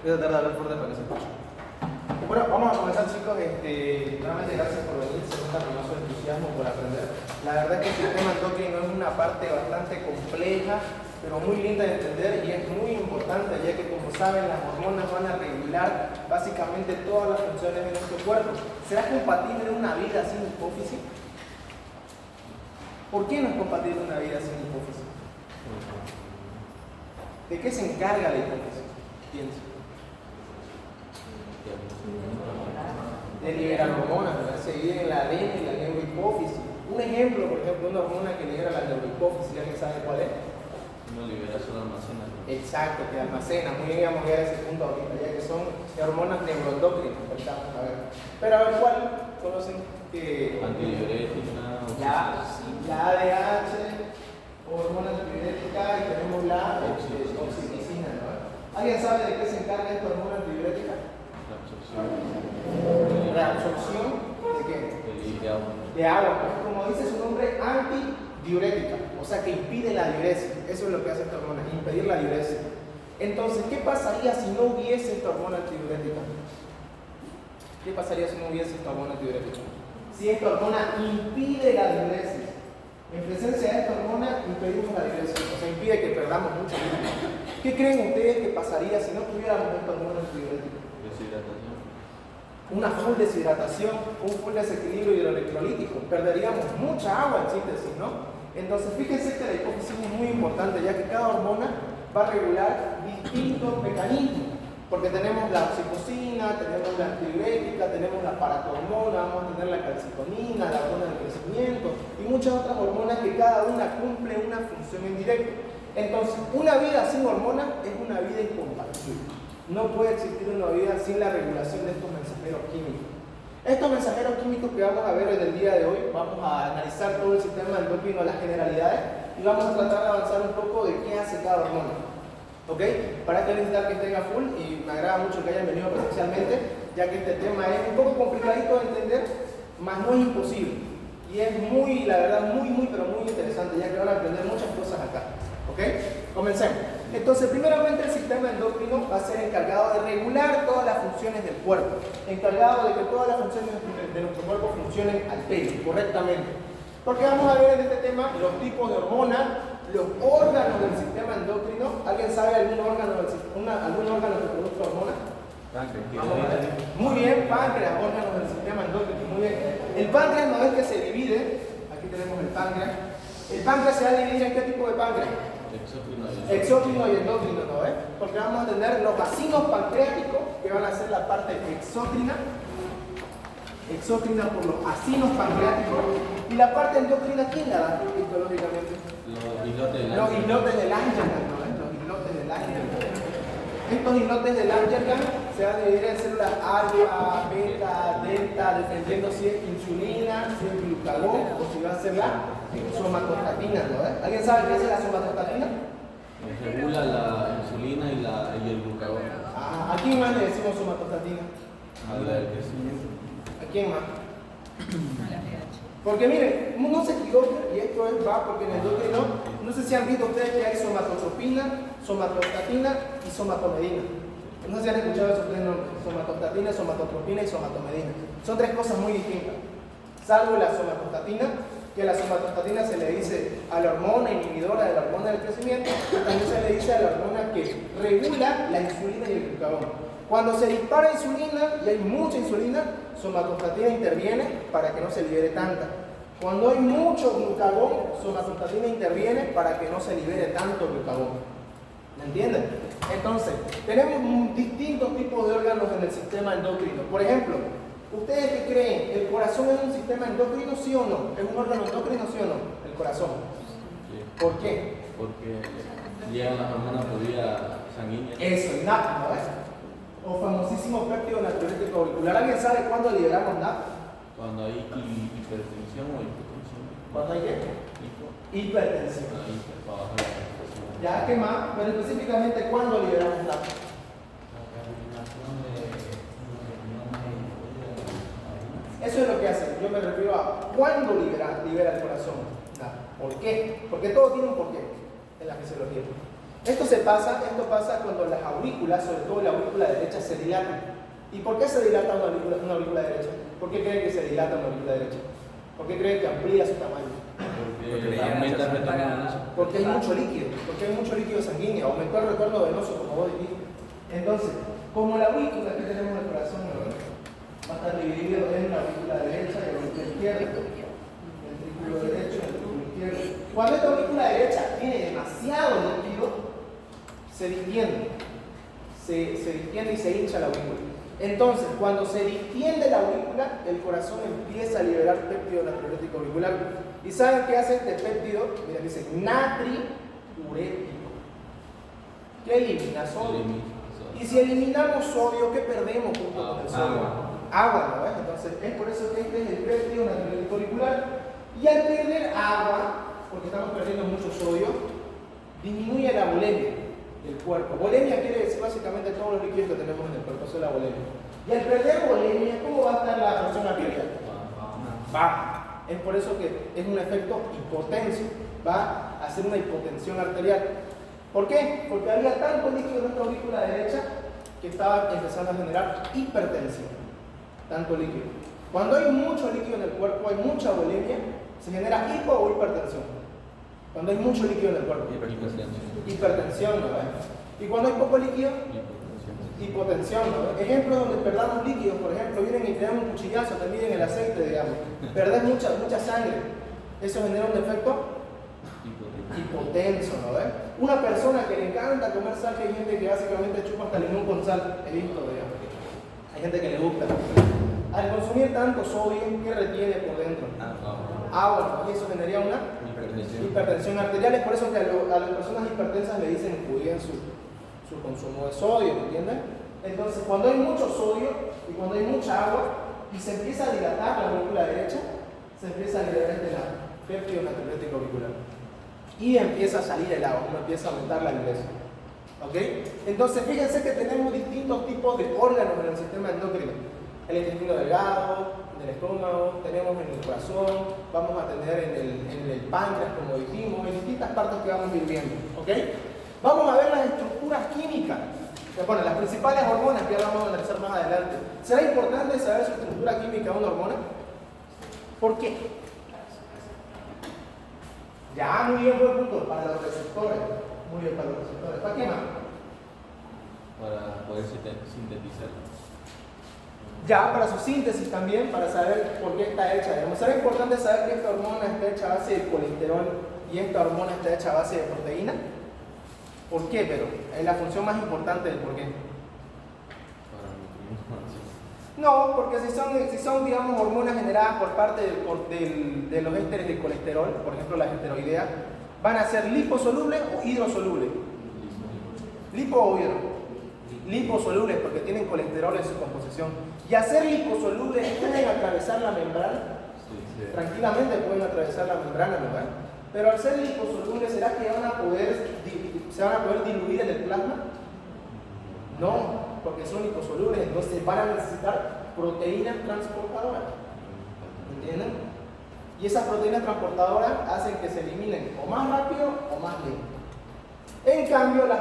Voy a tratar de hablar fuerte para que se escuche. Bueno, vamos a comenzar, chicos. Nuevamente gracias por venir, se nota su entusiasmo por aprender. La verdad es que el sistema endocrino es una parte bastante compleja, pero muy linda de entender y es muy importante, ya que como saben, las hormonas van a regular básicamente todas las funciones de nuestro cuerpo. ¿Será compatible una vida sin hipófisis? ¿Por qué no es compatible una vida sin hipófisis? ¿De qué se encarga la hipófisis? Pienso. De liberar hormonas, ¿verdad? Se divide en la adena y la neurohipófisis. Un ejemplo, por ejemplo, una hormona que libera la neurohipófisis, ¿alguien sabe cuál es? No libera, solo almacena. Exacto, que almacena. Muy bien, vamos a llegar a ese punto ahorita, ya que son hormonas neuroendocrinas. A ver. Pero a ver, ¿cuál conocen? Antidiurética. La ADH, hormona antidiurética, y tenemos la oxitocina, ¿no? ¿Alguien sabe de qué se encarga esta hormona antidiurética? La absorción. La absorción de qué? De agua. De agua, pues, como dice su nombre, antidiurética, o sea que impide la diuresis. Eso es lo que hace esta hormona, impedir la diuresis. Entonces, ¿qué pasaría si no hubiese esta hormona antidiurética? ¿Qué pasaría si no hubiese esta hormona antidiurética? Si esta hormona impide la diuresis, en presencia de esta hormona impedimos la diuresis, o sea, impide que perdamos mucho líquido. ¿Qué creen ustedes que pasaría si no tuviéramos esta hormona antidiurética? Deshidratación. Una full deshidratación, un full desequilibrio hidroelectrolítico, perderíamos mucha agua en síntesis, ¿no? Entonces fíjense que la hipófisis es muy importante, ya que cada hormona va a regular distintos mecanismos, porque tenemos la oxitocina, tenemos la antidiurética, tenemos la paratormona, vamos a tener la calcitonina, la hormona del crecimiento y muchas otras hormonas que cada una cumple una función en directo. Entonces, una vida sin hormonas es una vida incompatible. No puede existir una vida sin la regulación de estos mensajeros químicos. Estos mensajeros químicos que vamos a ver en el día de hoy, vamos a analizar todo el sistema endocrino, las generalidades, y vamos a tratar de avanzar un poco de qué hace cada hormona. ¿Ok? Para esto necesitar que estén a full, y me agrada mucho que hayan venido presencialmente, ya que este tema es un poco complicadito de entender, mas no es imposible. Y es muy, la verdad, pero muy interesante, ya que van a aprender muchas cosas acá. ¿Ok? Comencemos. Entonces, primeramente el sistema endocrino va a ser encargado de regular todas las funciones del cuerpo, encargado de que todas las funciones de nuestro cuerpo funcionen al pelo, correctamente. Porque vamos a ver en este tema los tipos de hormonas, los órganos del sistema endocrino. ¿Alguien sabe algún órgano que produzca hormonas? Muy bien, páncreas, órganos del sistema endocrino, muy bien. El páncreas, no es que se divide, aquí tenemos el páncreas. El páncreas se va a dividir en qué tipo de páncreas? Exócrino y endócrino, ¿no ves? Porque vamos a tener los vacinos pancreáticos, que van a ser la parte exócrina por los acinos pancreáticos, y la parte endocrina, ¿quién la da histológicamente? Los islotes del Angerman, ¿no ves? Los islotes del Angerman. Estos islotes del Angerman se van a dividir en células alfa, beta, delta, dependiendo si es insulina, si es glucagón o si va a ser la somatostatina, ¿no ves? ¿Alguien sabe qué es la somatostatina? regula la insulina y el glucagón. ¿A quién más le decimos somatostatina? A la del crecimiento. ¿A quién más? Porque miren, no se equivoquen, y esto va porque en el endocrino, no sé si han visto ustedes que hay somatotropina, somatostatina y somatomedina. No sé si han escuchado esos tres nombres: somatostatina, somatotropina y somatomedina. Son tres cosas muy distintas. Salvo la somatostatina, que la somatostatina se le dice a la hormona inhibidora de la hormona del crecimiento, y también se le dice a la hormona que regula la insulina y el glucagón. Cuando se dispara insulina y hay mucha insulina, somatostatina interviene para que no se libere tanta. Cuando hay mucho glucagón, somatostatina interviene para que no se libere tanto glucagón. ¿Me entienden? Entonces, tenemos distintos tipos de órganos en el sistema endocrino. Por ejemplo, ¿ustedes qué creen? ¿El corazón es un sistema endocrino, sí o no? ¿Es un órgano endocrino, sí o no? El corazón. Sí. ¿Por qué? Porque llegan las hormonas por vía sanguínea. Eso, NAP, ¿no ves? O famosísimo péptido natriurético auricular. ¿Alguien sabe cuándo liberamos NAP? Cuando hay hipertensión o hipotensión. ¿Cuándo hay qué? Hipertensión. Para bajar la presión. Ya, ¿qué más? Pero específicamente, ¿cuándo liberamos NAP? Eso es lo que hace. Yo me refiero a cuándo libera el corazón NAP. ¿Por qué? Porque todo tiene un porqué en la fisiología. Esto pasa cuando las aurículas, sobre todo la aurícula derecha, se dilatan. ¿Y por qué se dilata una aurícula derecha? ¿Por qué creen que se dilata una aurícula derecha? ¿Por qué creen que amplía su tamaño? Porque aumenta el retorno venoso. Porque hay mucho líquido sanguíneo, aumentó el retorno venoso, como vos dijiste. Entonces, como la aurícula, aquí tenemos el corazón, ¿no? Va a estar dividido en la aurícula derecha y la aurícula izquierda. Ventrículo derecho y ventrículo izquierdo. Cuando esta aurícula derecha tiene demasiado líquido, se distiende. Se distiende y se hincha la aurícula. Entonces, cuando se distiende la aurícula, el corazón empieza a liberar péptido natriurético auricular. ¿Y saben qué hace este péptido? Mira, dice natriurético. ¿Qué elimina? Sodio. Y si eliminamos sodio, ¿qué perdemos junto con el sodio? Agua, ¿no ves? Entonces, es por eso que este es el péptido natriurético auricular. Y al perder agua, porque estamos perdiendo mucho sodio, disminuye la volemia del cuerpo. Volemia quiere decir básicamente todos los líquidos que tenemos en el cuerpo, eso es la volemia. Y al perder volemia, ¿cómo va a estar la presión arterial? Baja. Es por eso que es un efecto hipotenso, va a hacer una hipotensión arterial. ¿Por qué? Porque había tanto líquido en nuestra aurícula derecha que estaba empezando a generar hipertensión. Tanto líquido. Cuando hay mucho líquido en el cuerpo, hay mucha volemia, se genera hipo o hipertensión. Cuando hay mucho líquido en el cuerpo. Hipertensión, ¿no ves? Y cuando hay poco líquido, hipotensión, ¿no? Ejemplos donde perdamos líquidos, por ejemplo, vienen y te dan un cuchillazo, te miden el aceite, digamos. Perdés mucha sangre. Eso genera un efecto hipotenso, ¿no ves? Una persona que le encanta comer sal, que hay gente que básicamente chupa hasta limón con sal, he visto, digamos. Hay gente que le gusta. Al consumir tanto sodio, ¿qué retiene por dentro? Agua, ¿no? Y eso generaría una hipertensión arterial. Es por eso que a las personas hipertensas le dicen cuiden su consumo de sodio, ¿me entienden? Entonces, cuando hay mucho sodio y cuando hay mucha agua y se empieza a dilatar la aurícula derecha, se empieza a liberar este péptido natriurético auricular y empieza a salir el agua, uno empieza a aumentar la ingreso. ¿Ok? Entonces, fíjense que tenemos distintos tipos de órganos en el sistema endocrino: el intestino delgado, en el estómago, tenemos en el corazón, vamos a tener en el páncreas, como dijimos, en distintas partes que vamos a ir viendo. ¿Ok? Vamos a ver las estructuras químicas. Bueno, las principales hormonas que ahora vamos a analizar más adelante. ¿Será importante saber su estructura química de una hormona? ¿Por qué? Ya, muy bien, buen punto. Para los receptores. Muy bien, para los receptores. ¿Para qué más? Para poder sintetizar. Ya, para su síntesis también, para saber por qué está hecha. ¿Será importante saber que esta hormona está hecha a base de colesterol y esta hormona está hecha a base de proteína? ¿Por qué? Pero es la función más importante del por qué. No, porque si son digamos, hormonas generadas por parte de los ésteres de colesterol, por ejemplo las esteroideas, van a ser liposolubles o hidrosolubles. Lipo o hidro. Liposolubles porque tienen colesterol en su composición. Y al ser liposolubles pueden atravesar la membrana. Tranquilamente pueden atravesar la membrana, ¿no? Pero al ser liposolubles, ¿será que se van a poder diluir en el plasma? No, porque son liposolubles, entonces van a necesitar proteínas transportadoras. ¿Entienden? Y esas proteínas transportadoras hacen que se eliminen o más rápido o más lento. En cambio, las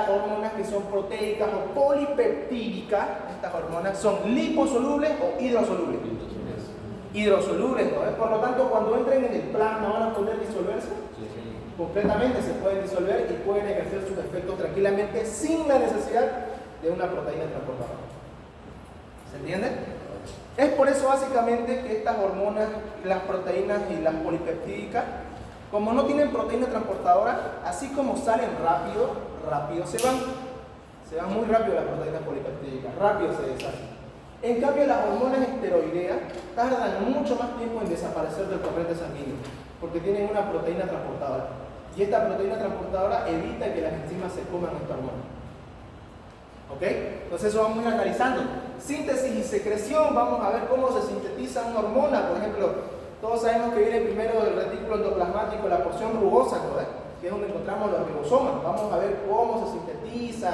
hormonas que son proteicas o polipeptídicas, estas hormonas son liposolubles o hidrosolubles. Hidrosolubles, ¿no? Por lo tanto, cuando entren en el plasma van a poder disolverse. Completamente se pueden disolver y pueden ejercer sus efectos tranquilamente sin la necesidad de una proteína transportadora. ¿Se entiende? Es por eso básicamente que estas hormonas, las proteínas y las polipeptídicas, como no tienen proteína transportadora, así como salen rápido se van. Se van muy rápido las proteínas polipeptídicas, rápido se deshacen. En cambio, las hormonas esteroideas tardan mucho más tiempo en desaparecer del torrente sanguíneo, porque tienen una proteína transportadora. Y esta proteína transportadora evita que las enzimas se coman esta hormona. ¿Ok? Entonces eso vamos a ir analizando. Síntesis y secreción, vamos a ver cómo se sintetiza una hormona. Por ejemplo, todos sabemos que viene primero del retículo endoplasmático, la porción rugosa, ¿no? Que es donde encontramos los ribosomas. Vamos a ver cómo se sintetiza,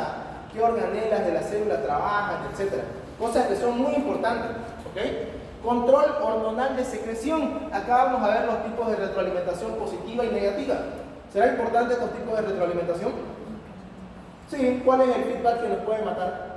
qué organelas de la célula trabajan, etc. Cosas que son muy importantes. ¿Ok? Control hormonal de secreción. Acá vamos a ver los tipos de retroalimentación positiva y negativa. ¿Será importante estos tipos de retroalimentación? Sí, ¿cuál es el feedback que nos puede matar?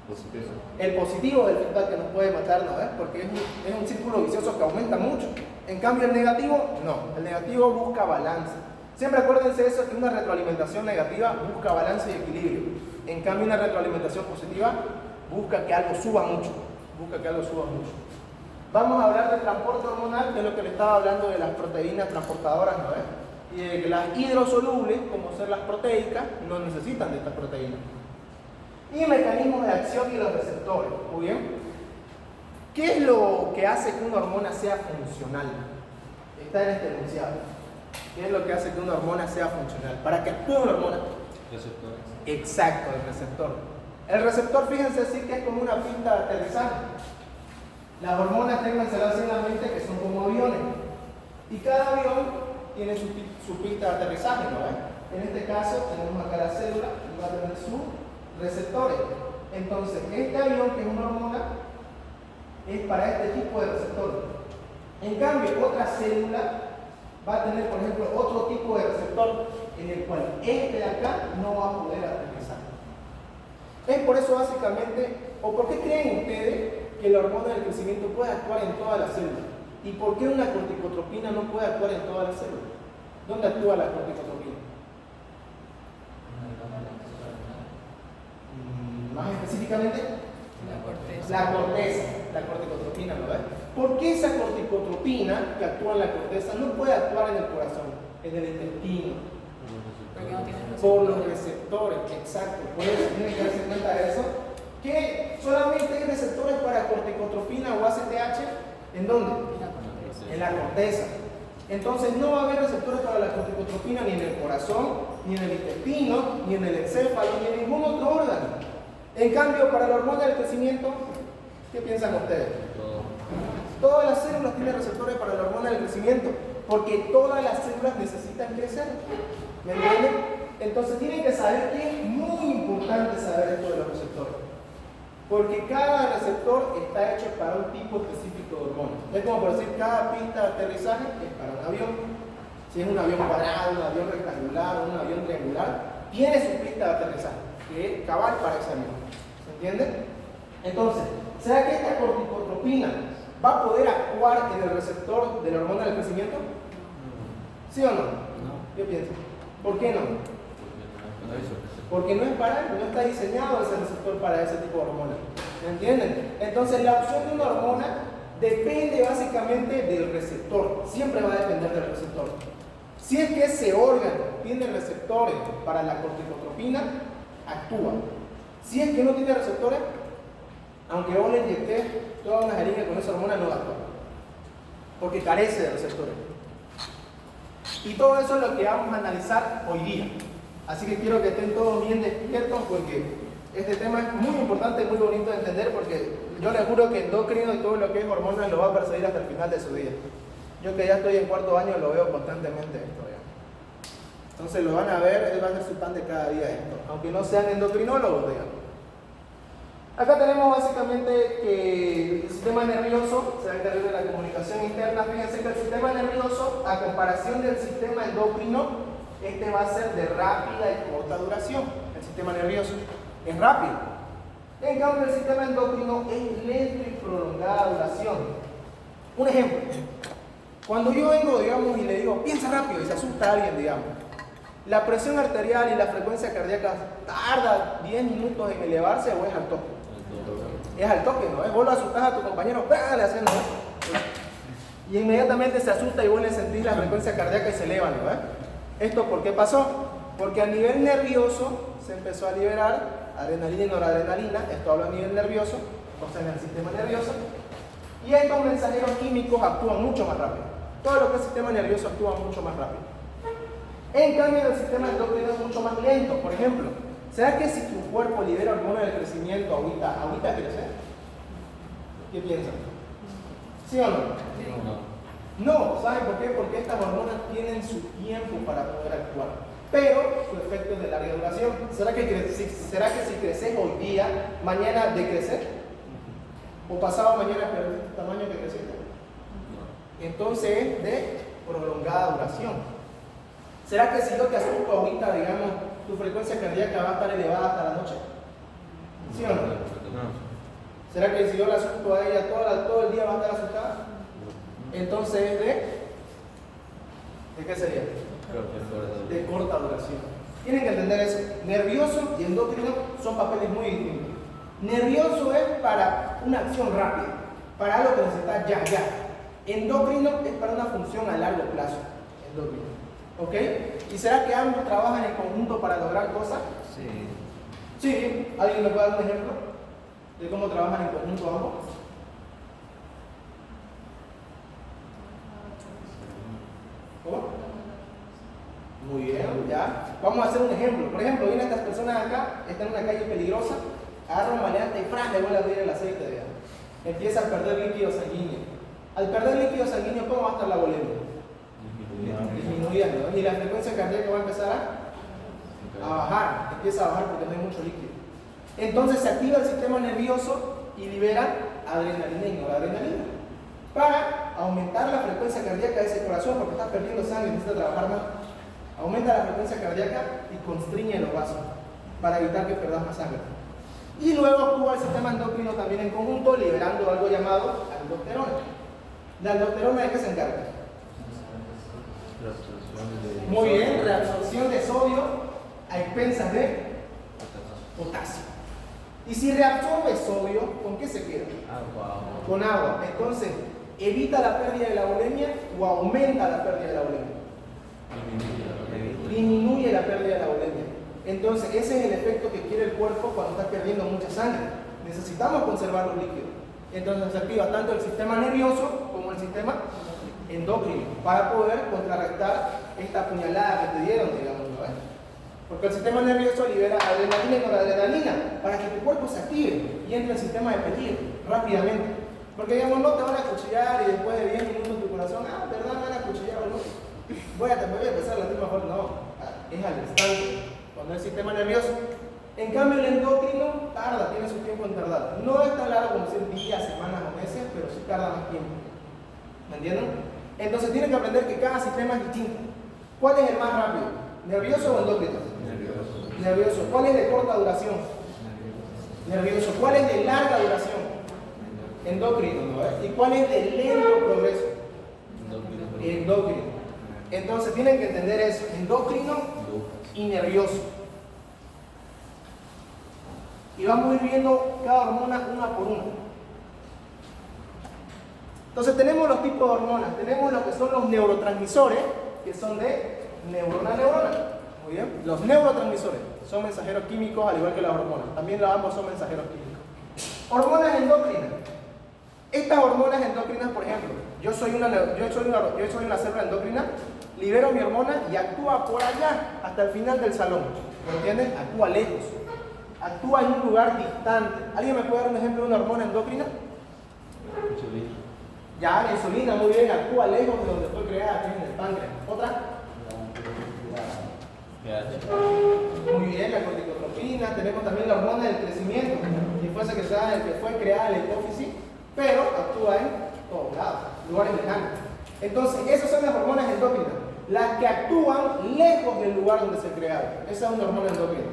Positivo. El positivo del feedback que nos puede matar, ¿no? Porque es un círculo vicioso que aumenta mucho. En cambio, el negativo, no. El negativo busca balance. Siempre acuérdense de eso, que una retroalimentación negativa busca balance y equilibrio. En cambio, una retroalimentación positiva busca que algo suba mucho. Busca que algo suba mucho. Vamos a hablar del transporte hormonal, que es lo que le estaba hablando de las proteínas transportadoras, ¿no? Y de que las hidrosolubles, como ser las proteicas, no necesitan de estas proteínas. Y mecanismos de acción y los receptores. Muy bien. ¿Qué es lo que hace que una hormona sea funcional? Está en este enunciado. ¿Qué es lo que hace que una hormona sea funcional? Para que actúe una hormona. Receptores. Exacto, el receptor. El receptor, fíjense así que es como una pista de aterrizaje. Las hormonas, ténganselo así en la mente, que son como aviones. Y cada avión tiene su pista de aterrizaje, ¿no? En este caso tenemos acá la célula y va a tener sus receptores. Entonces, este avión, que es una hormona, es para este tipo de receptores. En cambio, otra célula va a tener, por ejemplo, otro tipo de receptor en el cual este de acá no va a poder aterrizar. Es por eso básicamente, o por qué creen ustedes que la hormona del crecimiento puede actuar en todas las células. ¿Y por qué una corticotropina no puede actuar en todas las células? ¿Dónde actúa la corticotropina? Más específicamente, la corteza, la corticotropina, ¿no ves? ¿Por qué esa corticotropina que actúa en la corteza no puede actuar en el corazón, en el intestino? Por los receptores, exacto. Por eso tienen que darse cuenta de eso. Que solamente hay receptores para corticotropina o ACTH. ¿En dónde? En la corteza. Entonces no va a haber receptores para la corticotropina ni en el corazón, ni en el intestino, ni en el encéfalo, ni en ningún otro órgano. En cambio, para la hormona del crecimiento, ¿qué piensan ustedes? Todas las células tienen receptores para la hormona del crecimiento, porque todas las células necesitan crecer. ¿Me entienden? Entonces tienen que saber que es muy importante saber esto de los receptores. Porque cada receptor está hecho para un tipo específico de hormona. Es como por decir, cada pista de aterrizaje es para un avión. Si es un avión cuadrado, un avión rectangular, un avión triangular, tiene su pista de aterrizaje, que es cabal para ese avión. ¿Se entiende? Entonces, ¿será que esta corticotropina va a poder actuar en el receptor de la hormona del crecimiento? ¿Sí o no? ¿Qué piensan? ¿Por qué no? Porque no es para él, no está diseñado ese receptor para ese tipo de hormona. ¿Me entienden? Entonces la opción de una hormona depende básicamente del receptor. Siempre va a depender del receptor. Si es que ese órgano tiene receptores para la corticotropina, actúa. Si es que no tiene receptores, aunque vos le inyectes toda una jeringa con esa hormona, no va a actuar. Porque carece de receptores. Y todo eso es lo que vamos a analizar hoy día. Así que quiero que estén todos bien despiertos porque este tema es muy importante y muy bonito de entender porque yo les juro que endocrino y todo lo que es hormonas lo va a perseguir hasta el final de su vida. Yo que ya estoy en cuarto año lo veo constantemente esto ya. Entonces lo van a ver, él va a ser su pan de cada día esto, aunque no sean endocrinólogos, digamos. Acá tenemos básicamente que el sistema nervioso se va a encargar de la comunicación interna. Fíjense que el sistema nervioso, a comparación del sistema endocrino, este va a ser de rápida y corta duración. El sistema nervioso es rápido. En cambio, el sistema endocrino es lento y prolongada duración. Un ejemplo. Cuando yo vengo, digamos, y le digo, piensa rápido, y se asusta a alguien, digamos. La presión arterial y la frecuencia cardíaca tarda 10 minutos en elevarse o es al toque. Es al toque, ¿no? Vos lo asustás a tu compañero, ¡pégale! Haciendo, ¿no? Y inmediatamente se asusta y vos le sentís la frecuencia cardíaca y se eleva, ¿no? ¿Esto por qué pasó? Porque a nivel nervioso se empezó a liberar adrenalina y noradrenalina, esto habla a nivel nervioso, o sea, en el sistema nervioso, y estos mensajeros químicos actúan mucho más rápido. Todo lo que es sistema nervioso actúa mucho más rápido. En cambio, el sistema endocrino es mucho más lento. Por ejemplo, ¿será que si tu cuerpo libera hormona del crecimiento ahorita crece? ¿Qué piensan? ¿Sí o no? No, ¿saben por qué? Porque estas hormonas tienen su tiempo para poder actuar, pero su efecto es de larga duración. ¿Será que si creces hoy día, mañana decrecer? ¿O pasado mañana perder el tamaño que creciste? Entonces es de prolongada duración. ¿Será que si yo te asusto ahorita, digamos, tu frecuencia cardíaca va a estar elevada hasta la noche? ¿Sí o no? ¿Será que si yo la asusto a ella todo el día va a estar asustada? Entonces, ¿de qué sería? De corta duración. Tienen que entender eso. Nervioso y endocrino son papeles muy distintos. Nervioso es para una acción rápida, para algo que necesitas ya. Endocrino es para una función a largo plazo. Endocrino. ¿Ok? ¿Y será que ambos trabajan en conjunto para lograr cosas? Sí. Sí. ¿Alguien me puede dar un ejemplo de cómo trabajan en conjunto ambos? ¿Cómo? Muy bien, ya. Vamos a hacer un ejemplo. Por ejemplo, vienen estas personas acá, están en una calle peligrosa, agarran un maleante y ¡fran! Le vuelve a abrir el aceite, vean. Empieza a perder líquido sanguíneo. Al perder líquido sanguíneo, ¿cómo va a estar la volemia? Disminuyendo. Y la frecuencia cardíaca va a empezar a bajar. Empieza a bajar porque no hay mucho líquido. Entonces se activa el sistema nervioso y libera adrenalina y noradrenalina para aumentar la frecuencia cardíaca de ese corazón, porque está perdiendo sangre y necesita trabajar más. Aumenta la frecuencia cardíaca y constriñe los vasos para evitar que perdas más sangre. Y luego actúa el sistema endocrino también en conjunto, liberando algo llamado aldosterona. ¿La aldosterona de qué se encarga? Muy bien, reabsorción de sodio a expensas de potasio. Y si reabsorbe sodio, ¿con qué se queda? Con agua. Entonces, ¿evita la pérdida de la volemia o aumenta la pérdida de la volemia? Disminuye la pérdida de la volemia. Entonces, ese es el efecto que quiere el cuerpo cuando está perdiendo mucha sangre. Necesitamos conservar los líquidos. Entonces, se activa tanto el sistema nervioso como el sistema endocrino para poder contrarrestar esta puñalada que te dieron, digamos, ¿no? Porque el sistema nervioso libera adrenalina y noradrenalina para que tu cuerpo se active y entre el sistema de peligro rápidamente. Porque, digamos, no te van a acuchillar y después de 10 minutos tu corazón, ¿verdad? Me van a acuchillar o no. Voy a empezar a latir más fuerte. No, es al instante, cuando el sistema nervioso. En cambio, el endocrino tarda, tiene su tiempo en tardar. No es tan largo como decir días, semanas o meses, pero sí tarda más tiempo. ¿Me entienden? Entonces tienen que aprender que cada sistema es distinto. ¿Cuál es el más rápido? ¿Nervioso o endocrino? Nervioso. ¿Cuál es de corta duración? Nervioso. ¿Cuál es de larga duración? Endocrino, ¿no? ¿Y cuál es de lento progreso? Endocrino. Entonces tienen que entender eso, endocrino y nervioso. Y vamos a ir viendo cada hormona una por una. Entonces tenemos los tipos de hormonas, tenemos lo que son los neurotransmisores, que son de neurona a neurona. Muy bien. Los neurotransmisores son mensajeros químicos al igual que las hormonas. También ambos son mensajeros químicos. Hormonas endocrinas. Estas hormonas endocrinas, por ejemplo, yo soy una célula endocrina, libero mi hormona y actúa por allá, hasta el final del salón. ¿Me entienden? Actúa lejos. Actúa en un lugar distante. ¿Alguien me puede dar un ejemplo de una hormona endocrina? Insulina. Ya, la insulina, muy bien, actúa lejos de donde fue creada, aquí en el páncreas. ¿Otra? Muy bien, la corticotropina. Tenemos también la hormona del crecimiento, que fue creada en la hipófisis, pero actúa en todos lados, lugares lejanos. Entonces, esas son las hormonas endocrinas, las que actúan lejos del lugar donde se crearon. Esa es una hormona endocrina.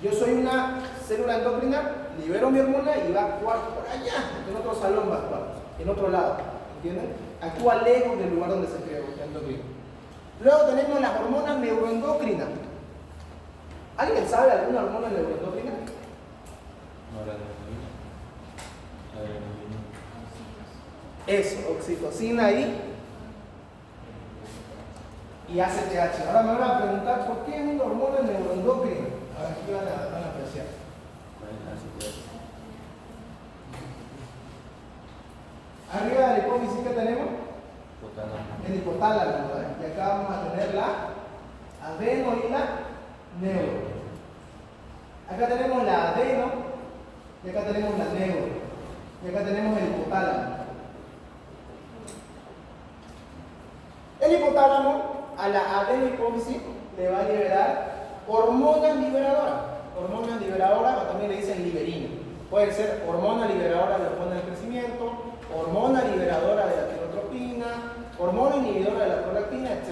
Yo soy una célula endocrina, libero mi hormona y va a actuar por allá, en otro salón va a actuar, en otro lado, ¿entienden? Actúa lejos del lugar donde se creó el endocrino. Luego tenemos las hormonas neuroendocrinas. ¿Alguien sabe alguna hormona neuroendocrina? Eso, oxitocina y ACTH. Ahora me van a preguntar por qué es una hormona neuroendocrina. Ahora aquí van a apreciar. Arriba de la hipófisis, ¿qué tenemos? El hipotálamo, ¿verdad? Y acá vamos a tener la adeno y la neuro. Acá tenemos la adeno y acá tenemos la neuro. Y acá tenemos el hipotálamo. El hipotálamo a la adenihipófisis le va a liberar hormonas liberadoras. Hormonas liberadoras, o también le dicen liberina. Puede ser hormona liberadora de la hormona del crecimiento, hormona liberadora de la tirotropina, hormona inhibidora de la prolactina, etc.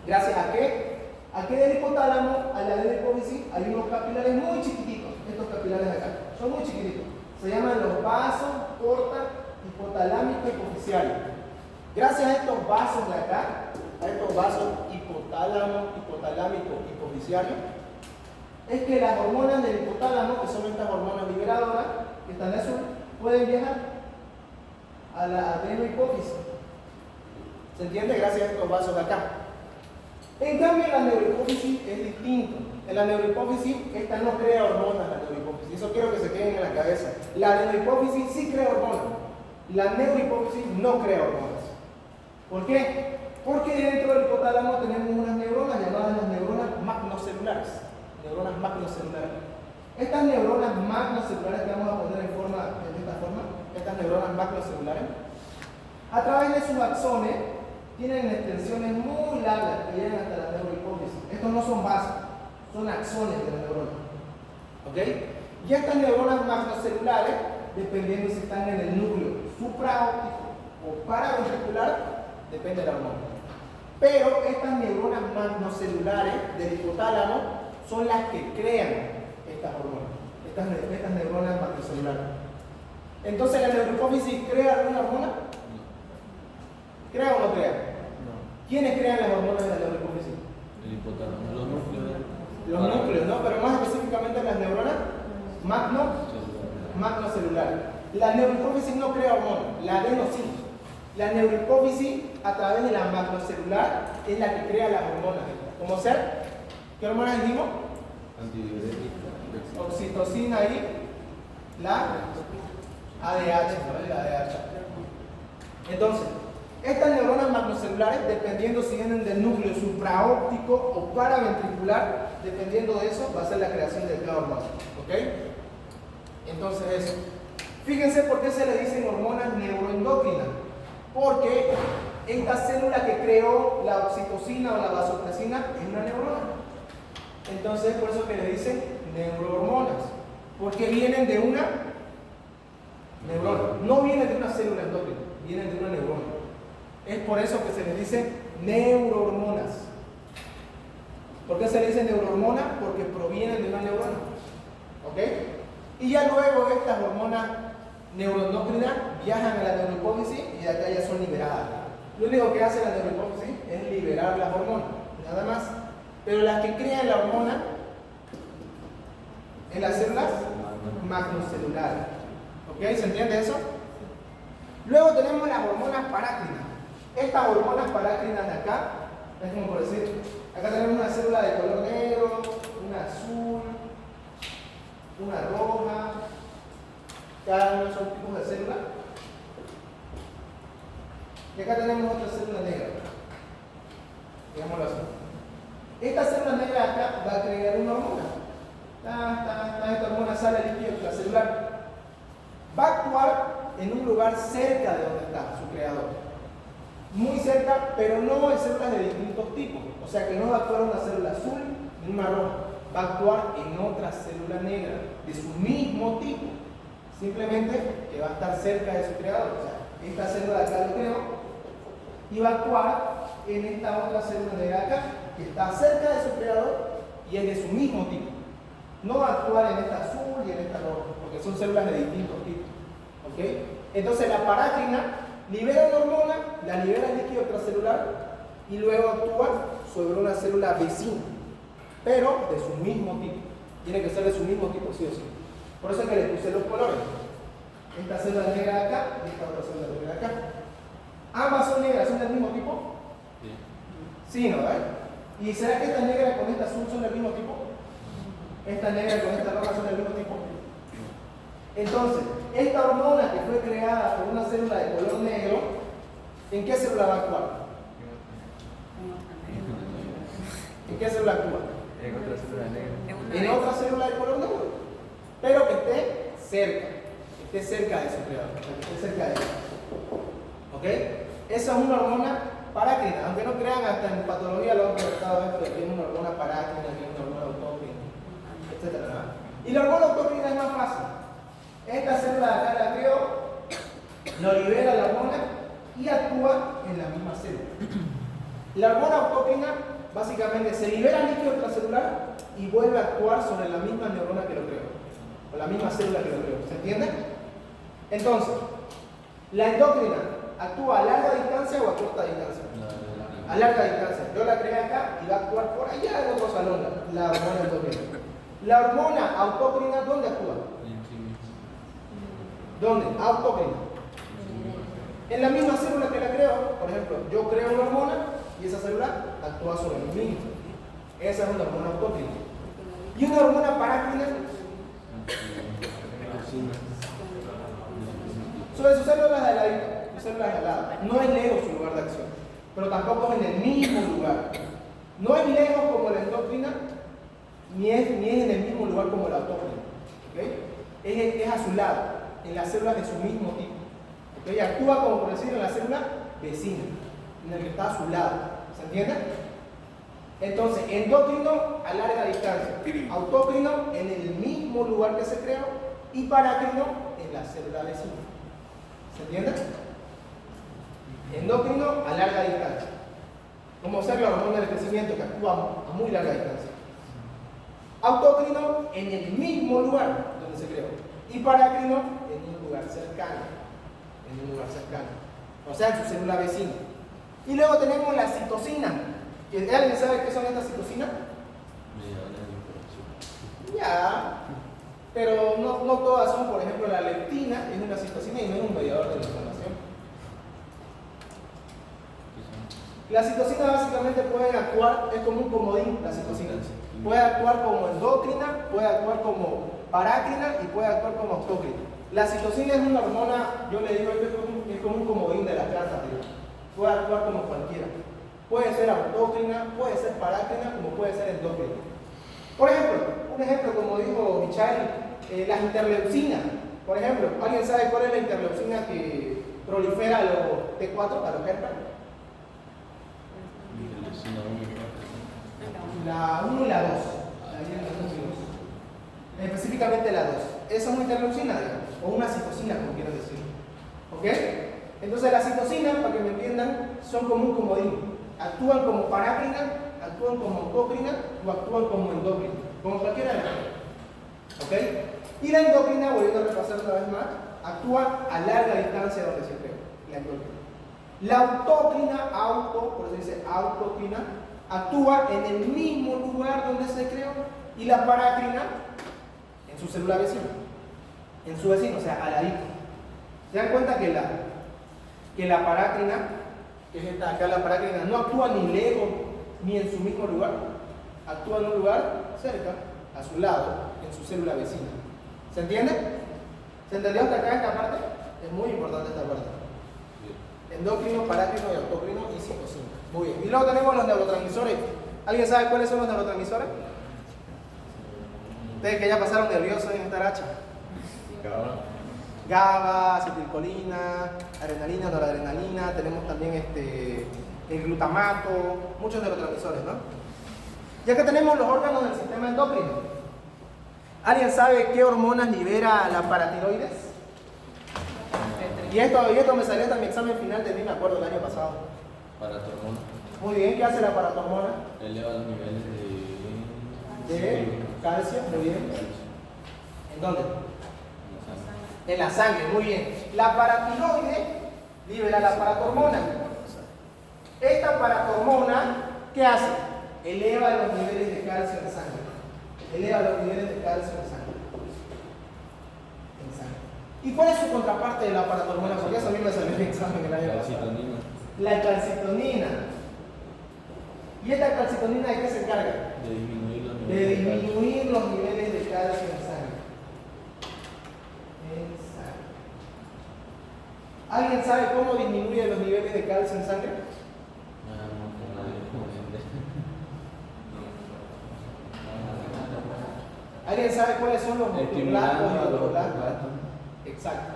¿Gracias a qué? Aquí del hipotálamo a la de la hipófisis hay unos capilares muy chiquititos, estos capilares de acá, son muy chiquititos. Se llaman los vasos corta hipotalámico hipofisiario. Gracias a estos vasos de acá, a estos vasos hipotalámico hipofisiario, es que las hormonas del hipotálamo, que son estas hormonas liberadoras, que están de azul, pueden viajar a la adenohipófisis. ¿Se entiende? Gracias a estos vasos de acá. En cambio, en la neurohipófisis es distinto. En la neurohipófisis, esta no crea hormonas, la neurohipófisis. Eso quiero que se queden en la cabeza. La adenohipófisis sí crea hormonas. La neurohipófisis no crea hormonas. ¿Por qué? Porque dentro del hipotálamo tenemos unas neuronas llamadas las neuronas magnocelulares. Neuronas magnocelulares. Estas neuronas magnocelulares que vamos a poner de esta forma, estas neuronas magnocelulares, a través de sus axones, tienen extensiones muy largas que llegan hasta la neurohipófisis. Estos no son vasos, son axones de la neurona. ¿Ok? Y estas neuronas magnocelulares, dependiendo si están en el núcleo supraóptico o paraventricular, depende de la hormona. Pero estas neuronas magnocelulares del hipotálamo son las que crean estas hormonas, estas neuronas magnocelulares. Entonces, ¿la neurohipófisis crea alguna hormona? ¿Crea o no crea? No. ¿Quiénes crean las hormonas de la neurohipófisis? El hipotálamo, los núcleos. Los núcleos, ¿no? Pero más específicamente las neuronas magnocelulares. La neurohipófisis no crea hormonas, la adeno sí. La neurohipófisis, a través de la magnocelular, es la que crea las hormonas. ¿Cómo ser? ¿Qué hormonas dijimos? Antidiurética. Oxitocina y la ADH, ¿no? La ADH. Entonces, estas neuronas magnocelulares, dependiendo si vienen del núcleo supraóptico o paraventricular, dependiendo de eso, va a ser la creación de cada hormona. ¿Ok? Entonces, eso. Fíjense por qué se le dicen hormonas neuroendocrinas. Porque esta célula que creó la oxitocina o la vasopresina es una neurona. Entonces, por eso que le dicen neurohormonas. Porque vienen de una neurona. No vienen de una célula endocrina, vienen de una neurona. Es por eso que se les dice neurohormonas. ¿Por qué se le dice neurohormonas? Porque provienen de una neurona. ¿Ok? Y ya luego estas hormonas neuroendocrinas viajan a la neurohipófisis y de acá ya son liberadas. Lo único que hace la neurohipófisis es liberar las hormonas, nada más. Pero las que crean la hormona en las células magnocelulares. ¿Ok? ¿Se entiende eso? Luego tenemos las hormonas parácrinas. Estas hormonas parácrinas de acá, es como por decir, acá tenemos una célula de color negro, una azul, una roja. Cada uno son tipos de células. Y acá tenemos otra célula negra. Digámoslo así. Esta célula negra de acá va a crear una hormona. Esta hormona sale al líquido extracelular. Va a actuar en un lugar cerca de donde está su creador. Muy cerca, pero no en células de distintos tipos. O sea que no va a actuar una célula azul ni una roja. Va a actuar en otra célula negra de su mismo tipo. Simplemente que va a estar cerca de su creador. O sea, esta célula de acá lo creó y va a actuar en esta otra célula negra de acá, que está cerca de su creador y es de su mismo tipo. No va a actuar en esta azul y en esta roja, porque son células de distintos tipos. ¿Ok? Entonces la parácrina libera una hormona, la libera el líquido extracelular y luego actúa sobre una célula vecina, pero de su mismo tipo. Tiene que ser de su mismo tipo, sí o sí. Por eso es que le puse los colores. Esta célula negra de acá y esta otra célula negra de acá. Ambas son negras, ¿son del mismo tipo? Sí, ¿no? ¿Y será que esta negra con esta azul son del mismo tipo? Esta negra con esta roja son del mismo tipo. Entonces, esta hormona que fue creada por una célula de color negro, ¿en qué célula va a actuar? ¿En qué célula actúa? En otra célula negra. En otra célula de color negro. Pero que esté cerca de su creador, que esté cerca de él. ¿Ok? Esa es una hormona parácrina. Aunque no crean, hasta en patología lo han preguntado esto de que es una hormona parácrina, que es una hormona autócrina, etc. Y la hormona autócrina es más fácil. Esta célula de acá la creo, lo libera la hormona y actúa en la misma célula. La hormona autócrina básicamente se libera líquido extracelular y vuelve a actuar sobre la misma neurona que lo creó, o la misma célula que lo creó. ¿Se entiende? Entonces, la endocrina actúa a larga distancia o a corta distancia. A larga distancia. Yo la creé acá y va a actuar por allá en otro salón, la hormona endocrina. La hormona autócrina, ¿dónde actúa? ¿Dónde? Autócrina. En la misma célula que la creo, por ejemplo, yo creo una hormona y esa célula actúa sobre mí mismo. Esa es una hormona autócrina. Y una hormona parácrina sobre sus células de ladito, sus células de al lado. No es lejos su lugar de acción, pero tampoco es en el mismo lugar. No es lejos como la endocrina, ni es en el mismo lugar como la autócrina. ¿Okay? Es a su lado, en las células de su mismo tipo. ¿Okay? Actúa como por decir en la célula vecina, en el que está a su lado. ¿Se entiende? Entonces, endocrino a larga distancia, autócrino en el mismo lugar que se creó y parácrino en la célula vecina. ¿Se entiende? Endocrino a larga distancia. Como ser la hormona del crecimiento que actúa a muy larga distancia. Autócrino en el mismo lugar donde se creó y parácrino en un lugar cercano. En un lugar cercano. O sea, en su célula vecina. Y luego tenemos la citosina. ¿Alguien sabe qué son estas citocinas? Ya, pero no todas son. Por ejemplo, la leptina es una citocina y no es un mediador de la inflamación. Las citocinas básicamente pueden actuar, es como un comodín, las citocinas. Puede actuar como endocrina, puede actuar como parácrina y puede actuar como autócrina. La citocina es una hormona, yo le digo que es como un comodín de la planta, puede actuar como cualquiera. Puede ser autócrina, puede ser parácrina, como puede ser endocrina. Por ejemplo, un ejemplo como dijo Michael, las interleucinas. Por ejemplo, ¿alguien sabe cuál es la interleucina que prolifera a los T4, a los HERPA? La 1 y la 2. Específicamente la 2. Esa es una interleucina, digamos, o una citocina, como quieran decir. ¿Ok? Entonces las citocinas, para que me entiendan, son como un comodín. Actúan como parácrina, actúan como autócrina o actúan como endocrina, como cualquiera de las dos. ¿Ok? Y la endocrina, volviendo a repasar una vez más, actúa a larga distancia donde se crea, la endocrina. La autócrina, por eso dice autócrina, actúa en el mismo lugar donde se creó, y la parácrina en su célula vecina, en su vecino, o sea, al ladito. ¿Se dan cuenta que la parácrina, que es esta acá, la parácrina, no actúa ni lejos ni en su mismo lugar? Actúa en un lugar cerca, a su lado, en su célula vecina. ¿Se entiende? ¿Se entendió hasta acá esta parte? Es muy importante esta parte. Endocrino, parácrino y autócrino y citocina. Muy bien. Y luego tenemos los neurotransmisores. ¿Alguien sabe cuáles son los neurotransmisores? Ustedes que ya pasaron nerviosos en esta racha. GABA, acetilcolina, adrenalina, noradrenalina, tenemos también el glutamato, muchos neurotransmisores, ¿no? Ya que tenemos los órganos del sistema endocrino, ¿alguien sabe qué hormonas libera la paratiroides? Y esto me salió en mi examen final de mí, me acuerdo, el año pasado. Paratormona. Muy bien, ¿qué hace la paratormona? Eleva los niveles De calcio, muy bien. ¿En dónde? En la sangre, muy bien. La paratiroide libera la paratormona. Esta paratormona, ¿qué hace? Eleva los niveles de calcio en sangre. Eleva los niveles de calcio en sangre. ¿Y cuál es su contraparte de la paratormona? Porque eso a mí me salió en el examen el año pasado. La calcitonina. ¿Y esta calcitonina de qué se encarga? De disminuir los niveles de calcio en sangre. ¿Alguien sabe cómo disminuye los niveles de calcio en sangre? ¿Alguien sabe cuáles son los clastos y los blastos? Exacto.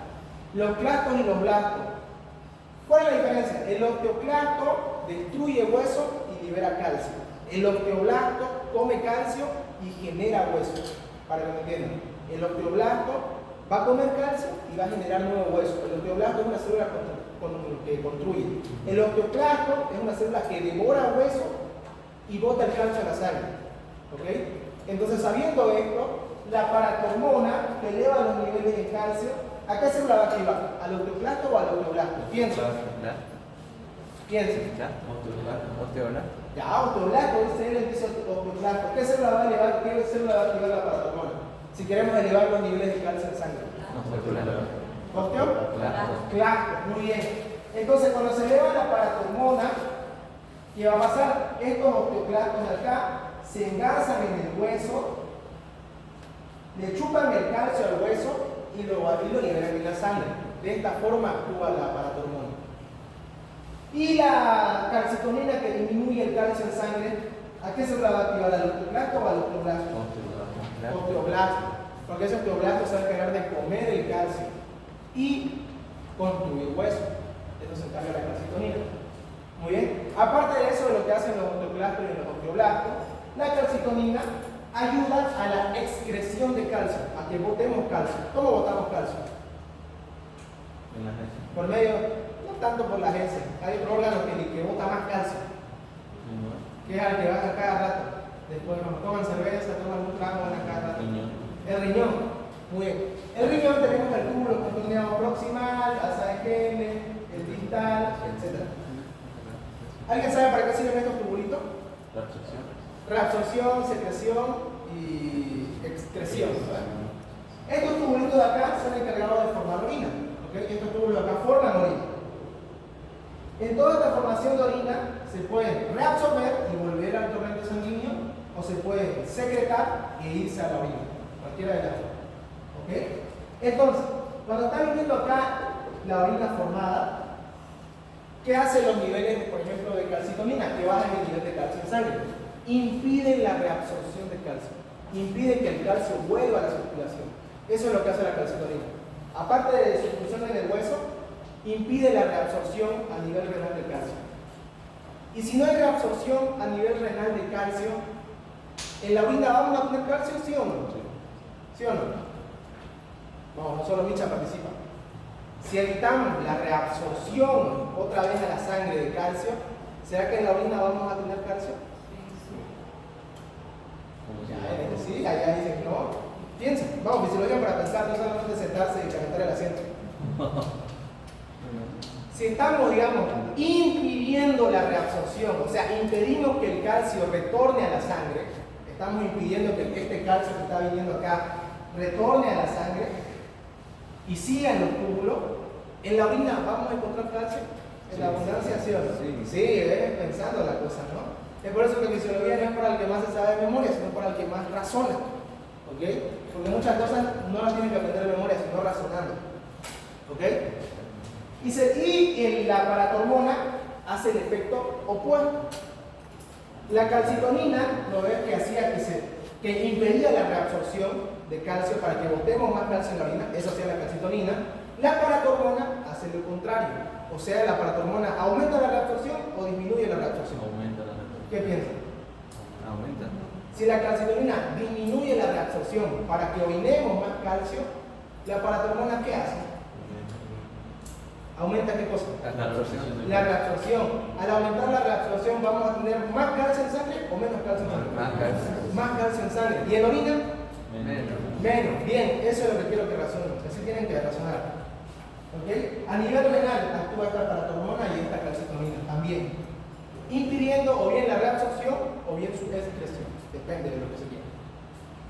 Los clastos y los blastos. ¿Cuál es la diferencia? El osteoclasto destruye hueso y libera calcio. El osteoblasto come calcio y genera hueso. Para que me entiendan. El osteoblasto va a comer calcio y va a generar nuevo hueso. El osteoblasto es una célula que construye. El osteoclasto es una célula que devora hueso y bota el calcio a la sangre. ¿Ok? Entonces, sabiendo esto, la paratormona que eleva los niveles de calcio, ¿a qué célula va a activar? ¿Al osteoclasto o al osteoblasto? Piensa. Piensa. Osteoblasto. Ya, osteoblasto, dice él, dice osteoblasto. ¿Qué célula va a elevar? ¿Qué célula va a activar la paratormona? Si queremos elevar los niveles de calcio en sangre. Osteoclasto, muy bien. Entonces, cuando se eleva la paratormona, ¿qué va a pasar? Estos osteoclastos de acá se engarzan en el hueso, le chupan el calcio al hueso y lo liberan en la sangre. De esta forma actúa la paratormona. Y la calcitonina que disminuye el calcio en sangre, ¿a qué se va a activar? ¿Al osteoclasto o al osteoblasto? Osteoblasto. Porque ese osteoblasto se va a encargar de comer el calcio y construir hueso. Eso se encarga la calcitonina. Muy bien. Aparte de eso, de lo que hacen los osteoclastos y los osteoblastos, la calcitonina ayuda a la excreción de calcio, a que botemos calcio. ¿Cómo botamos calcio? Por medio, no tanto por la heces, hay otro órgano que bota más calcio, que es al que van a cada rato. Después cuando toman cerveza, toman un trago, van a cada rato. El riñón. Muy bien. El riñón tenemos el túbulo contorneado proximal, asa de Henle, el distal, etc. ¿Alguien sabe para qué sirven estos tubulitos? Reabsorción, secreción y excreción. Estos tubulitos de acá son encargados de formar orina. ¿Okay? Estos túbulos de acá forman orina. En toda esta formación de orina se pueden reabsorber y volver al torrente sanguíneo, o se pueden secretar e irse a la orina. Cualquiera de las dos. ¿Okay? Entonces, cuando están viendo acá la orina formada, ¿qué hacen los niveles, por ejemplo, de calcitonina? Que bajan el nivel de calcio en sangre. Impiden la reabsorción de calcio. Impiden que el calcio vuelva a la circulación. Eso es lo que hace la calcitonina. Aparte de su función en el hueso, impide la reabsorción a nivel renal de calcio. Y si no hay reabsorción a nivel renal de calcio, ¿en la orina vamos a tener calcio, sí o no? ¿Sí o no? No, no solo Micha participa. Si evitamos la reabsorción otra vez a la sangre de calcio, ¿será que en la orina vamos a tener calcio? Sí, allá dicen no. Piensen, vamos, fisiología para pensar, no solamente sentarse y calentar el asiento. Si estamos, digamos, impidiendo la reabsorción, o sea, impedimos que el calcio retorne a la sangre, estamos impidiendo que este calcio que está viniendo acá retorne a la sangre y siga en los túbulos, en la orina vamos a encontrar calcio, en la abundancia, ¿sí o no? Sí, pensando la cosa, ¿no? Es por eso que fisiología no es para el que más se sabe de memoria, sino para el que más razona. ¿Ok? Porque muchas cosas no las tienen que aprender de memoria, sino razonando. ¿Ok? Y la paratormona hace el efecto opuesto. La calcitonina, ¿no ves? Que hacía que impedía la reabsorción de calcio para que botemos más calcio en la orina, eso hacía la calcitonina. La paratormona hace lo contrario. O sea, la paratormona aumenta la reabsorción o disminuye la reabsorción. Aumenta la reabsorción. ¿Qué piensan? Aumenta. Si la calcitonina disminuye la reabsorción para que orinemos más calcio, ¿la paratormona qué hace? ¿Aumenta qué cosa? La reabsorción. La reabsorción. Al aumentar la reabsorción vamos a tener más calcio en sangre o menos calcio en sangre. Más calcio. Más calcio en sangre. ¿Y en orina? Menos. Menos. Bien, eso es lo que quiero que razonen. Así tienen que razonar. ¿Ok? A nivel renal actúa esta paratormona y esta calcitonina también, impidiendo o bien la reabsorción o bien su excreción. Depende de lo que se quiera.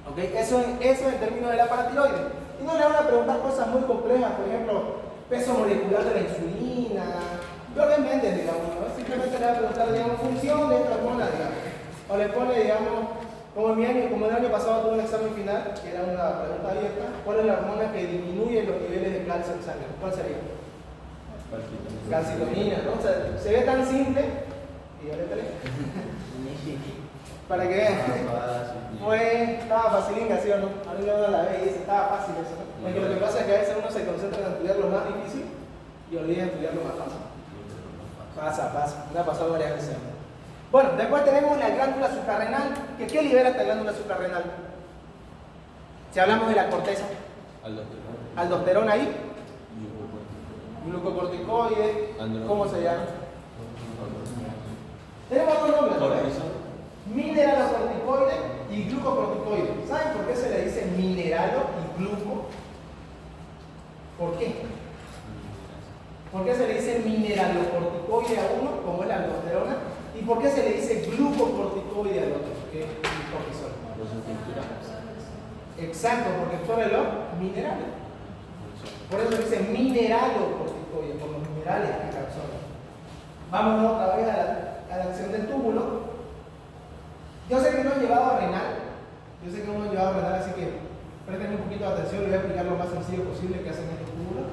¿Ok? Eso en términos de la paratiroide. Y no le van a preguntar cosas muy complejas, por ejemplo, peso molecular de la insulina. Yo lo entienden, digamos, ¿no? Simplemente le va a preguntar, digamos, función de esta hormona, digamos. O le pone, digamos, como el año pasado tuve un examen final, que era una pregunta abierta, ¿cuál es la hormona que disminuye los niveles de calcio en sangre? ¿Cuál sería? Calcitonina, ¿no? O sea, se ve tan simple, y ahorita para que vean. Estaba facilín, ¿sí o no? A mí me la ve y dice, estaba fácil eso, ¿no? Porque lo que pasa es que a veces uno se concentra en estudiar lo más difícil y olvida estudiar lo más fácil. Pasa. Me ha pasado varias veces. Bueno, después tenemos la glándula suprarrenal. ¿Qué libera esta glándula suprarrenal? Si hablamos de la corteza. Aldosterona ahí. Glucocorticoide. ¿Cómo se llama? Tenemos otro nombre. Mineralocorticoide y glucocorticoide. ¿Saben por qué se le dice mineralo y gluco? ¿Por qué? ¿Por qué se le dice mineralocorticoide a uno, como es la aldosterona? ¿Y por qué se le dice glucocorticoide al otro, que es el cortisol? Exacto, porque absorbe los minerales. Por eso se dice mineralocorticoide, por los minerales que absorben. Vamos otra vez a la acción del túbulo. Yo sé que no he llevado a renal, así que presten un poquito de atención, les voy a explicar lo más sencillo posible que hacen estos túbulos.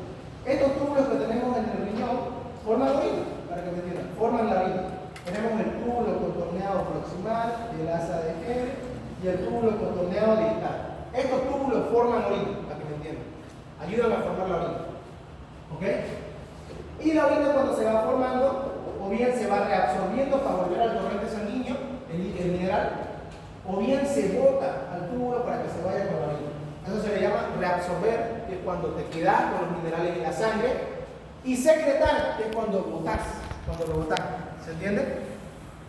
Estos túbulos que tenemos en el riñón forman la orina, para que me entiendan, forman la orina. Tenemos el túbulo contorneado proximal, el asa de Henle y el túbulo contorneado distal. Estos túbulos forman orina, para que me entiendan. Ayudan a formar la orina. ¿Ok? Y la orina cuando se va formando, o bien se va reabsorbiendo para volver al torrente sanguíneo, el mineral, o bien se bota al túbulo para que se vaya con la orina. Eso se le llama reabsorber, que es cuando te quedas con los minerales en la sangre, y secretar, que es cuando botas, ¿se entiende?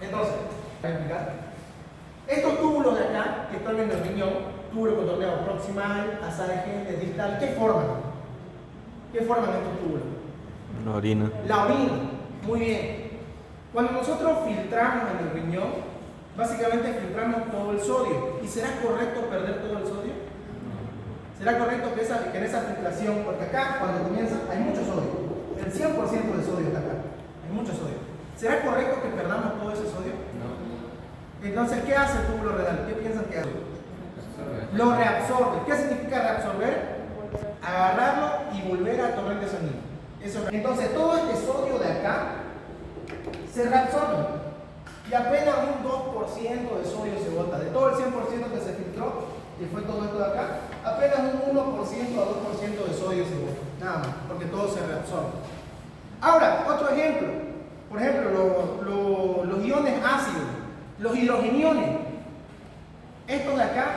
Entonces, voy a explicar. Estos túbulos de acá, que están en el riñón, túbulo contorneado proximal, asa de Henle, distal, ¿qué forman? ¿Qué forman estos túbulos? La orina. La orina, muy bien. Cuando nosotros filtramos en el riñón, básicamente filtramos todo el sodio. ¿Y será correcto perder todo el sodio? ¿Será correcto que en esa filtración, porque acá cuando comienza hay mucho sodio, el 100% del sodio está acá, hay mucho sodio. ¿Será correcto que perdamos todo ese sodio? No. Entonces, ¿qué hace el túbulo renal? ¿Qué piensan que hace? Lo reabsorbe. ¿Qué significa reabsorber? Agarrarlo y volver al torrente sanguíneo. Entonces, todo este sodio de acá se reabsorbe y apenas un 2% de sodio se bota. De todo el 100% que se filtró, que fue todo esto de acá, apenas un 1% a 2% de sodio se bota. Nada más, porque todo se reabsorbe. Ahora, otro ejemplo. Por ejemplo, los iones ácidos, los hidrogeniones. Estos de acá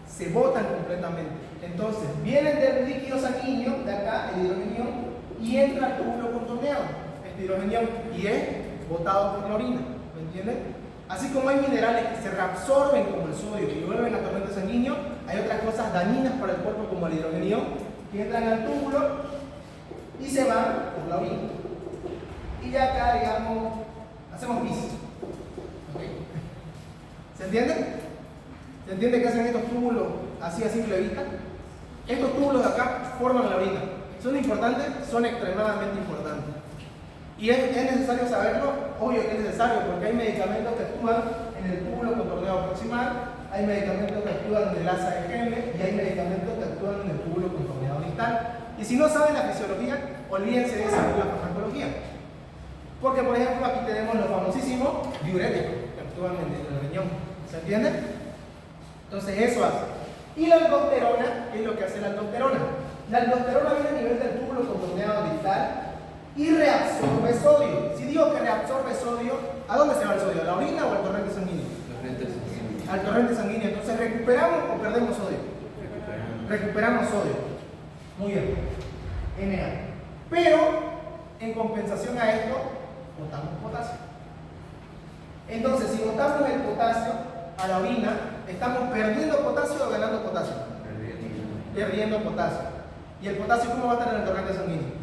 se botan completamente. Entonces, vienen del líquido sanguíneo, de acá, el hidrogenión, y entra al túbulo contorneado, este hidrogenión, y es botado por la orina, ¿me entienden? Así como hay minerales que se reabsorben como el sodio y vuelven al torrente sanguíneo, hay otras cosas dañinas para el cuerpo como el hidrogenión que entran al túbulo y se van por la orina. Y ya acá, digamos, hacemos pis. ¿Okay? ¿Se entiende? ¿Se entiende qué hacen estos túbulos así a simple vista? Estos túbulos de acá forman la orina. ¿Son importantes? Son extremadamente importantes. ¿Y es necesario saberlo? Obvio que es necesario, porque hay medicamentos que actúan en el túbulo contorneado proximal, hay medicamentos que actúan en el asa de Henle y hay medicamentos que actúan en el túbulo contorneado distal. Y si no saben la fisiología, olvídense de saber la farmacología. Porque, por ejemplo, aquí tenemos los famosísimos diuréticos que actúan en el riñón. ¿Se entiende? Entonces, eso hace. Y la aldosterona, ¿qué es lo que hace la aldosterona? La aldosterona viene a nivel del túbulo contorneado distal y reabsorbe sodio. Si digo que reabsorbe sodio, ¿a dónde se va el sodio? ¿A la orina o al torrente sanguíneo? Al torrente sanguíneo. Entonces, ¿recuperamos o perdemos sodio? Recuperamos sodio. Muy bien. Na. Pero, en compensación a esto, botamos potasio. Entonces, si botamos el potasio a la orina, ¿estamos perdiendo potasio o ganando potasio? Perdiendo potasio. ¿Y el potasio cómo va a estar en el torrente sanguíneo?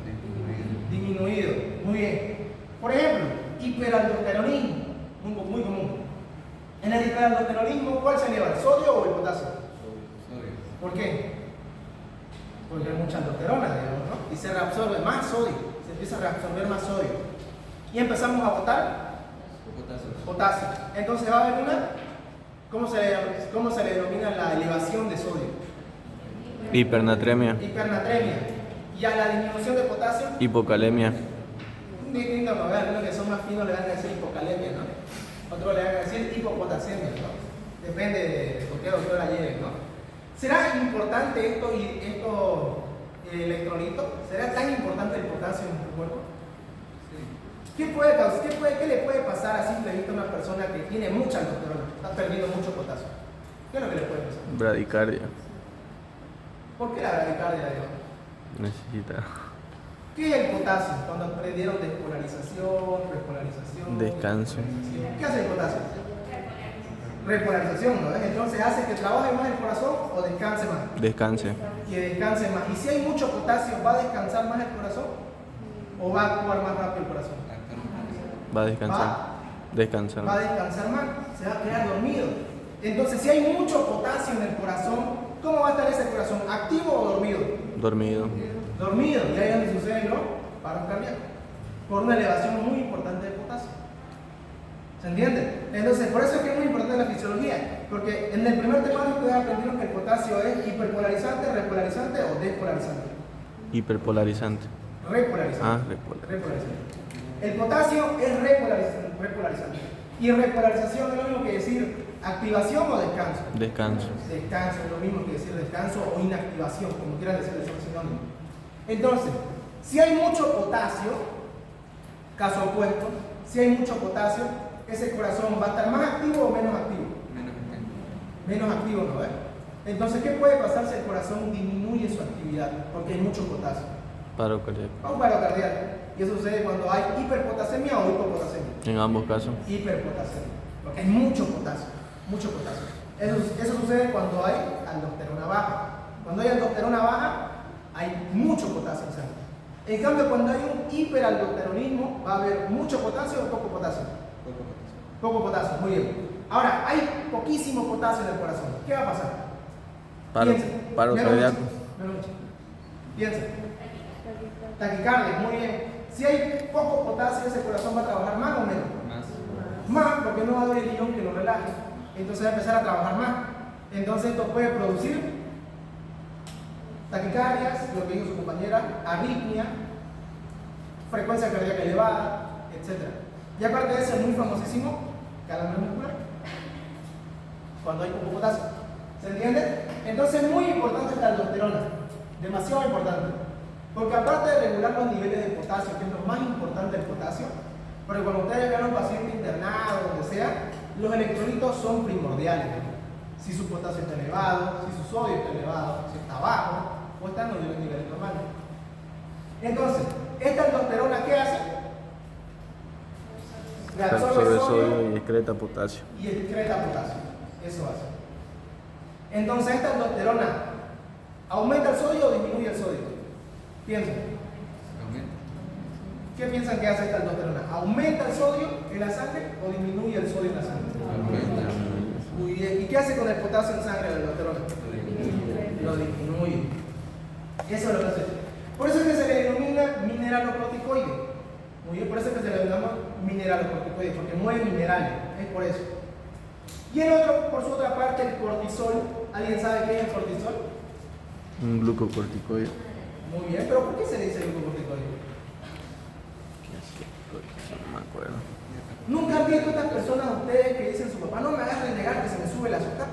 Disminuido. Muy bien. Por ejemplo, hiperaldosteronismo, muy común. En el hiperaldosteronismo, ¿cuál se eleva? ¿El sodio o el potasio? Sodio. ¿Por qué? Porque hay mucha aldosterona, digamos, ¿no? Y se reabsorbe más sodio. Se empieza a reabsorber más sodio. Y empezamos a botar potasio. Entonces va a haber una, ¿cómo se le denomina la elevación de sodio? Hipernatremia. Hipernatremia. Y a la disminución de potasio, Hipocalemia. distinto, no, algunos que son más finos le van a decir hipocalemia, ¿no? Otros le van a decir hipopotasemia, ¿no? Depende de por qué doctor la lleven, ¿no? ¿Será importante estos electrolitos? ¿Será tan importante el potasio en tu cuerpo? Sí. ¿Qué le puede pasar a simple vista a una persona que tiene mucha aldosterona? Está perdiendo mucho potasio. ¿Qué es lo que le puede pasar? Bradicardia. ¿Por qué la bradicardia, digamos? Necesita ¿Qué es el potasio? Cuando aprendieron despolarización, repolarización, descanso. ¿Qué hace el potasio? Repolarización, ¿no ves? Entonces hace que trabaje más el corazón o descanse más. Descanse. Que descanse más. Y si hay mucho potasio, ¿va a descansar más el corazón? ¿O va a actuar más rápido el corazón? Va a descansar. Descansar. Va a descansar más, se va a quedar dormido. Entonces, si hay mucho potasio en el corazón, ¿cómo va a estar ese corazón? ¿Activo o dormido? Dormido. Dormido, y ahí es donde suceden los paros cardíacos, por una elevación muy importante de potasio. ¿Se entiende? Entonces, por eso es que es muy importante la fisiología, porque en el primer tema ustedes aprendieron que el potasio es hiperpolarizante, repolarizante o despolarizante. Hiperpolarizante. Repolarizante. Ah, Repolarizante. El potasio es repolarizante. Y repolarización es lo mismo que decir activación o descanso. Descanso. Descanso es lo mismo que decir descanso o inactivación, como quieran decirlo, son sinónimos. Entonces, si hay mucho potasio, caso opuesto, si hay mucho potasio, ese corazón va a estar más activo o menos activo. Menos activo, ¿no ves? Entonces, ¿qué puede pasar si el corazón disminuye su actividad? Porque hay mucho potasio. Paro cardíaco. Un paro cardíaco. Y eso sucede cuando hay hiperpotasemia o hipopotasemia. En ambos casos. Hiperpotasemia. Porque hay mucho potasio. Mucho potasio. Eso sucede cuando hay aldosterona baja. Cuando hay aldosterona baja, hay mucho potasio en sangre. En cambio, cuando hay un hiperaldosteronismo, va a haber mucho potasio o poco potasio. Poco potasio, muy bien. Ahora, hay poquísimo potasio en el corazón. ¿Qué va a pasar? Paro cardíaco. Piensa. Taquicardia, muy bien. Si hay poco potasio, ese corazón va a trabajar más o menos. Más, porque no va a haber el ion que lo relaje. Entonces va a empezar a trabajar más. Entonces esto puede producir taquicardias, lo que dijo su compañera, arritmia, frecuencia cardíaca elevada, etc. Y aparte de eso es muy famosísimo, calambre muscular, cuando hay poco potasio. ¿Se entiende? Entonces es muy importante esta aldosterona, demasiado importante. Porque aparte de regular los niveles de potasio, que es lo más importante del potasio, porque cuando ustedes vean a un paciente internado, donde sea, los electrolitos son primordiales. Si su potasio está elevado, si su sodio está elevado, si está bajo, o está en los niveles normales. Entonces, esta aldosterona, ¿qué hace? Absorbe sodio y excreta potasio. Y excreta potasio. Eso hace. Entonces, esta aldosterona, ¿aumenta el sodio o disminuye el sodio? Piensen. ¿Qué piensan que hace esta aldosterona? ¿Aumenta el sodio en la sangre o disminuye el sodio en la sangre? Aumenta. Muy bien. ¿Y qué hace con el potasio en sangre la aldosterona? Lo disminuye. Eso es lo que hace. Por eso es que se le denomina mineralocorticoide. Muy bien, por eso es que se le denomina mineralocorticoide, porque mueve minerales. Es por eso. Y el otro, por su otra parte, el cortisol. ¿Alguien sabe qué es el cortisol? Un glucocorticoide. Muy bien, pero ¿por qué se le dice glucocorticoide? No me acuerdo. ¿Nunca han visto estas personas ustedes que dicen a su papá, no me hagas renegar que se me sube el azúcar?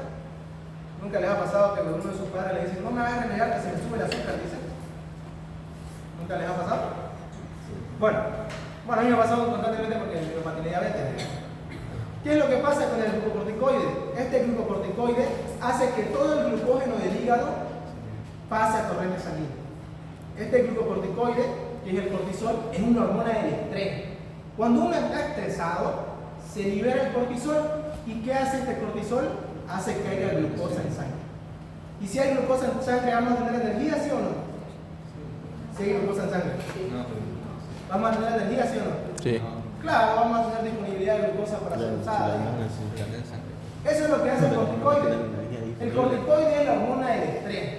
¿Nunca les ha pasado que uno de sus padres le dice, no me hagas renegar que se me sube el azúcar? Dicen. ¿Nunca les ha pasado? Bueno, a mí me ha pasado constantemente porque mi papá tiene diabetes. ¿Qué es lo que pasa con el glucocorticoide? Este glucocorticoide hace que todo el glucógeno del hígado pase a torrente sanguíneo. Este glucocorticoide, que es el cortisol, es una hormona del estrés. Cuando uno está estresado, se libera el cortisol. ¿Y qué hace este cortisol? Hace que haya glucosa en sangre. ¿Y si hay glucosa en sangre, vamos a tener energía, sí o no? ¿Sí hay glucosa en sangre? ¿Vamos a tener energía, sí o no? Sí. Claro, vamos a tener disponibilidad de glucosa para ser usada. Eso es lo que hace el corticoide. El corticoide es la hormona del estrés.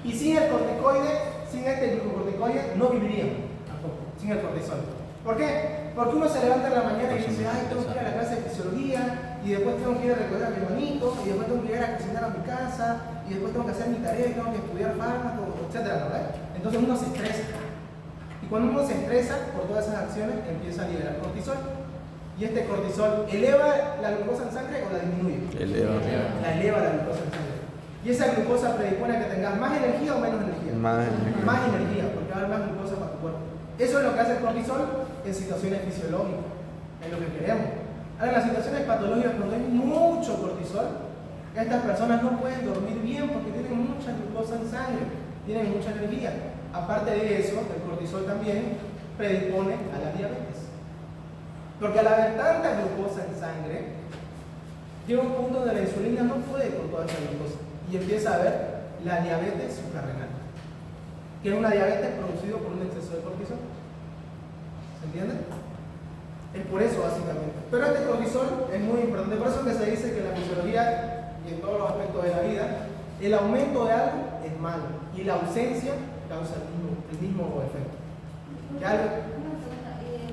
Y sin el corticoide, sin este glucocorticoide, no viviríamos tampoco, sin el cortisol. ¿Por qué? Porque uno se levanta en la mañana y dice, ay, tengo que ir a la clase de fisiología, y después tengo que ir a recoger a mi hermanito, y después tengo que ir a cocinar a mi casa, y después tengo que hacer mi tarea y tengo que estudiar fármacos, etc. Entonces uno se estresa. Y cuando uno se estresa por todas esas acciones, empieza a liberar cortisol. ¿Y este cortisol eleva la glucosa en sangre o la disminuye? Eleva. La eleva la glucosa en sangre. Y esa glucosa predispone a que tengas más energía o menos energía. Más energía. Más energía, porque va a haber más glucosa para tu cuerpo. Eso es lo que hace el cortisol en situaciones fisiológicas, es lo que queremos. Ahora, en las situaciones patológicas, cuando hay mucho cortisol, estas personas no pueden dormir bien porque tienen mucha glucosa en sangre, tienen mucha energía. Aparte de eso, el cortisol también predispone a la diabetes. Porque al haber tanta glucosa en sangre, llega un punto donde la insulina no puede con toda esa glucosa y empieza a haber la diabetes suprarrenal, que es una diabetes producida por un exceso de cortisol. ¿Se entiende? Es por eso básicamente. Pero este cortisol es muy importante, por eso que se dice que en la fisiología y en todos los aspectos de la vida, el aumento de algo es malo y la ausencia causa el mismo efecto. ¿Que algo? Una pregunta, ¿el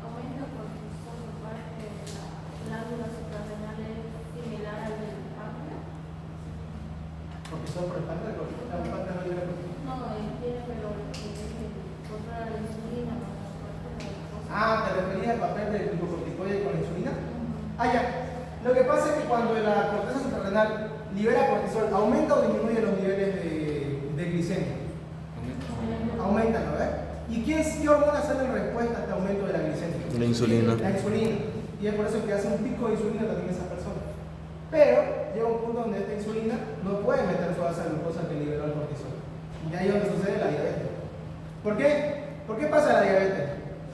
aumento de cortisol por parte de la glándula suprarrenal es similar al del páncreas? Cortisol por el páncreas, la páncreas no lleva cortisol. No, tiene, pero controla la insulina para la parte de la glucosa. Ah, ¿te referías al papel del glucocorticoide con la insulina? Ah, ya. Lo que pasa es que cuando la corteza suprarrenal libera cortisol, ¿aumenta o disminuye los niveles de glicemia? Aumentan, ¿no ves? ¿Y qué hormona sale en respuesta a este aumento de la glicemia? La insulina. La insulina. Y es por eso que hace un pico de insulina también esa persona. Pero llega un punto donde esta insulina no puede meter toda esa glucosa que liberó el cortisol. Y ahí es donde sucede la diabetes. ¿Por qué? ¿Por qué pasa la diabetes?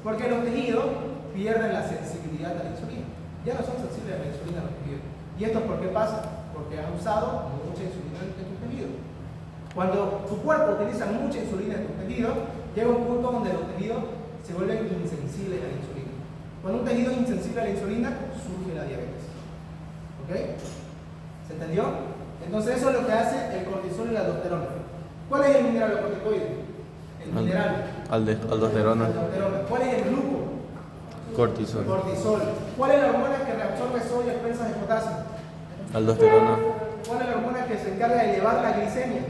Porque los tejidos pierden la sensibilidad a la insulina. Ya no son sensibles a la insulina los tejidos. ¿Y esto por qué pasa? Porque has usado mucha insulina en tus tejidos. Cuando tu cuerpo utiliza mucha insulina en tus tejidos, llega un punto donde los tejidos se vuelven insensibles a la insulina. Cuando un tejido es insensible a la insulina, surge la diabetes. ¿Ok? ¿Se entendió? Entonces eso es lo que hace el cortisol y la aldosterona. ¿Cuál es el mineralocorticoide? El mineral. Aldosterona. ¿Cuál es el gluco? Cortisol. Cortisol. ¿Cuál es la hormona que reabsorbe sodio a expensas de potasio? Aldosterona. ¿Cuál es la hormona que se encarga de elevar la glicemia?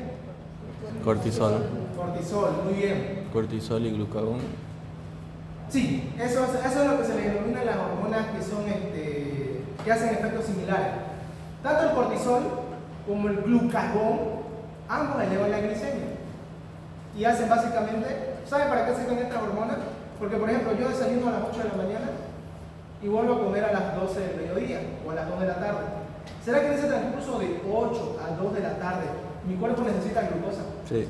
Cortisol. Cortisol, muy bien. Cortisol y glucagón. Sí, eso es lo que se le denomina las hormonas que son que hacen efectos similares. Tanto el cortisol como el glucagón, ambos elevan la glicemia. Y hacen básicamente, ¿saben para qué sirven estas hormonas? Porque, por ejemplo, yo desayuno a las 8 de la mañana y vuelvo a comer a las 12 del mediodía o a las 2 de la tarde. ¿Será que en ese transcurso de 8 a 2 de la tarde mi cuerpo necesita glucosa? Sí.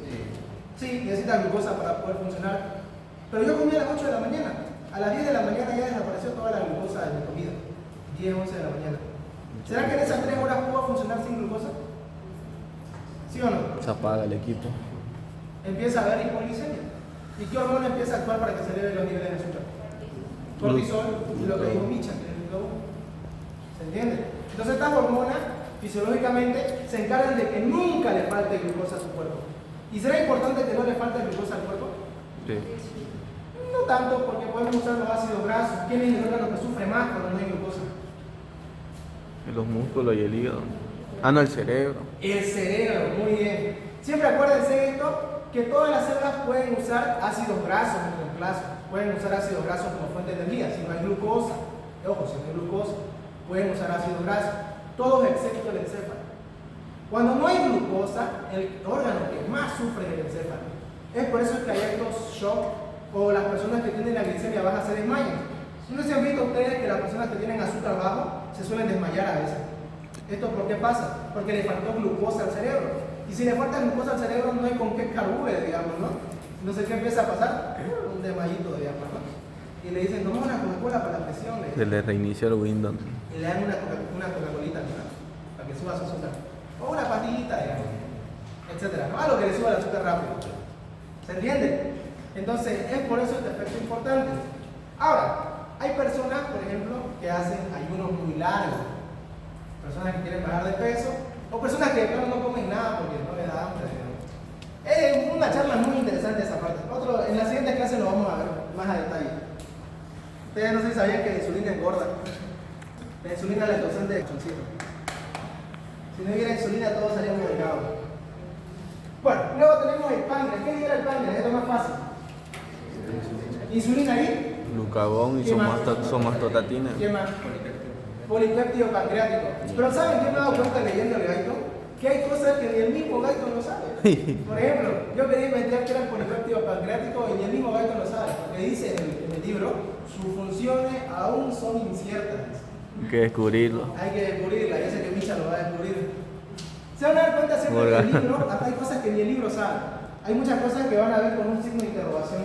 Sí, necesita glucosa para poder funcionar. Pero yo comí a las 8 de la mañana. A las 10 de la mañana ya desapareció toda la glucosa de mi comida. 10, 11 de la mañana. ¿Será que en esas 3 horas puedo funcionar sin glucosa? ¿Sí o no? Se apaga el equipo. Empieza a haber hipoglicemia. ¿Y qué hormona empieza a actuar para que se eleven los niveles de azúcar? Cortisol, y lo que dijo Micha, que es el glucagón. ¿Se entiende? Entonces estas hormonas fisiológicamente se encargan de que nunca le falte glucosa a su cuerpo. ¿Y será importante que no le falte glucosa al cuerpo? Sí. No tanto, porque podemos usar los ácidos grasos. ¿Quién es el órgano que sufre más cuando no hay glucosa? Los músculos y el hígado. Ah, no, el cerebro. El cerebro, muy bien. Siempre acuérdense esto, que todas las células pueden usar ácidos grasos en reemplazo. Pueden usar ácidos grasos como fuente de energía. Si no hay glucosa, ojo, si no hay glucosa, pueden usar ácidos grasos. Todos excepto el encéfalo. Cuando no hay glucosa, el órgano que más sufre es el encéfalo. Es por eso que hay estos shocks o las personas que tienen la glicemia baja se desmayan. No sé si han visto ustedes que las personas que tienen azúcar bajo se suelen desmayar a veces. ¿Esto por qué pasa? Porque le faltó glucosa al cerebro. Y si le falta glucosa al cerebro no hay con qué carbure, digamos, ¿no? Entonces, ¿qué empieza a pasar? Un desmayito, digamos, ¿no? Y le dicen, toma una Coca-Cola para la presión. Se le reinició el Windows. Y le dan una Coca-Colita, ¿no? Para que suba su azúcar. O una pastillita, digamos, etcétera, ¿no? Algo que le suba el azúcar rápido. ¿Se entiende? Entonces, es por eso este efecto importante. Ahora, hay personas, por ejemplo, que hacen ayunos muy largos. Personas que quieren bajar de peso, o personas que de plano no comen nada porque no les da hambre. Es una charla muy interesante esa parte. En la siguiente clase lo vamos a ver más a detalle. Ustedes no sé si sabían que la insulina engorda. La insulina es el causante de choncito. Si no hubiera insulina, todos salíamos delgados. Bueno, luego tenemos el páncreas. ¿Qué libera el páncreas? Esto es más fácil. Insulina y Glucagón y ¿qué más? somatostatina. ¿Qué más? Polipéptido pancreático. Pero ¿saben qué me he dado cuenta leyendo el gaito? Que hay cosas que ni el mismo gaito lo sabe. Por ejemplo, yo quería inventar que era el polipéptido pancreático y ni el mismo gaito lo sabe. Porque dice en el libro, sus funciones aún son inciertas. Hay que descubrirlo. Hay que descubrirla, ya sé que Micha lo va a descubrir. Se van a dar cuenta siempre que el libro, hasta hay cosas que ni el libro sabe. Hay muchas cosas que van a ver con un signo de interrogación.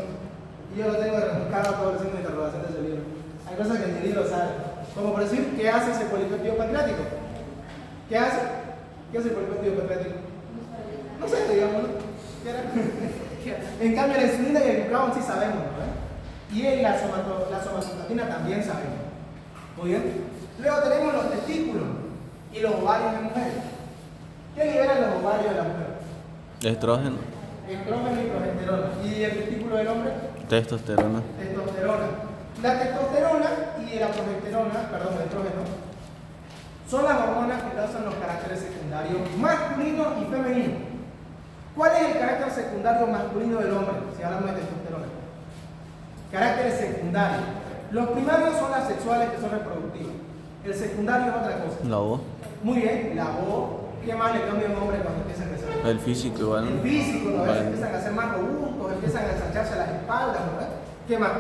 Y yo lo tengo rebuscado todo el signo de interrogación de ese libro. Hay cosas que ni el libro sabe. Como por decir, ¿qué hace ese polipéptido pancreático? ¿Qué hace? ¿Qué hace por el péptido propiótico? No sé, digamos, ¿no? ¿Qué era? En cambio, la insulina y el glucagón sí sabemos, ¿no? Y en la somatostatina también sabemos. Muy bien. Luego tenemos los testículos y los ovarios de mujer. ¿Qué liberan los ovarios de la mujer? Estrógeno. Estrógeno y progesterona. ¿Y el testículo del hombre? Testosterona. Testosterona. La testosterona y la progesterona, perdón, el estrógeno, son las hormonas que causan los caracteres secundarios masculino y femenino. ¿Cuál es el carácter secundario masculino del hombre? Si hablamos de testosterona. Caracteres secundarios. Los primarios son las sexuales, que son reproductivas. El secundario es otra cosa. La voz. Muy bien, la voz. ¿Qué más le cambia a un hombre cuando empieza a crecer? El físico igual. El físico, ¿no? Vale. Empiezan a ser más robustos, empiezan a ensancharse las espaldas, ¿no? ¿Qué más?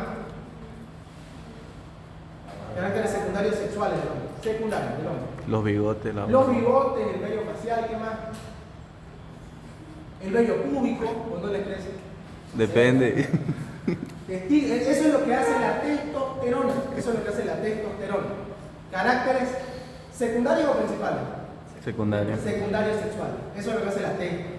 Caracteres secundarios sexuales del hombre. Secundarios del hombre. Los bigotes, la Los voz. bigotes, el vello facial, ¿qué más? El vello púbico, ¿cuándo le crece? Depende. Eso es lo que hace la testosterona. Eso es lo que hace la testosterona. Caracteres secundarios o principales. Secundaria. Secundarios sexuales. Eso es lo que hace la testo.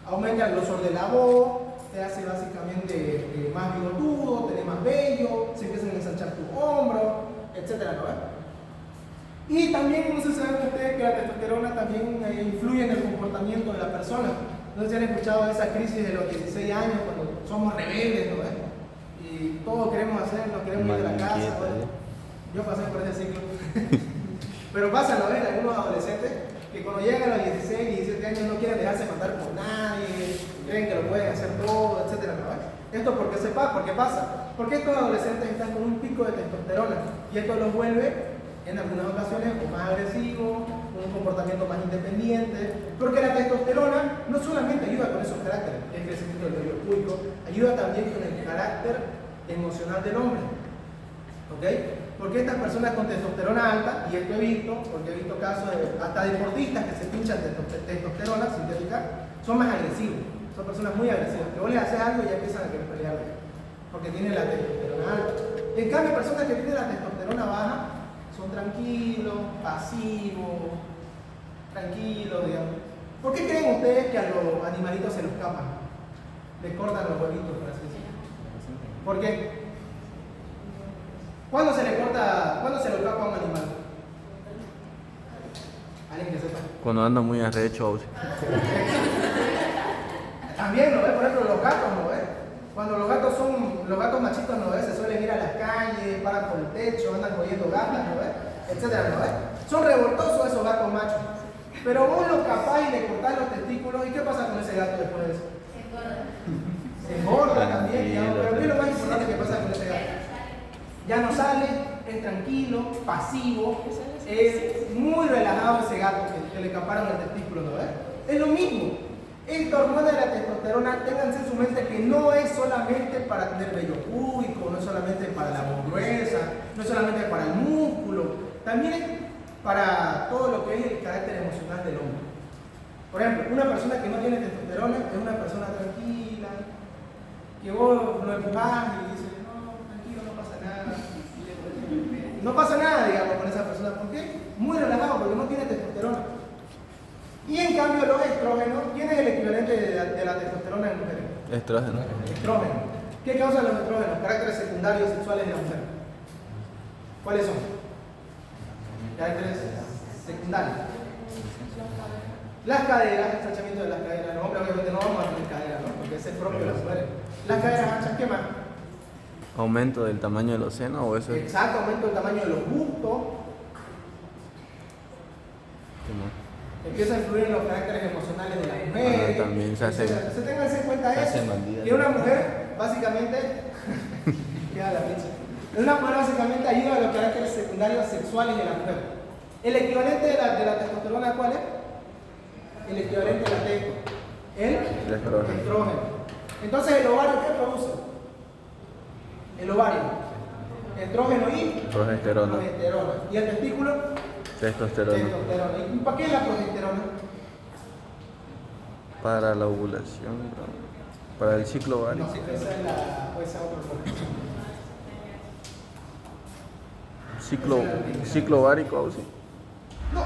Aumenta el grosor de la voz, te hace básicamente más bigotudo, tenés más vello, se empiezan a ensanchar tus hombros, etcétera, ¿no? Y también, no sé si saben ustedes que la testosterona también influye en el comportamiento de la persona. No sé si han escuchado esa crisis de los 16 años cuando somos rebeldes, ¿no? Y todo queremos hacer, nos queremos ir de la casa. Inquieta, ¿no? Yo pasé por ese ciclo. Pero pasa, ¿no? Algunos adolescentes que cuando llegan a los 16, 17 años no quieren dejarse matar por nadie, creen que lo pueden hacer todo, etcétera, ¿no? Esto porque ¿por qué pasa? Porque estos adolescentes están con un pico de testosterona y esto los vuelve en algunas ocasiones más agresivos, con un comportamiento más independiente, porque la testosterona no solamente ayuda con esos caracteres, el crecimiento del vello púbico, ayuda también con el carácter emocional del hombre, ¿ok? Porque estas personas con testosterona alta, y esto he visto, porque he visto casos de hasta deportistas que se pinchan testosterona sintética, son más agresivos, son personas muy agresivas, que vos les haces algo y ya empiezan a querer pelear, porque tienen la testosterona alta. En cambio, personas que tienen la testosterona baja, son tranquilos, pasivos, tranquilos, digamos. ¿Por qué creen ustedes que a los animalitos se los escapan? Les cortan los huevitos, por así decirlo. ¿Por qué? ¿Cuándo se lo escapa a un animal? ¿Alguien que sepa? Cuando anda muy arrecho. También, ¿no ves? Por ejemplo, los gatos, ¿no ves? Cuando los gatos machitos, ¿no ves? Se suelen ir a las calles, paran por el techo, andan cogiendo gatas, ¿no ves? Etcétera, ¿no ves? Son revoltosos esos gatos machos. Pero vos los capáis de cortar los testículos, ¿y qué pasa con ese gato después de eso? Se engorda también, digamos, pero ¿qué es lo más importante que pasa con ese gato? Ya no sale, es tranquilo, pasivo, es muy relajado ese gato que le escaparon el testículo, ¿no ves? Es lo mismo. Esta hormona de la testosterona, ténganse en su mente que no es solamente para tener vello púbico, no es solamente para la voz gruesa, no es solamente para el músculo, también es para todo lo que es el carácter emocional del hombre. Por ejemplo, una persona que no tiene testosterona es una persona tranquila, que vos lo empujás y dices, no, tranquilo, no pasa nada. No pasa nada, digamos, con esa persona. ¿Por qué? Muy relajado, porque no tiene testosterona. Y en cambio los estrógenos, ¿quién es el equivalente de la testosterona en mujeres? Estrógeno. Estrógeno. ¿Qué causan los estrógenos? Caracteres secundarios sexuales de la mujer. ¿Cuáles son? Caracteres secundarios. Las caderas, ensanchamiento de las caderas. Los hombres obviamente no vamos a tener caderas, ¿no? Porque ese es propio de las mujeres. Las caderas anchas, ¿qué más? ¿Aumento del tamaño de los senos o eso? Exacto, aumento del tamaño de los bustos. ¿Qué más? Empieza a influir en los caracteres emocionales de la mujer. También se hace. Entonces ténganse en cuenta se hace eso. bandida. Que una mujer, básicamente, queda la pinche. Una mujer básicamente ayuda a los caracteres secundarios sexuales de la mujer. El equivalente de la testosterona, ¿cuál es? El equivalente de la testo. El estrógeno. Entonces, ¿el ovario qué produce? El ovario. Estrógeno y Progesterona. progesterona. ¿Y el testículo? Testosterona. Testosterona. ¿Y para qué es la progesterona? Para la ovulación, bro. Para el ciclo ovárico. No, esa es esa otra cosa. Ciclo ovárico o sí. No,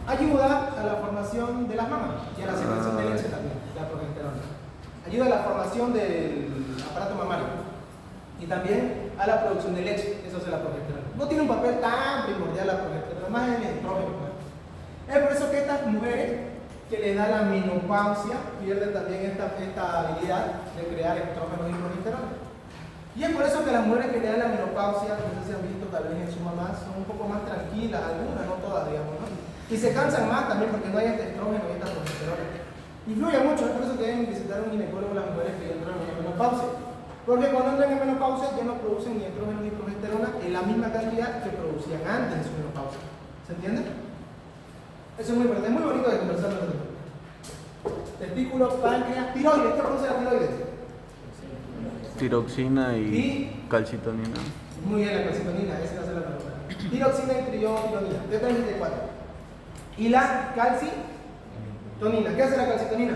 hay ayuda a la formación de las mamas y a la secreción de leche también, la progesterona. Ayuda a la formación del aparato mamario y también a la producción de leche, eso es la progesterona. No tiene un papel tan primordial la progesterona, más en el estrógeno, ¿no? Es por eso que estas mujeres que les da la menopausia pierden también esta habilidad de crear estrógenos y progesterona. Y es por eso que las mujeres que le dan la menopausia, no sé si han visto tal vez en su mamá, son un poco más tranquilas, algunas, no todas, digamos, ¿no? Y se cansan más también porque no hay este estrógeno y esta progesterona. Influye mucho, es por eso que deben visitar un ginecólogo las mujeres que entran en menopausia. Porque cuando entran en menopausia ya no producen ni estrógeno ni progesterona en la misma cantidad que producían antes de su menopausia. ¿Se entiende? Eso es muy importante, es muy bonito de conversar con nosotros. Testículos, páncreas, tiroides, ¿qué produce la tiroides? Tiroxina y calcitonina. Muy bien, la calcitonina, esa va a ser la pregunta. Tiroxina y tironina, T3 y la calcitonina. ¿Qué hace la calcitonina?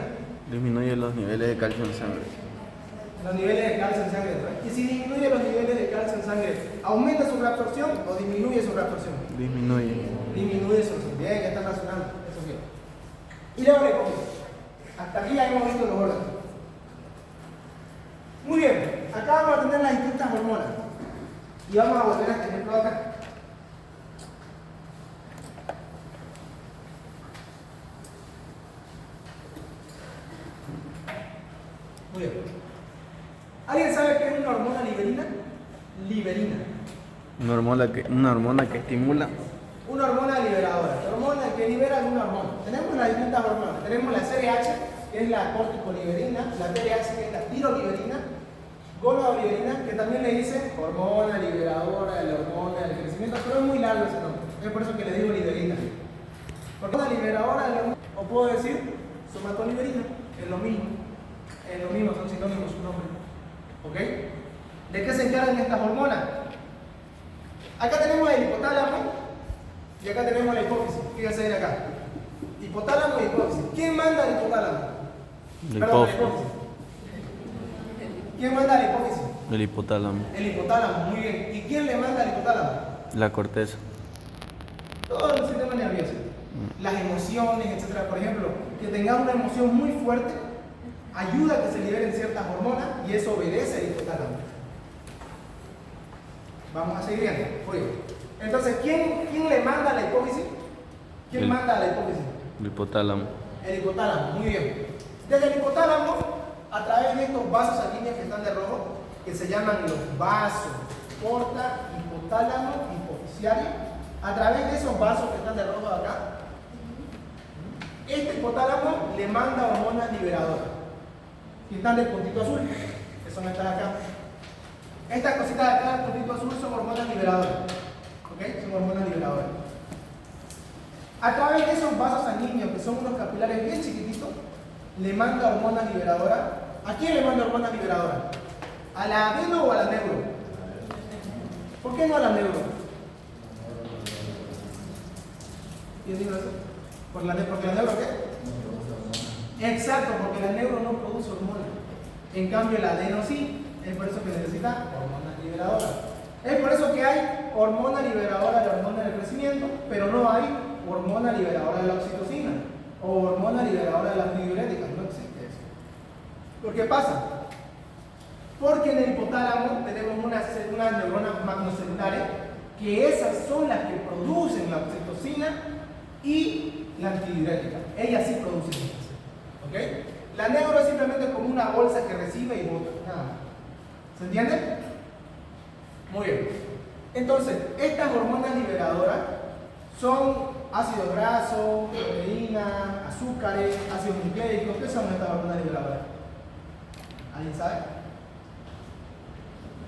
Disminuye los niveles de calcio en sangre. Los niveles de calcio en sangre, ¿no? Y si disminuye los niveles de calcio en sangre, ¿aumenta su reabsorción o disminuye su reabsorción? Disminuye. Disminuye su reabsorción. Bien, ya están razonando, eso es bien. Y luego le copio. Hasta aquí ya hemos visto los órganos. Muy bien, acá vamos a tener las distintas hormonas. Y vamos a volver a este ejemplo acá. Muy bien. ¿Alguien sabe qué es una hormona liberina? Liberina. Una hormona que estimula. Una hormona liberadora. La hormona que libera alguna hormona. Tenemos las distintas hormonas. Tenemos la CRH, que es la corticoliberina, la TRH, que es la tiroliberina, gonadoliberina, que también le dicen hormona liberadora, la hormona del crecimiento, pero es muy largo ese nombre. Es por eso que le digo liberina. Hormona liberadora, o puedo decir somatoliberina, es lo mismo. Es lo mismo, son sinónimos su nombre. ¿Ok? ¿De qué se encargan estas hormonas? Acá tenemos el hipotálamo y acá tenemos la hipófisis. Fíjense bien acá. Hipotálamo y hipófisis. ¿Quién manda al hipotálamo? La Perdón, hipófisis. la hipófisis. ¿Quién manda a la hipófisis? El hipotálamo. El hipotálamo, muy bien. ¿Y quién le manda al hipotálamo? La corteza. Todo el sistema nervioso. Las emociones, etc. Por ejemplo, que tengas una emoción muy fuerte ayuda a que se liberen ciertas hormonas y eso obedece al hipotálamo. Vamos a seguir viendo. Muy bien. Entonces, ¿quién le manda a la hipófisis? ¿Quién manda a la hipófisis? El hipotálamo. El hipotálamo, muy bien. Desde el hipotálamo, a través de estos vasos sanguíneos que están de rojo, que se llaman los vasos porta, hipotálamo, hipofisiario, a través de esos vasos que están de rojo acá, este hipotálamo le manda hormonas liberadoras, que están del puntito azul, que son estas de acá. Estas cositas de acá del puntito azul son hormonas liberadoras. ¿Ok? Son hormonas liberadoras. A través de esos vasos sanguíneos, que son unos capilares bien chiquititos, le manda hormonas liberadoras. ¿A quién le manda hormonas liberadoras? ¿A la adeno o a la neuro? ¿Por qué no a la neuro? ¿Quién dijo eso? ¿Porque la neuro qué? Exacto, porque la neuro no produce hormonas. En cambio, la adeno sí. Es por eso que necesita hormonas liberadoras. Es por eso que hay hormona liberadora de la hormona del crecimiento, pero no hay hormona liberadora de la oxitocina o hormona liberadora de las antidiuréticas. No existe eso. ¿Por qué pasa? Porque en el hipotálamo tenemos unas neuronas magnocelulares que esas son las que producen la oxitocina y la antidiurética. Ellas sí producen eso. ¿Ok? La neuro es simplemente como una bolsa que recibe y bota. Nada más. ¿Se entiende? Muy bien. Entonces, estas hormonas liberadoras son ácidos grasos, proteínas, azúcares, ácidos nucleicos. ¿Qué son estas hormonas liberadoras? ¿Alguien sabe?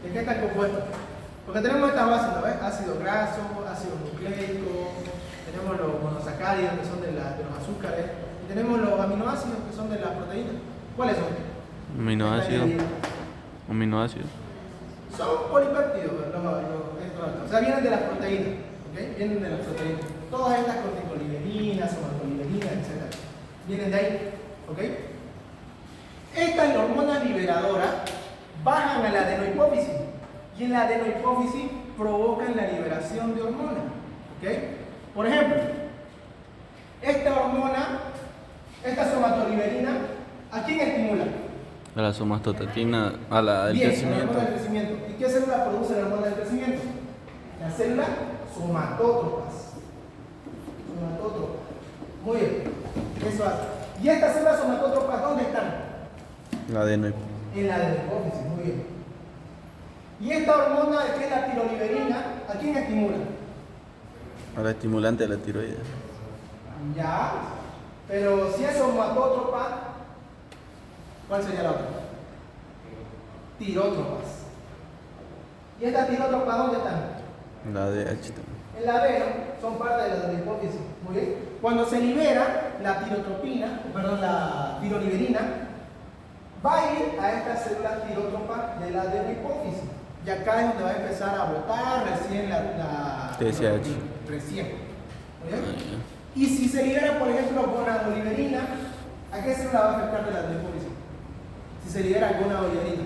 ¿De qué están compuestas? Porque tenemos estas bases, ¿no ves? Ácidos grasos, ácidos nucleicos, tenemos los monosacáridos que son de los azúcares, y tenemos los aminoácidos que son de las proteínas. ¿Cuáles son? Aminoácidos. Son polipéptidos, o sea, vienen de las proteínas, ¿ok? Vienen de las proteínas. Todas estas corticoliberinas, somatoliberinas, etc. Vienen de ahí, ¿ok? Estas hormonas liberadoras bajan a la adenohipófisis y en la adenohipófisis provocan la liberación de hormonas, ¿ok? Por ejemplo, esta hormona, esta somatoliberina, ¿a quién estimula? A la somatostatina, a la del Bien, la crecimiento. hormona del crecimiento. ¿Y qué célula produce la hormona del crecimiento? La célula somatótropas. Somatótropas. Muy bien. Eso hace. ¿Y estas células somatótropas dónde están? La adeno. En la de la hipófisis. Muy bien. ¿Y esta hormona que es la tiroliberina, a quién estimula? A la estimulante de la tiroides. Ya. Pero si es somatótropa, ¿cuál sería la otra? Tirótropas. ¿Y estas tirótropas dónde están? La DH también. En la adeno son parte de la hipófisis. Muy bien. Cuando se libera la la tiroliberina, va a ir a estas células tirótropas de la adenohipófisis. Y acá es donde va a empezar a botar recién la TSH. Recién. ¿Muy bien? Y si se libera, por ejemplo, gonadoliberina, ¿a qué célula va a afectar de la adenohipófisis? Si se libera gonadoliberina.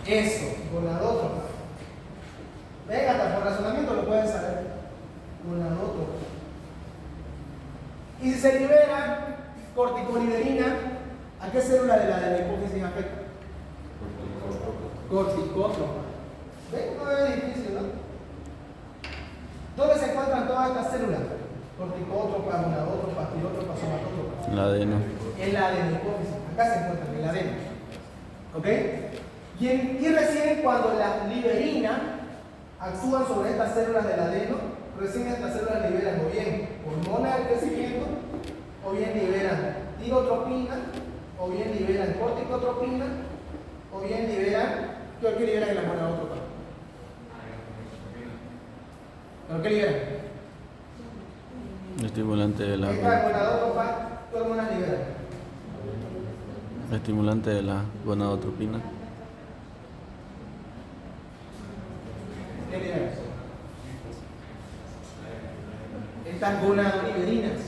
Eso, gonadótropa. Venga, hasta por razonamiento lo pueden saber. Gonadótropa. Y si se libera corticoliberina, ¿a qué célula de la hipófisis afecta? Corticótropa. ¿Ven? No es difícil, ¿no? ¿Dónde se encuentran todas estas células? Corticótropa, gonadótropa, tirótropa, somatótropa. La adeno. En la adenohipófisis. Acá se encuentran, en la adeno. ¿Ok? Y recién cuando las liberinas actúan sobre estas células del adeno, recién estas células liberan o bien hormona del crecimiento, o bien liberan tirotropina, o bien liberan corticotropina, o bien liberan, ¿qué liberan en la gonadótropa? ¿Pero qué liberan? Estimulante de la Esta gonadótropa, ¿qué hormonas liberan? estimulante de la gonadotropina. ¿Qué liberan? Estas gonadoliberinas.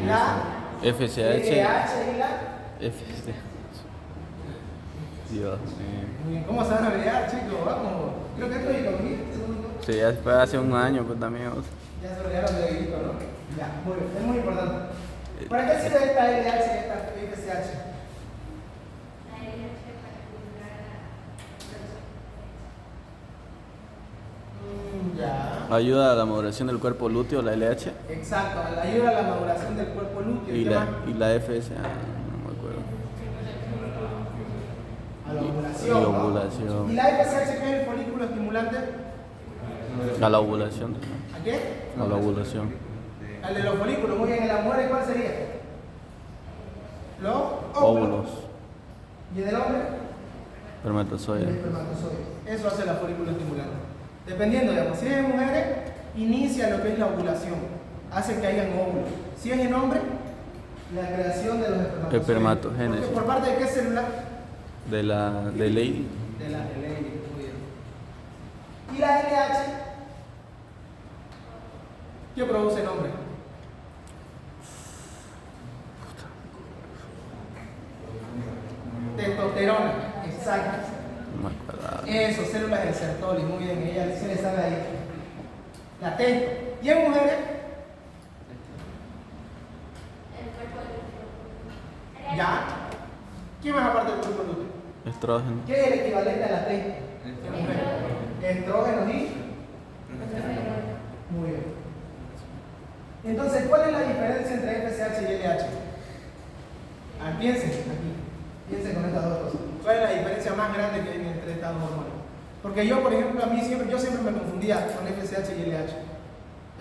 La FSH. LH y la. FSH. Dios mío. Muy bien, ¿cómo se van a olvidar, chicos? Vamos. Creo que esto es economía. Sí, ya fue hace un año, pues también. Ya se olvidaron de Guito, ¿no? Ya, muy bien, es muy importante. ¿Para qué sirve esta LH y esta FSH? Ya. Ayuda a la maduración del cuerpo lúteo, la LH. Exacto, ayuda a la maduración del cuerpo lúteo. Y ¿Qué la, más? y la FSH, no me acuerdo. A la ovulación. Y ¿no? ovulación. ¿Y la FSH qué es el folículo estimulante? A la ovulación. ¿A qué? A la ovulación. Al de los folículos. Muy bien, ¿en las mujeres cuál sería? Los Óvulos. ¿Y en el hombre? El Espermatozoides. espermatozoide. Eso hace la folículo estimulante. Dependiendo, digamos, si es en mujeres, inicia lo que es la ovulación. Hace que hayan óvulos. Si es en hombre, la creación de los espermatozoides. Espermatogénesis. ¿Por parte de qué célula? De la de Leydig. De la Leydig, muy bien. ¿Y la LH? ¿Qué produce el hombre? Testosterona, exacto. No me acuerdo. Eso, células del Sertoli, muy bien, ella se le sabe ahí. La testo. ¿Y en mujeres? ¿Ya? ¿Qué más aparte del cuerpo lúteo? Estrógeno. ¿Qué es el equivalente a la testo? En mujeres. Estrógeno y. Muy bien. Entonces, ¿cuál es la diferencia entre FSH y LH? Piensen aquí. Piensen con estas dos cosas. ¿Cuál es la diferencia más grande que hay entre estas dos hormonas? Porque yo, por ejemplo, yo siempre me confundía con FSH y LH.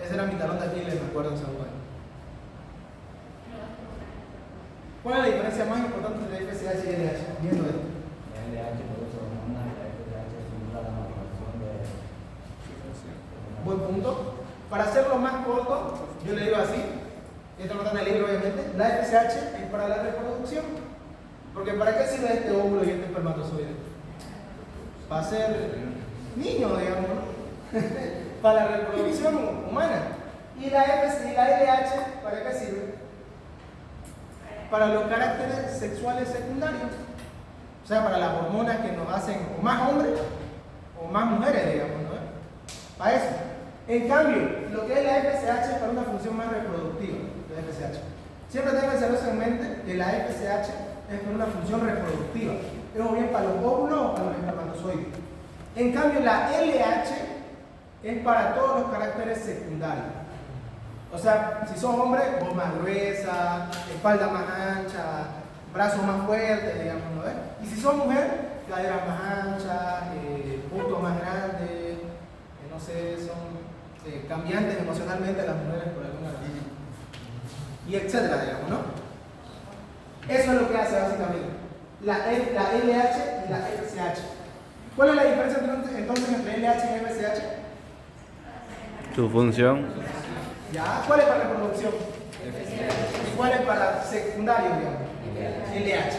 Ese era mi talón de Aquiles, me acuerdo en segundo año. ¿Cuál es la diferencia más importante entre FSH y LH? Viendo esto. Buen punto. Para hacerlo más corto, yo le digo así, esto no está en el libro obviamente, la FSH es para la reproducción. Porque ¿para qué sirve este óvulo y este espermatozoide? Para ser niño, digamos, ¿no? Para la reproducción humana. ¿Y la LH para qué sirve? Para los caracteres sexuales secundarios. O sea, para las hormonas que nos hacen o más hombres o más mujeres, digamos, ¿no? Para eso. En cambio, lo que es la FSH es para una función más reproductiva, la FSH. Siempre tengan eso en mente, que la FSH es para una función reproductiva. Es o bien para los óvulos o para los espermatozoides. En cambio, la LH es para todos los caracteres secundarios. O sea, si sos hombre, voz más gruesa, espalda más ancha, brazos más fuertes, digamos, ¿no ves? Y si sos mujer, caderas más anchas, puntos más grandes, no sé, son cambiantes emocionalmente las mujeres por alguna razón. Y etcétera, digamos, ¿no? Eso es lo que hace básicamente la LH y la FSH. ¿Cuál es la diferencia entonces entre LH y FSH? Su función. ¿Ya? ¿Cuál es para reproducción? ¿Y cuál es para secundario, digamos? LH.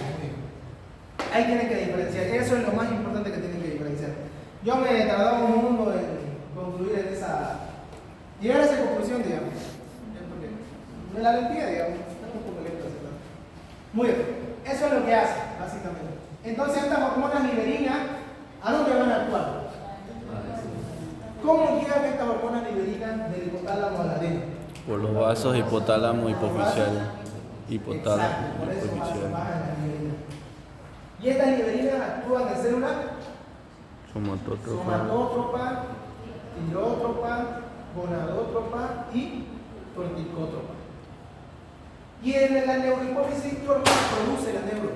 Ahí tienen que diferenciar. Eso es lo más importante que tienen que diferenciar. Yo me he tardado un mundo en concluir en esa... llegar a esa conclusión, digamos. Porque me la lentía, digamos. Está un poco lento. Muy bien. Eso es lo que hace, básicamente. Entonces, estas hormonas liberinas, ¿a dónde van a actuar? ¿Cómo llegan estas hormonas liberinas del hipotálamo a la adeno? Por los vasos hipotálamo hipofisial. Hipotálamo Exacto, por eso hipofisial. bajan las liberinas. Y estas liberinas actúan en células somatótropa, tireótropa, gonadótropa y corticótropa. Y en la neurohipófisis, ¿qué hormona produce la neuro?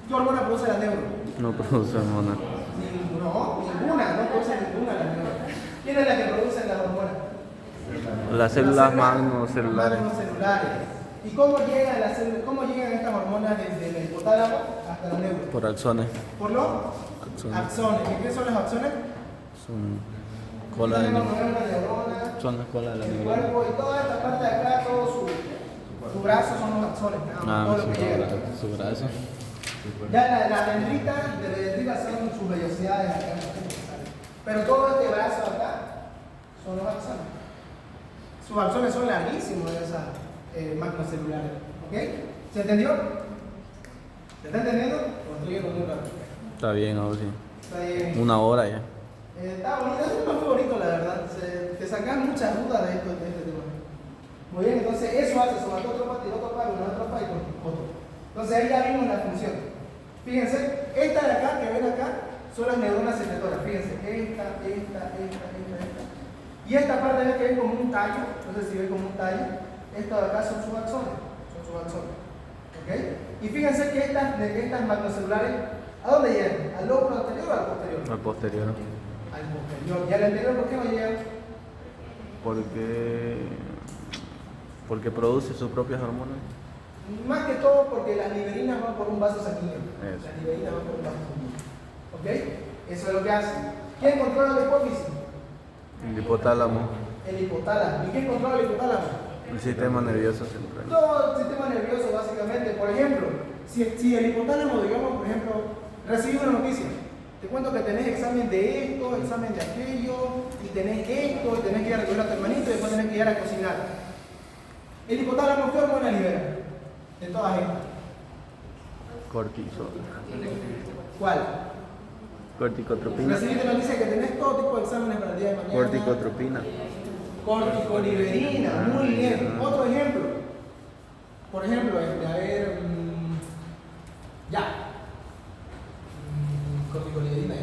¿Qué hormona produce la neuro? No produce hormona. Ninguna, no produce ninguna la neuro. ¿Quién es la que produce las hormonas? Las células magnocelulares. Magnocelulares. ¿Y cómo llegan estas hormonas desde el hipotálamo hasta la neuro? Por axones. ¿Por los axones? ¿Y qué son los axones? Son cola de Una neurona, son las colas de la el neurona. cuerpo y toda esta parte de acá, todo su brazo son los axones, todo lo que llega. Su brazo. Ya la dendrita, de la dendrita son sus vellosidades acá, pero todo este brazo acá son los axones. Sus axones son larguísimos de esas magnocelulares. ¿Ok? ¿Se entendió? ¿Se está entendiendo? ¿O estoy yendo muy rápido? Está bien, ahora sí. Está bien. 1 hora ya. Está bonito, es muy bonito la verdad. Te sacan muchas dudas de este tema. Muy bien, entonces eso hace somatótropa, tireótropa, gonadótropa y corticótropa. Entonces ahí ya vimos la función. Fíjense, esta de acá que ven acá son las neuronas secretoras. Fíjense, esta. Y esta parte de que ven como un tallo, no sé si ven como un tallo, esta de acá son sus axones. ¿Ok? Y fíjense que estas magnocelulares, ¿a dónde llegan? ¿Al lóbulo anterior o al posterior? Al posterior. Al posterior. ¿Y al anterior por qué no llegan? Porque produce sus propias hormonas. Más que todo porque las liberinas van por un vaso sanguíneo. Eso. Las liberinas van por un vaso sanguíneo. ¿Ok? Eso es lo que hace. ¿Quién controla la hipófisis? El hipotálamo. El hipotálamo. ¿Y quién controla el hipotálamo? El sistema nervioso central. Todo el sistema nervioso, básicamente. Por ejemplo, si el hipotálamo, digamos, por ejemplo, recibe una noticia, te cuento que tenés examen de esto, examen de aquello, y tenés esto, y tenés que ir a recoger a tu hermanito, y después tenés que ir a cocinar. El hipotálamo, ¿qué hormona libera? De todas estas. Cortisol. ¿Cuál? Corticotropina. Recibiste noticia que tenés todo tipo de exámenes para el día de mañana. Corticotropina. Corticoliberina, muy bien. Otro ejemplo. Por ejemplo, corticoliberina.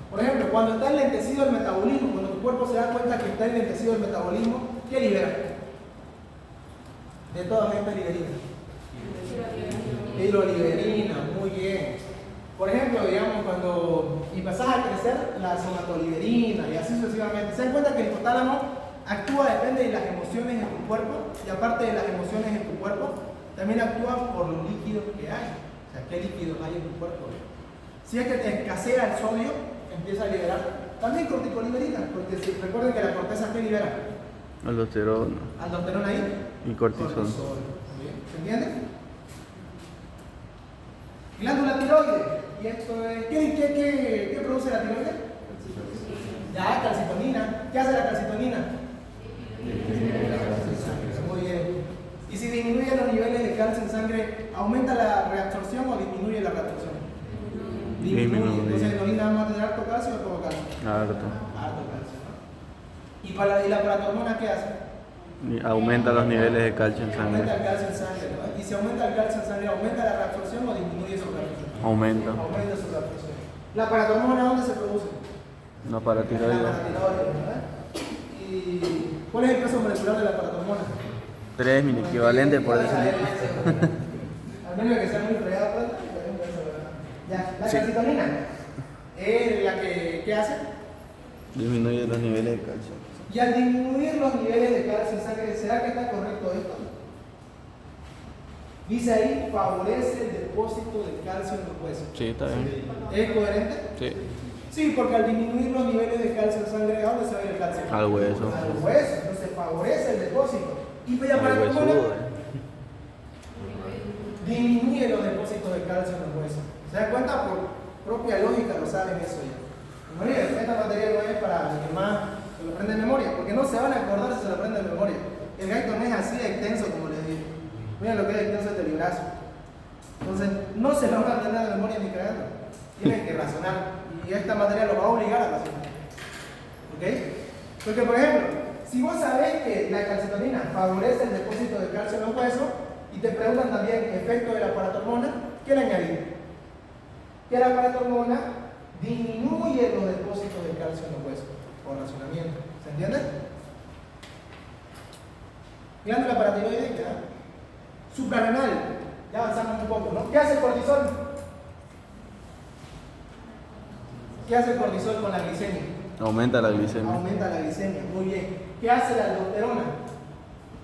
Por ejemplo, cuando está enlentecido el metabolismo, cuando tu cuerpo se da cuenta que está enlentecido el metabolismo, ¿qué libera? De todas estas liberinas. Hidroliberina, muy bien. Por ejemplo, digamos, cuando empezás a crecer, la somatoliberina y así sucesivamente. Se dan cuenta que el hipotálamo actúa, depende de las emociones en tu cuerpo, y aparte de las emociones en tu cuerpo, también actúa por los líquidos que hay. O sea, qué líquidos hay en tu cuerpo. Si es que te escasea el sodio, empieza a liberar también corticoliberina, porque recuerden que la corteza que libera Aldosterona. aldosterona ahí Y cortisol. ¿Se entiende? Glándula tiroides. ¿Y esto es? ¿Qué produce la tiroides? Ya, calcitonina. ¿Qué hace la calcitonina? Muy bien. Y si disminuye los niveles de calcio en sangre, ¿aumenta la reabsorción o disminuye la reabsorción? Disminuye. Entonces en la orina vamos a tener harto calcio o poco calcio. Harto. Harto calcio, ¿no? ¿Y la paratormona qué hace? Aumenta los niveles de calcio en Aumenta el sangre. calcio en sangre, ¿no? Y si aumenta el calcio en sangre, ¿aumenta la reabsorción o disminuye su reabsorción? Aumenta. Aumenta su reabsorción. ¿La paratormona dónde se produce? No En paratiroideo. la paratiroides, ¿verdad? ¿Y cuál es el peso molecular de la paratormona? 3 mil equivalentes por decilitro. Al menos que sea muy fregado, pues, ya, la Sí. calcitonina es la que, ¿qué hace? Disminuye los niveles de calcio. Y al disminuir los niveles de calcio en sangre, ¿será que está correcto esto? Dice ahí, favorece el depósito de calcio en los huesos. Sí, está bien. ¿Es coherente? Sí. Sí, porque al disminuir los niveles de calcio en sangre, ¿a dónde se va a ir el calcio? Al hueso. Al hueso, entonces favorece el depósito. Y ya para Al la huesudo. disminuye los depósitos de calcio en los huesos. ¿Se dan cuenta? Por propia lógica lo saben eso ya. Bueno, esta materia no es para los que más se lo aprenden de memoria, porque no se van a acordar si se lo aprenden de memoria. El gaito no es así de extenso como les digo. Miren lo que es extenso este librazo. Entonces, no se lo van a aprender de memoria ni cagando. Tienen que razonar. Y esta materia lo va a obligar a razonar. ¿Ok? Porque, por ejemplo, si vos sabés que la calcitonina favorece el depósito de calcio en los huesos y te preguntan también efecto de la paratormona, ¿qué le añadí? Que la paratormona disminuye los depósitos de calcio en los huesos por racionamiento. ¿Se entiende? Glándula paratiroidea, suprarrenal, ya avanzamos un poco, ¿no? ¿Qué hace el cortisol? ¿Qué hace el cortisol con la glicemia? Aumenta la glicemia. Aumenta la glicemia, muy bien. ¿Qué hace la aldosterona?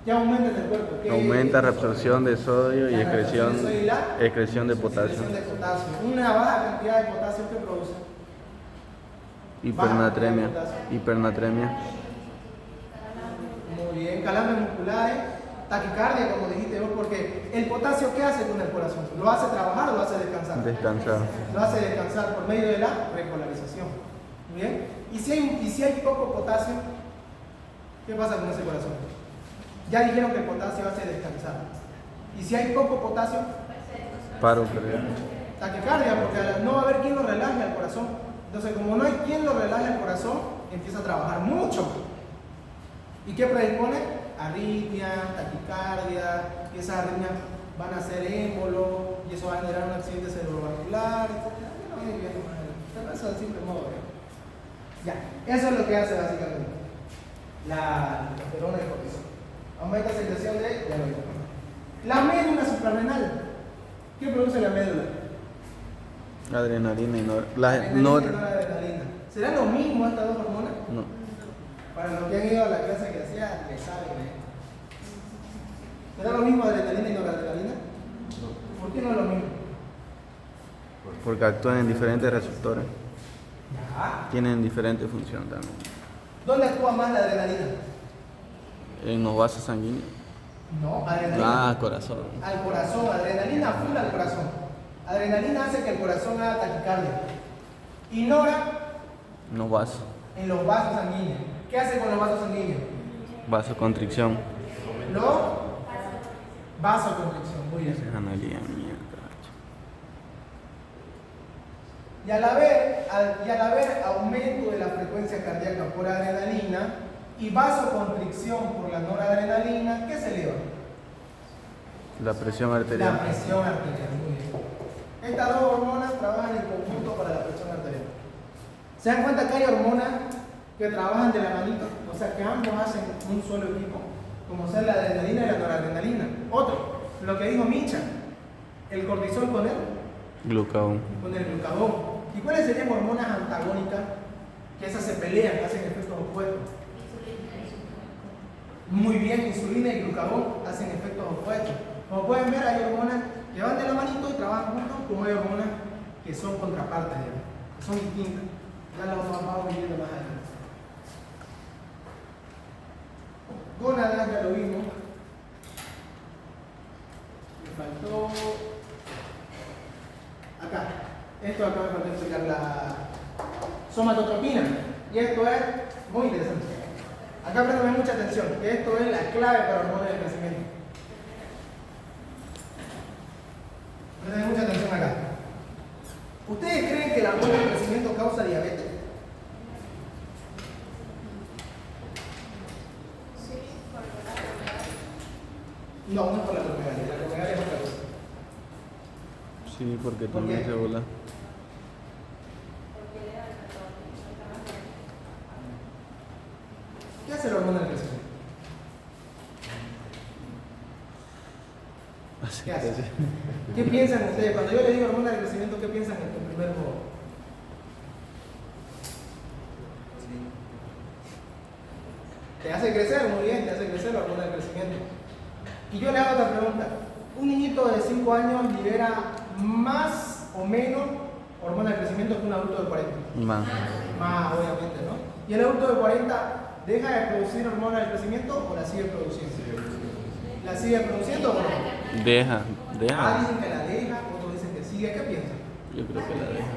¿Qué aumenta en el cuerpo? ¿Qué Aumenta reabsorción de sodio y La reabsorción de sodio y la excreción de potasio. secreción de potasio. Una baja cantidad de potasio que produce. Hipernatremia. Baja cantidad de Hipernatremia. Muy bien, calambres musculares, taquicardia, como dijiste vos, porque el potasio, ¿qué hace con el corazón? ¿Lo hace trabajar o lo hace descansar? Descansar. Lo hace descansar por medio de la repolarización. Muy bien. Y si hay poco potasio, ¿qué pasa con ese corazón? Ya dijeron que el potasio hace descansar. Y si hay poco potasio, Paro cardíaco. taquicardia, porque no va a haber quien lo relaje al corazón. Entonces, como no hay quien lo relaje al corazón, empieza a trabajar mucho. ¿Y qué predispone? Arritmia, taquicardia, y esas arritmias van a ser émbolo, y eso va a generar un accidente cerebrovascular, etc. Eso de simple modo. Ya, eso es lo que hace básicamente la aldosterona y el cortisol. Aumenta la secreción de diabetes. La médula suprarrenal. ¿Qué produce la médula? Adrenalina y Adrenalina y noradrenalina. ¿Será lo mismo estas dos hormonas? No. Para los que han ido a la clase que hacía, le saben. ¿Será lo mismo adrenalina y noradrenalina? ¿Por qué no es lo mismo? Porque actúan en diferentes receptores. Ya. Tienen diferente función también. ¿Dónde actúa más la adrenalina? En los vasos sanguíneos. No, adrenalina. Ah, corazón. Al corazón, adrenalina full al corazón. Adrenalina hace que el corazón haga taquicardia. Y nora En los vasos. en los vasos sanguíneos. ¿Qué hace con los vasos sanguíneos? Vasoconstricción. Vasoconstricción, muy bien. Es analía, mierda. Y al haber aumento de la frecuencia cardíaca por adrenalina y vasoconstricción por la noradrenalina, ¿qué se eleva? La presión arterial. La presión arterial, muy bien. Estas dos hormonas trabajan en conjunto para la presión arterial. ¿Se dan cuenta que hay hormonas que trabajan de la manito? O sea, que ambos hacen un solo equipo, como ser la adrenalina y la noradrenalina. Otro, lo que dijo Micha, el cortisol con el Glucagón. glucagón. ¿Y cuáles serían hormonas antagónicas? Que esas se pelean, hacen efectos opuestos. Muy bien, insulina y glucagón hacen efectos opuestos. Como pueden ver, hay hormonas que van de la manito y trabajan juntos, como hay hormonas que son contrapartes, digamos, que son distintas. Ya las vamos viendo más adelante. Gónadas, ya lo vimos. Me faltó acá. Esto acá me faltó explicar la somatotropina. Y esto es muy interesante. Acá préstame mucha atención, que esto es la clave para hormonas del crecimiento. Préstame mucha atención acá. ¿Ustedes creen que la hormona del crecimiento causa diabetes? Sí, porque ¿Por también qué? se vola. ¿Qué hace la hormona del crecimiento? ¿Qué hace? ¿Qué piensan ustedes? Cuando yo les digo hormona del crecimiento, ¿qué piensan en primer modo? Te hace crecer, muy bien, te hace crecer la hormona del crecimiento. Y yo le hago otra pregunta. ¿Un niñito de 5 años libera más o menos hormona del crecimiento que un adulto de 40? Más. Más, obviamente, ¿no? ¿Y el adulto de 40 deja de producir hormona del crecimiento o la sigue produciendo? ¿La sigue produciendo o no? Deja. Dicen que la deja, otros dicen que sigue. ¿Qué piensan? Yo creo que la deja.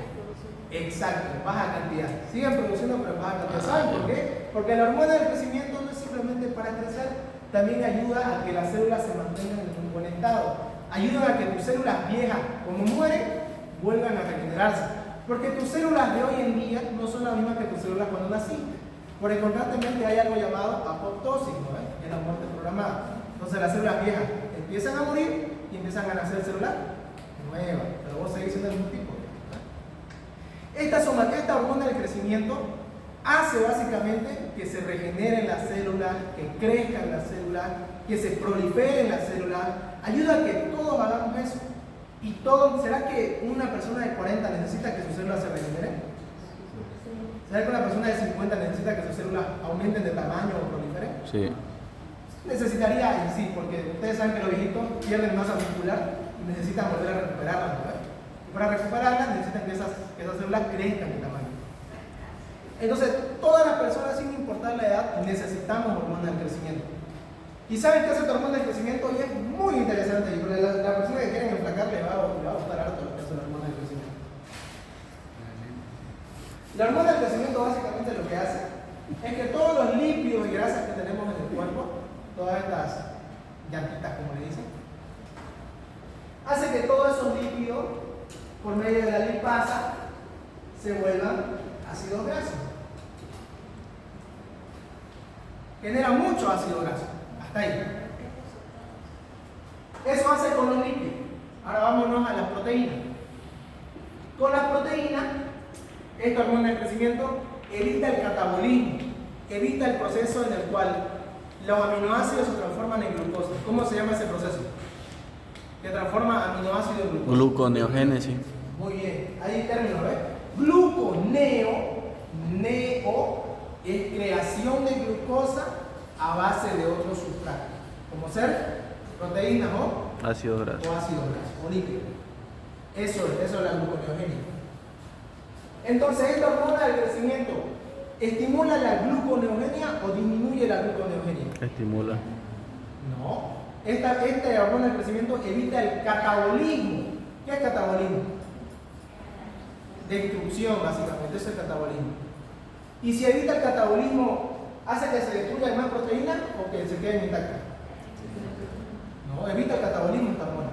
Exacto, en baja cantidad. Siguen produciendo, pero en baja cantidad. ¿Saben por qué? Porque la hormona del crecimiento no es simplemente para crecer, también ayuda a que las células se mantengan en un buen estado. Ayuda a que tus células viejas, como mueren, vuelvan a regenerarse. Porque tus células de hoy en día no son las mismas que tus células cuando naciste. Por el constantemente hay algo llamado apoptosis, ¿no? Es la muerte programada. Entonces las células viejas empiezan a morir y empiezan a nacer células nuevas, pero vos seguís siendo el mismo tipo. Esta hormona del crecimiento hace básicamente que se regeneren las células, que crezcan las células, que se proliferen las células, ayuda a que todos hagamos eso. Y todo, ¿será que una persona de 40 necesita que sus células se regeneren? ¿Será que una persona de 50 necesita que sus células aumenten de tamaño o proliferen? Sí. Necesitaría, y sí, porque ustedes saben que los viejitos pierden masa muscular y necesitan volver a recuperarla, ¿verdad? Y para recuperarla necesitan que esas células crezcan de tamaño. Entonces, todas las personas, sin importar la edad, necesitamos hormona del crecimiento. ¿Y saben qué hace tu hormona del crecimiento? Y es muy interesante, y porque la persona que quieren enflacar le va a gustar harto lo que hace la hormona del crecimiento. La hormona del crecimiento básicamente lo que hace es que todos los lípidos y grasas que tenemos en el cuerpo, todas estas llantitas como le dicen, hace que todos esos lípidos, por medio de la lipasa, se vuelvan ácidos grasos. Genera mucho ácido graso, hasta ahí. Eso hace con los lípidos. Ahora vámonos a las proteínas. Con las proteínas, esta hormona del crecimiento evita el catabolismo, evita el proceso en el cual los aminoácidos se transforman en glucosa. ¿Cómo se llama ese proceso? Que transforma aminoácidos en glucosa. Gluconeogénesis. Muy bien, ahí término, ¿ves? Gluconeo, neo, es creación de glucosa a base de otro sustrato, como ser proteínas o Ácido graso. ácido graso o lípido. Eso es la gluconeogénesis. Entonces, esta hormona del crecimiento ¿estimula la gluconeogenia o disminuye la gluconeogenia? Estimula. No. Esta hormona del crecimiento evita el catabolismo. ¿Qué es catabolismo? Destrucción, básicamente. Eso es catabolismo. Y si evita el catabolismo, ¿hace que se destruyan más proteínas o que se queden intactas? No, evita el catabolismo esta hormona.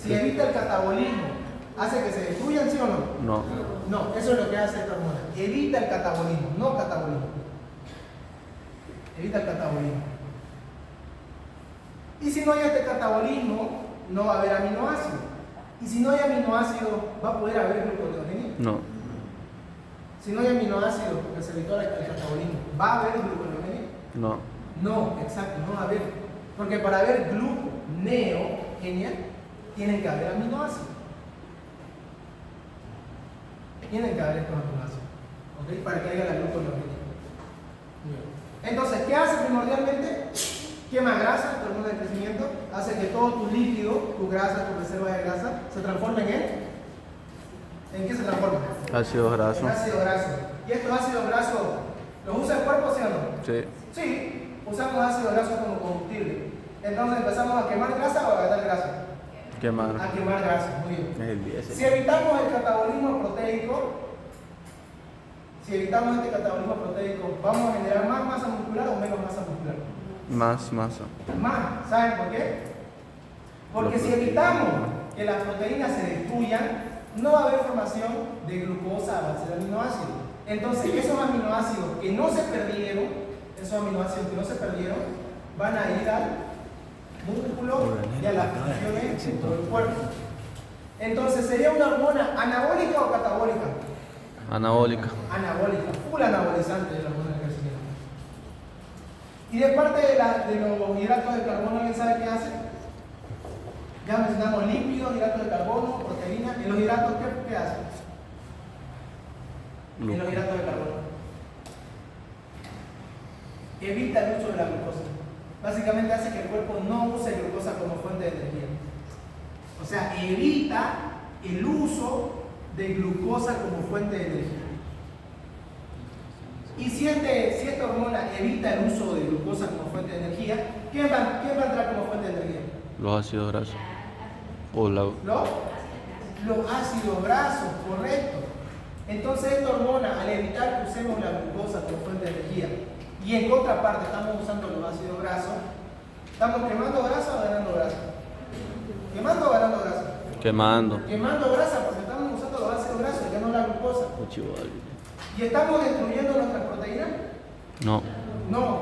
Si evita el catabolismo, ¿hace que se destruyan, sí o no? No. No, eso es lo que hace esta hormona. Evita el catabolismo, no catabolismo. Evita el catabolismo. Y si no hay este catabolismo, no va a haber aminoácidos. Y si no hay aminoácidos, ¿va a poder haber gluconeogenia? No. Si no hay aminoácidos, porque se evitó el catabolismo, ¿va a haber gluconeogenia? No. No, exacto, no va a haber. Porque para haber gluconeogenia, tienen que haber aminoácidos. Tienen que haber estos aminoácidos, ¿ok? Para que haya la gluconeogenia. Entonces, ¿qué hace primordialmente? Quema grasa, tu hormona de crecimiento, hace que todo tu líquido, tu grasa, tu reserva de grasa, se transformen ¿en qué se transforman? Ácido graso. En ácido graso. ¿Y estos ácidos grasos los usa el cuerpo, sí o no? Sí. Sí, usamos ácido graso como combustible. Entonces empezamos a quemar grasa o a gastar grasa. Quemar. A quemar grasa, muy bien. Es el 10. Si evitamos el catabolismo proteico, ¿vamos a generar más masa muscular o menos masa muscular? Más masa. Más, ¿saben por qué? Porque si evitamos que las proteínas se destruyan, no va a haber formación de glucosa a base de aminoácidos. Entonces, esos aminoácidos que no se perdieron, van a ir al músculo y a las funciones de todo el cuerpo. Entonces, ¿sería una hormona anabólica o catabólica? Anabólica. Anabólica, full anabolizante de la hormona del crecimiento. Y de parte de los hidratos de carbono, ¿alguien sabe qué hace? Ya mencionamos lípidos, hidratos de carbono, proteínas. ¿Y los hidratos qué hacen? En los hidratos de carbono. Evita el uso de la glucosa. Básicamente hace que el cuerpo no use glucosa como fuente de energía. O sea, evita el uso de glucosa como fuente de energía. Y si esta hormona evita el uso de glucosa como fuente de energía, ¿quién va a entrar como fuente de energía? Los ácidos grasos. O la... Los ácidos grasos, correcto. Entonces esta hormona, al evitar que usemos la glucosa como fuente de energía, y en contraparte estamos usando los ácidos grasos, ¿estamos quemando grasa o ganando grasa? ¿Quemando o ganando grasa? Quemando. Quemando grasa porque estamos usando los ácidos grasos y ya no la glucosa. ¿Y estamos destruyendo nuestras proteínas? No. No.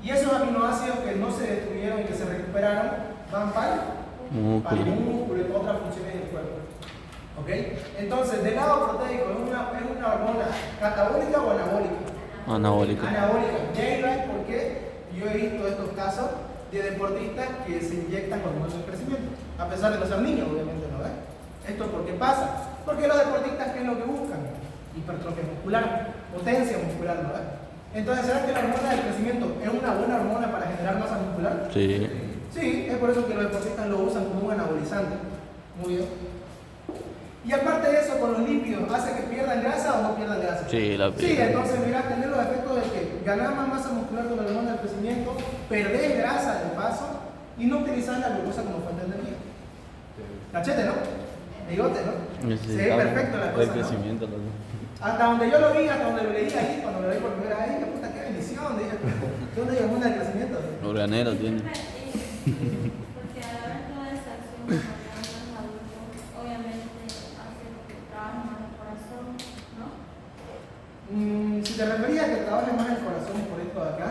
Y esos aminoácidos que no se destruyeron y que se recuperaron van para el músculo y para otras funciones del cuerpo. ¿Ok? Entonces, del lado proteico, ¿es una hormona catabólica o anabólica? Anabólica. Anabólica. Ya porque yo he visto estos casos de deportistas que se inyectan hormonas de crecimiento, a pesar de no ser niños, obviamente, ¿no ves? ¿Esto por qué pasa? Porque los deportistas, ¿qué es lo que buscan? Hipertrofia muscular, potencia muscular, ¿no ves? Entonces, ¿será que la hormona del crecimiento es una buena hormona para generar masa muscular? Sí. Sí, es por eso que los deportistas lo usan como un anabolizante. Muy bien. Y aparte de eso, con los lípidos, ¿hace que pierdan grasa o no pierdan grasa? Sí, la Sí, entonces mira, tener los efectos de que ganar más masa muscular con la hormona del crecimiento, perder grasa de paso y no utilizar la glucosa como fuente de energía. Cachete, ¿no? Bigote, ¿no? Se ve perfecto la cosa, el crecimiento, ¿no? ¿no? Hasta donde yo lo vi, hasta donde lo leí ahí, cuando lo leí por primera vez, qué puta, qué bendición, dije, ¿dónde hay hormona del crecimiento? Organero tiene. Porque al haber toda esa acción cuando los adultos, obviamente hace que trabaje más el corazón, ¿no? Si te referías a que trabaje más el corazón por esto de acá,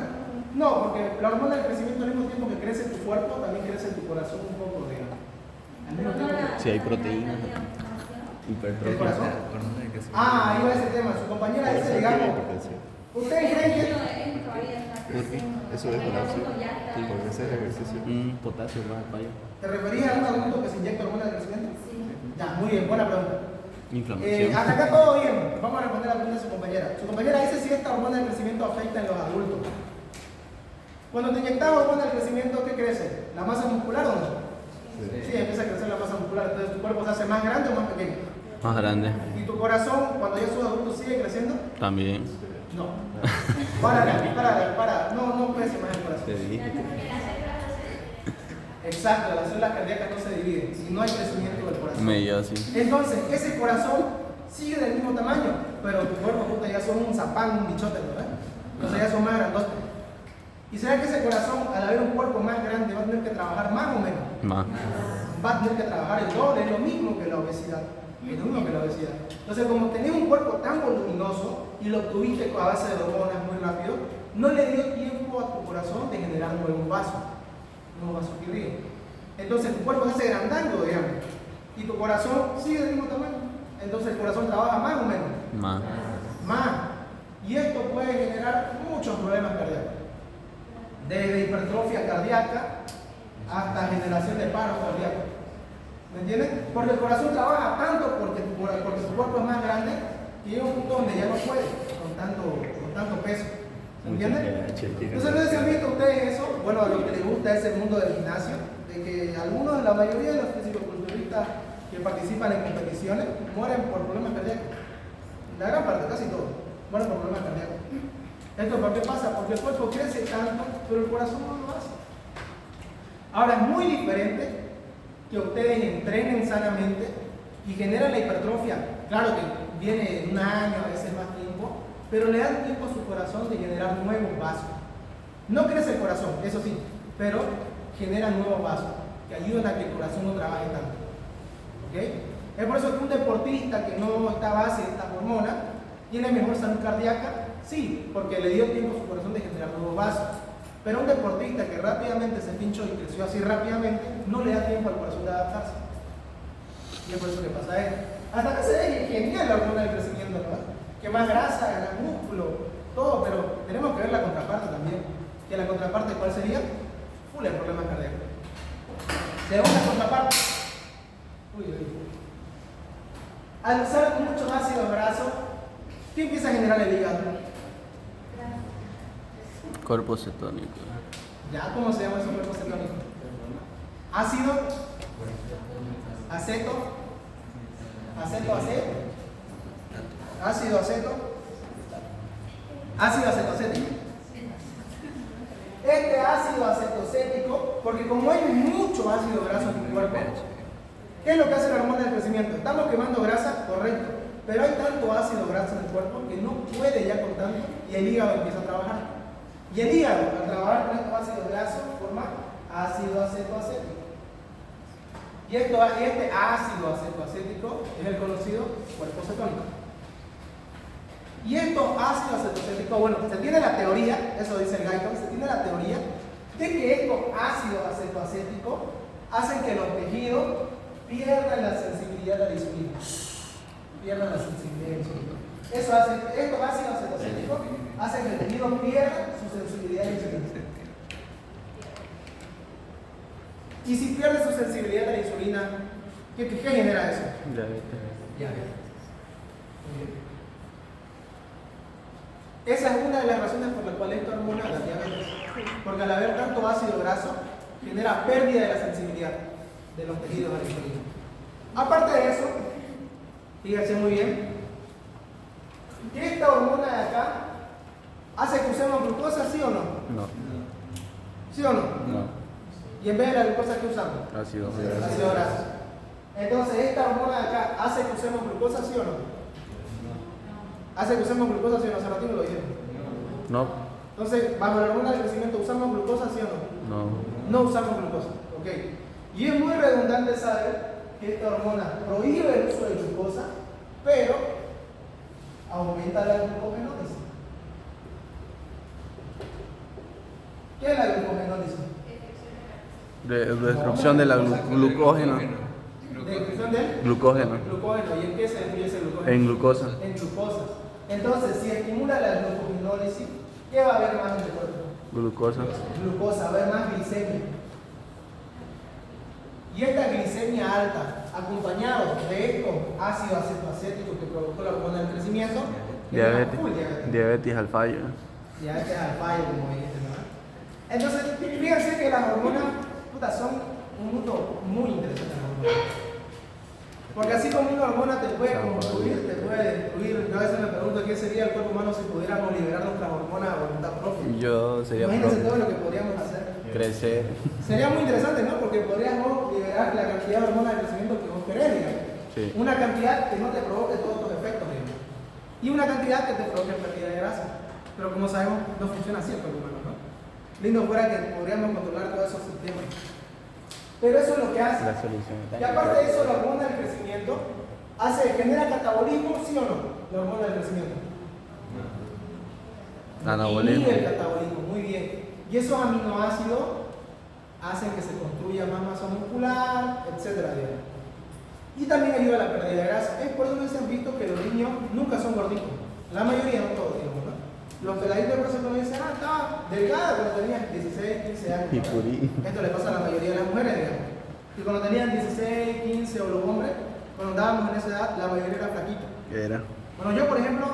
no, porque la hormona del crecimiento al mismo tiempo que crece tu cuerpo, también crece tu corazón un poco, digamos. Al mismo tiempo. Si hay proteínas. ¿El Hipertrofia. corazón? Ah, ahí va ese tema. Su compañera dice, digamos, ¿ustedes creen que Eso es potasio. Porque ese es ejercicio. Potasio, más fallo. te referías a un adulto que se inyecta hormona del crecimiento? Sí. Ya, muy bien, buena pregunta. Inflamación. Hasta acá todo bien. Vamos a responder la pregunta de su compañera. Su compañera dice si esta hormona del crecimiento afecta en los adultos. Cuando te inyectas hormona del crecimiento, ¿qué crece? ¿La masa muscular o no? Sí, empieza a crecer la masa muscular. Entonces tu cuerpo se hace más grande o más pequeño. Más grande. ¿Y tu corazón, cuando ya sos adulto, sigue creciendo? También. No. Para. No crece más el corazón. Te dije. Exacto, las células cardíacas no se dividen. Si no hay crecimiento del corazón. Medio así. Entonces, ese corazón sigue del mismo tamaño, pero tu cuerpo, puta, ya son un zapán, un bichote, ¿no? Entonces ya son más grandotes. ¿Y será que ese corazón, al haber un cuerpo más grande, va a tener que trabajar más o menos? Más. Va a tener que trabajar el doble, es lo mismo que la obesidad. Es lo mismo que la obesidad. Entonces, como tenés un cuerpo tan voluminoso y lo obtuviste a base de hormonas muy rápido, no le dio tiempo a tu corazón de generar nuevos vasos que ríen. Entonces tu cuerpo se hace grandando, digamos, y tu corazón sigue del mismo tamaño. Entonces el corazón trabaja más o menos. Más. Y esto puede generar muchos problemas cardíacos. Desde hipertrofia cardíaca hasta generación de paro cardíaco. ¿Me entiendes? Porque el corazón trabaja tanto porque tu cuerpo es más grande que llega un punto donde ya no puede con tanto peso. ¿Me entiendes? Entonces no sé si han visto ustedes eso. Bueno, lo que les gusta es el mundo del gimnasio, de que la mayoría de los fisicoculturistas que participan en competiciones mueren por problemas cardíacos. La gran parte, casi todos, mueren por problemas cardíacos. ¿Esto por qué pasa? Porque el cuerpo crece tanto, pero el corazón no lo hace. Ahora es muy diferente que ustedes entrenen sanamente y generan la hipertrofia. Claro que viene en un año, a veces más tiempo, pero le dan tiempo a su corazón de generar nuevos vasos. No crece el corazón, eso sí, pero generan nuevos vasos que ayudan a que el corazón no trabaje tanto. ¿Okay? Es por eso que un deportista que no está a base de esta hormona tiene mejor salud cardíaca, sí, porque le dio tiempo a su corazón de generar nuevos vasos. Pero un deportista que rápidamente se pinchó y creció así rápidamente, no le da tiempo al corazón de adaptarse. Y es por eso que pasa esto. Hasta acá se ve genial la hormona del crecimiento, ¿verdad? Que más grasa, ganar músculo, todo, pero tenemos que ver la contraparte también. Que la contraparte, ¿cuál sería? Full en problemas cardíacos. Segunda contraparte. Uy, uy. Al usar muchos ácidos grasos, ¿qué empieza a generar el hígado? Cuerpo cetónico. ¿Ya? ¿Cómo se llama ese cuerpo cetónico? Ácido, aceto, aceto, ácido aceto, ácido acetoacético. Este ácido acetoacético, porque como hay mucho ácido graso en tu cuerpo, ¿qué es lo que hace la hormona del crecimiento? Estamos quemando grasa, correcto, pero hay tanto ácido graso en el cuerpo que no puede ya con tanto y el hígado empieza a trabajar. Y el hígado, al trabajar con estos ácidos grasos, forma ácido acetoacético. Y este ácido acetoacético es el conocido cuerpo cetónico. Y estos ácidos acetoacéticos, bueno, se tiene la teoría, eso dice el Guyton, se tiene la teoría de que estos ácidos acetoacéticos hacen que los tejidos pierdan la sensibilidad a la insulina. Pierdan la sensibilidad a la insulina. Eso hace, estos ácidos acetoacéticos hacen que el tejido pierda su sensibilidad a la insulina. Y si pierde su sensibilidad a la insulina, ¿qué genera eso? Diabetes. Esa es una de las razones por las cuales esta hormona la diabetes. Porque al haber tanto ácido graso, genera pérdida de la sensibilidad de los tejidos a la insulina. Aparte de eso, fíjense muy bien, que esta hormona de acá hace que usemos glucosa, ¿sí o no? No. ¿Sí o no? No. Y en vez de la glucosa, ¿qué usamos? Ácido Ácido graso. Entonces, esta hormona de acá hace que usemos glucosa, ¿sí o no? Hace que usemos glucosa, ¿sí o no? Hace ratito lo dijeron. No. Entonces, bajo la hormona del crecimiento, ¿usamos glucosa, sí o no? No. No usamos glucosa, ok. Y es muy redundante saber que esta hormona prohíbe el uso de glucosa, pero aumenta la glucogenólisis. ¿Qué es la glucogenólisis? Destrucción de la glucógeno. ¿Destrucción del? Glucógeno. Glucógeno. ¿Y en qué se destruye ese glucógeno? En glucosa. En glucosa. Entonces, si estimula la glucogenólisis, ¿qué va a haber más en el cuerpo? Glucosa. Glucosa, va a haber más glicemia. Y esta glicemia alta, acompañado de estos ácidos acetoacéticos que provocó la hormona del crecimiento, Diabetes al fallo. Diabetes al fallo, como dijiste, ¿no? Entonces, fíjense que las hormonas son un mundo muy interesante. Porque así como una hormona te puede construir, te puede destruir. Yo a veces me pregunto qué sería el cuerpo humano si pudiéramos liberar nuestras hormonas a voluntad propia. Yo sería Imagínense todo lo que podríamos hacer. crecer. Sería muy interesante, ¿no? Porque podríamos liberar la cantidad de hormonas de crecimiento que vos querés, digamos. Sí. Una cantidad que no te provoque todos estos efectos, digamos. Y una cantidad que te provoque pérdida de grasa. Pero como sabemos, no funciona así el cuerpo humano, ¿no? Lindo fuera que podríamos controlar todos esos sistemas. Pero eso es lo que hace. La solución. Y aparte de eso, la hormona del crecimiento genera catabolismo, ¿sí o no? La hormona del crecimiento. Anabolismo. Inhibe el catabolismo, muy bien. Y esos aminoácidos hacen que se construya más masa muscular, etc. Y también ayuda a la pérdida de grasa. Es por eso que se han visto que los niños nunca son gorditos. La mayoría, no todos, digamos, ¿no? Los peladitos de proceso me dicen, estaba delgada cuando tenían 16, 15 años. Y ¿no? purí. Esto le pasa a la mayoría de las mujeres, digamos. Y cuando tenían 16, 15 o los hombres, cuando andábamos en esa edad, la mayoría era flaquita. ¿Qué era? Bueno, yo por ejemplo,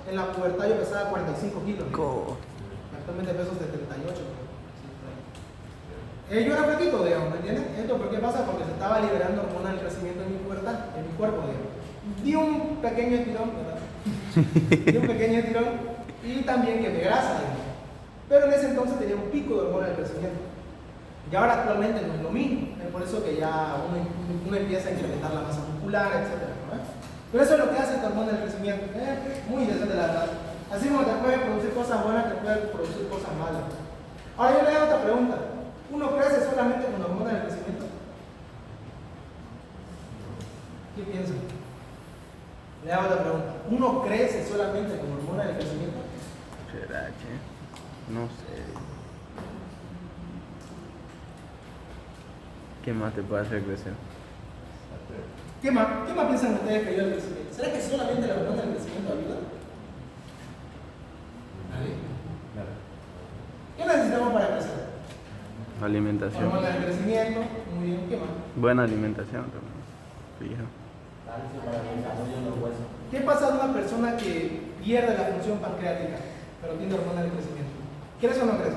en la pubertad yo pesaba 45 kilos. Co. Actualmente peso 78. Yo era flaquito, digamos, ¿me entiendes? ¿Esto por qué pasa? Porque se estaba liberando hormonas del crecimiento en mi pubertad, en mi cuerpo, digamos. Di un pequeño estirón, ¿verdad? Di un pequeño estirón y también quemé grasa, digamos. Pero en ese entonces tenía un pico de hormonas del crecimiento. Y ahora actualmente no es lo mismo. Es por eso que ya uno empieza a incrementar la masa muscular, etc. ¿no? Pero eso es lo que hace esta hormona del crecimiento. Muy interesante la verdad. Así como te puede producir cosas buenas, te puede producir cosas malas. Ahora yo le hago otra pregunta. ¿Uno crece solamente con hormonas del crecimiento? ¿Qué piensan? Le hago otra pregunta. ¿Uno crece solamente con hormonas del crecimiento? ¿Será que? No sé. ¿Qué más te puede hacer crecer? ¿Qué más? ¿Qué más piensan ustedes que ayuda al crecimiento? ¿Será que solamente la hormona del crecimiento ayuda? ¿Vale? ¿Qué necesitamos para crecer? Alimentación. Hormona del crecimiento, muy bien, ¿qué más? Buena alimentación también. Fija. Calcio para el desarrollo de los huesos. ¿Qué pasa a una persona que pierde la función pancreática, pero tiene hormona del crecimiento? ¿Crece o no crece?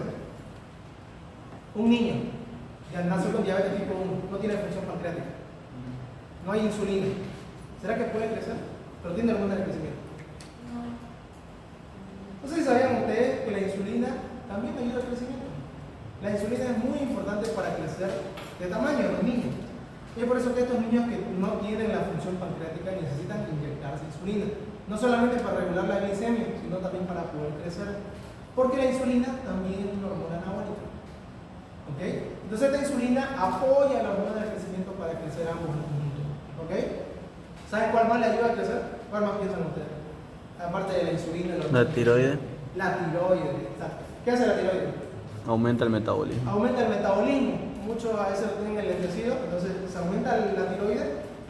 Un niño que nace con diabetes tipo 1, no tiene función pancreática, no hay insulina. ¿Será que puede crecer? Pero tiene hormona del crecimiento. No sé si sabían ustedes que la insulina también ayuda al crecimiento. La insulina es muy importante para crecer de tamaño de los niños. Y es por eso que estos niños que no tienen la función pancreática necesitan inyectarse insulina. No solamente para regular la glicemia, sino también para poder crecer. Porque la insulina también es una hormona anabólica. ¿Ok? Entonces esta insulina apoya la hormona del crecimiento para crecer ambos juntos. ¿Ok? ¿Saben cuál más le ayuda a crecer? ¿Cuál más piensan ustedes? Aparte de la insulina y La tiroides la tiroides, exacto. ¿Qué hace la tiroides? aumenta el metabolismo. Aumenta el metabolismo. Muchos a veces lo tienen enlentecido, entonces se aumenta la tiroides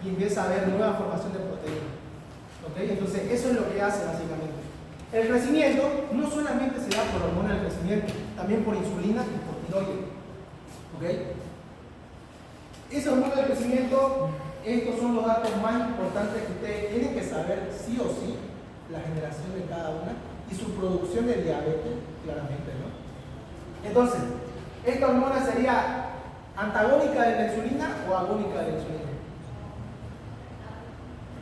y empieza a haber nueva formación de proteínas. ¿Ok? Entonces eso es lo que hace básicamente. El crecimiento no solamente se da por hormona del crecimiento, también por insulina y por tiroides. ¿Ok? Esa hormona del crecimiento, estos son los datos más importantes que ustedes tienen que saber sí o sí, la generación de cada una y su producción de diabetes, claramente, ¿no? Entonces, ¿esta hormona sería antagónica de la insulina o agónica de la insulina?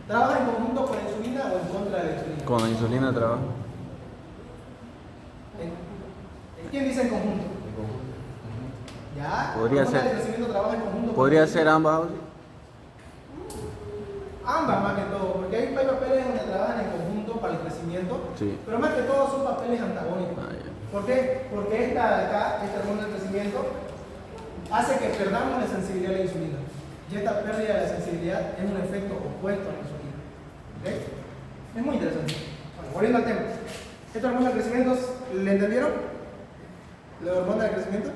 ¿Trabaja en conjunto con la insulina o en contra de la insulina? Con la insulina trabaja. ¿Quién dice en conjunto? ¿Ya? Podría ¿La hormona ser. del crecimiento trabaja en conjunto? Podría ser ambas. Ambas más que todo, porque hay papeles donde trabajan en conjunto para el crecimiento, Sí. pero más que todo son papeles antagónicos. Ah, ya. ¿Por qué? Porque esta de acá, esta hormona del crecimiento, hace que perdamos la sensibilidad a la insulina. Y esta pérdida de la sensibilidad es un efecto opuesto a la insulina. ¿Ok? Es muy interesante. Bueno, volviendo al tema. ¿Esta hormona del crecimiento, le entendieron? ¿La hormona del crecimiento?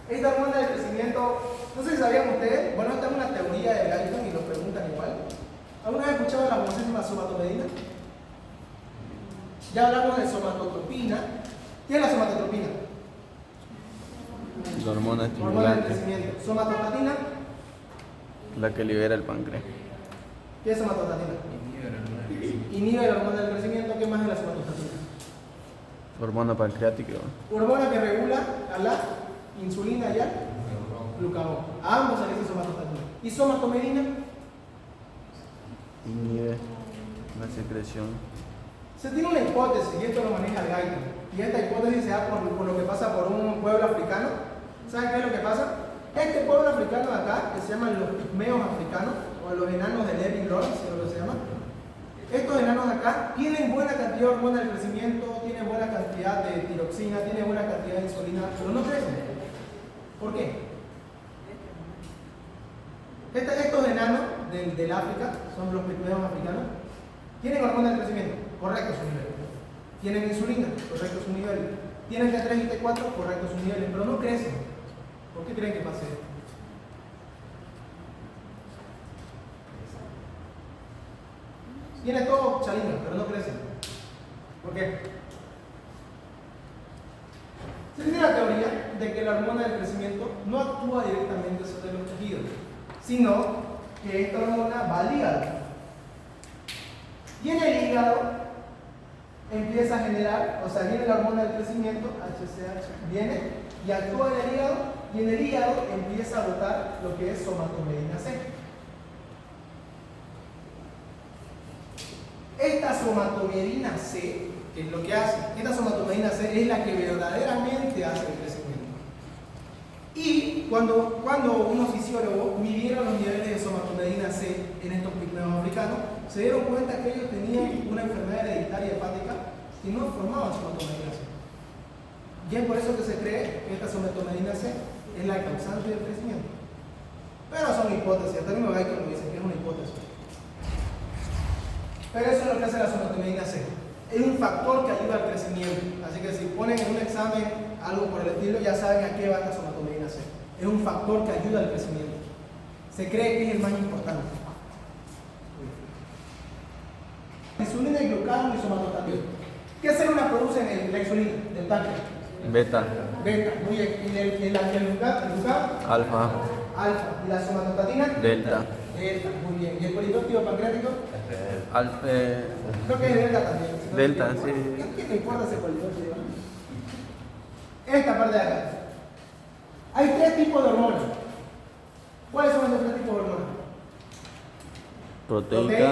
Esta hormona del crecimiento, no sé si sabían ustedes, bueno, esta es una teoría de Galton y lo preguntan igual. ¿Alguna vez escuchado de la famosísima somatomedina? Ya hablamos de somatotropina. ¿Qué es la somatotropina? La hormona Hormona del estimulante. crecimiento. Somatostatina. La que libera el páncreas. ¿Qué es somatostatina? Inhibe la hormona del crecimiento. ¿Qué más es la somatostatina? Hormona pancreática. Hormona que regula a la insulina y al glucagón. A ambos se le dice somatostatina. ¿Y somatomedina? Inhibe la secreción. Se tiene una hipótesis, y esto lo maneja el Galton. Y esta hipótesis se da por lo que pasa por un pueblo africano. ¿Saben qué es lo que pasa? Este pueblo africano de acá, que se llaman los pigmeos africanos, o los enanos de Levi Lawrence, es lo que se llama. Estos enanos de acá tienen buena cantidad de hormona del crecimiento, tienen buena cantidad de tiroxina, tienen buena cantidad de insulina, pero no crecen. ¿Por qué? Estos enanos del África, son los pigmeos africanos, tienen hormona del crecimiento, correcto su nivel. Tienen insulina, correcto su nivel. Tienen T3 y T4, correcto su nivel, pero no crecen. ¿Por qué creen que pase esto? Tiene todo chalino, pero no crece. ¿Por qué? Se tiene la teoría de que la hormona del crecimiento no actúa directamente sobre los tejidos, sino que esta hormona va al hígado. Y en el hígado empieza a generar, o sea, viene la hormona del crecimiento, HCH, viene y actúa en el hígado, y en el hígado empieza a botar lo que es somatomedina C. Esta somatomedina C, que es lo que hace, esta somatomedina C es la que verdaderamente hace el crecimiento. Y cuando unos fisiólogos midieron los niveles de somatomedina C en estos pigmeos africanos, se dieron cuenta que ellos tenían una enfermedad hereditaria hepática que no formaban somatomedina C. Y es por eso que se cree que esta somatomedina C es la causante del crecimiento. Pero son hipótesis, hasta el mismo Galton lo dice que es una hipótesis. Pero eso es lo que hace la somatomedina C. Es un factor que ayuda al crecimiento. Así que si ponen en un examen algo por el estilo, ya saben a qué va la somatomedina C. Es un factor que ayuda al crecimiento. Se cree que es el más importante. Insulina y glucagón y somatostatina. ¿Qué células producen la insulina del páncreas? Beta, Beta, muy bien. ¿Y el glucagón? alfa, Alfa. ¿Y la somatostatina? delta, Delta, muy bien. ¿Y el polipéptido pancreático? alfa, Creo que es delta también. Si no delta, me equivoco. sí. ¿Qué te importa ese polipéptido? Esta parte de acá. Hay 3 tipos de hormonas. ¿Cuáles son esos 3 tipos de hormonas? proteica,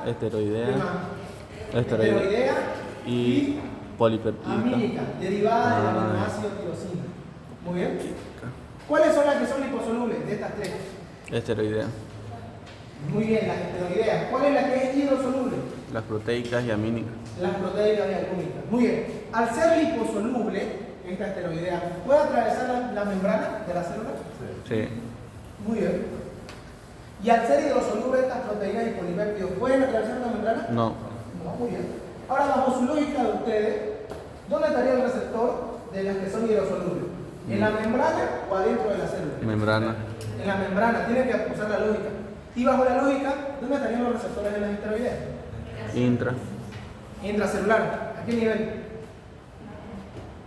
¿qué esteroidea, más? esteroidea y polipeptídica. Amínica, derivada del Ah. aminoácido tirosina. Muy bien. ¿Cuáles son las que son liposolubles de estas 3? Esteroidea, Muy bien, las esteroideas. ¿Cuál es la que es hidrosoluble? las proteicas y amínicas. Las proteicas y albúmicas. Muy bien. Al ser liposoluble, esta esteroidea, ¿puede atravesar la membrana de la célula? Sí, Muy bien. Y al ser hidrosoluble, estas proteínas y polipéptidos, ¿pueden atravesar la membrana? no, No, muy bien. Ahora, bajo su lógica de ustedes, ¿dónde estaría el receptor de las que son hidrosolubles? ¿En la membrana o adentro de la célula? membrana, En la membrana, tiene que usar la lógica. Y bajo la lógica, ¿dónde estarían los receptores de las esteroideas? intra, Intracelular. ¿A qué nivel?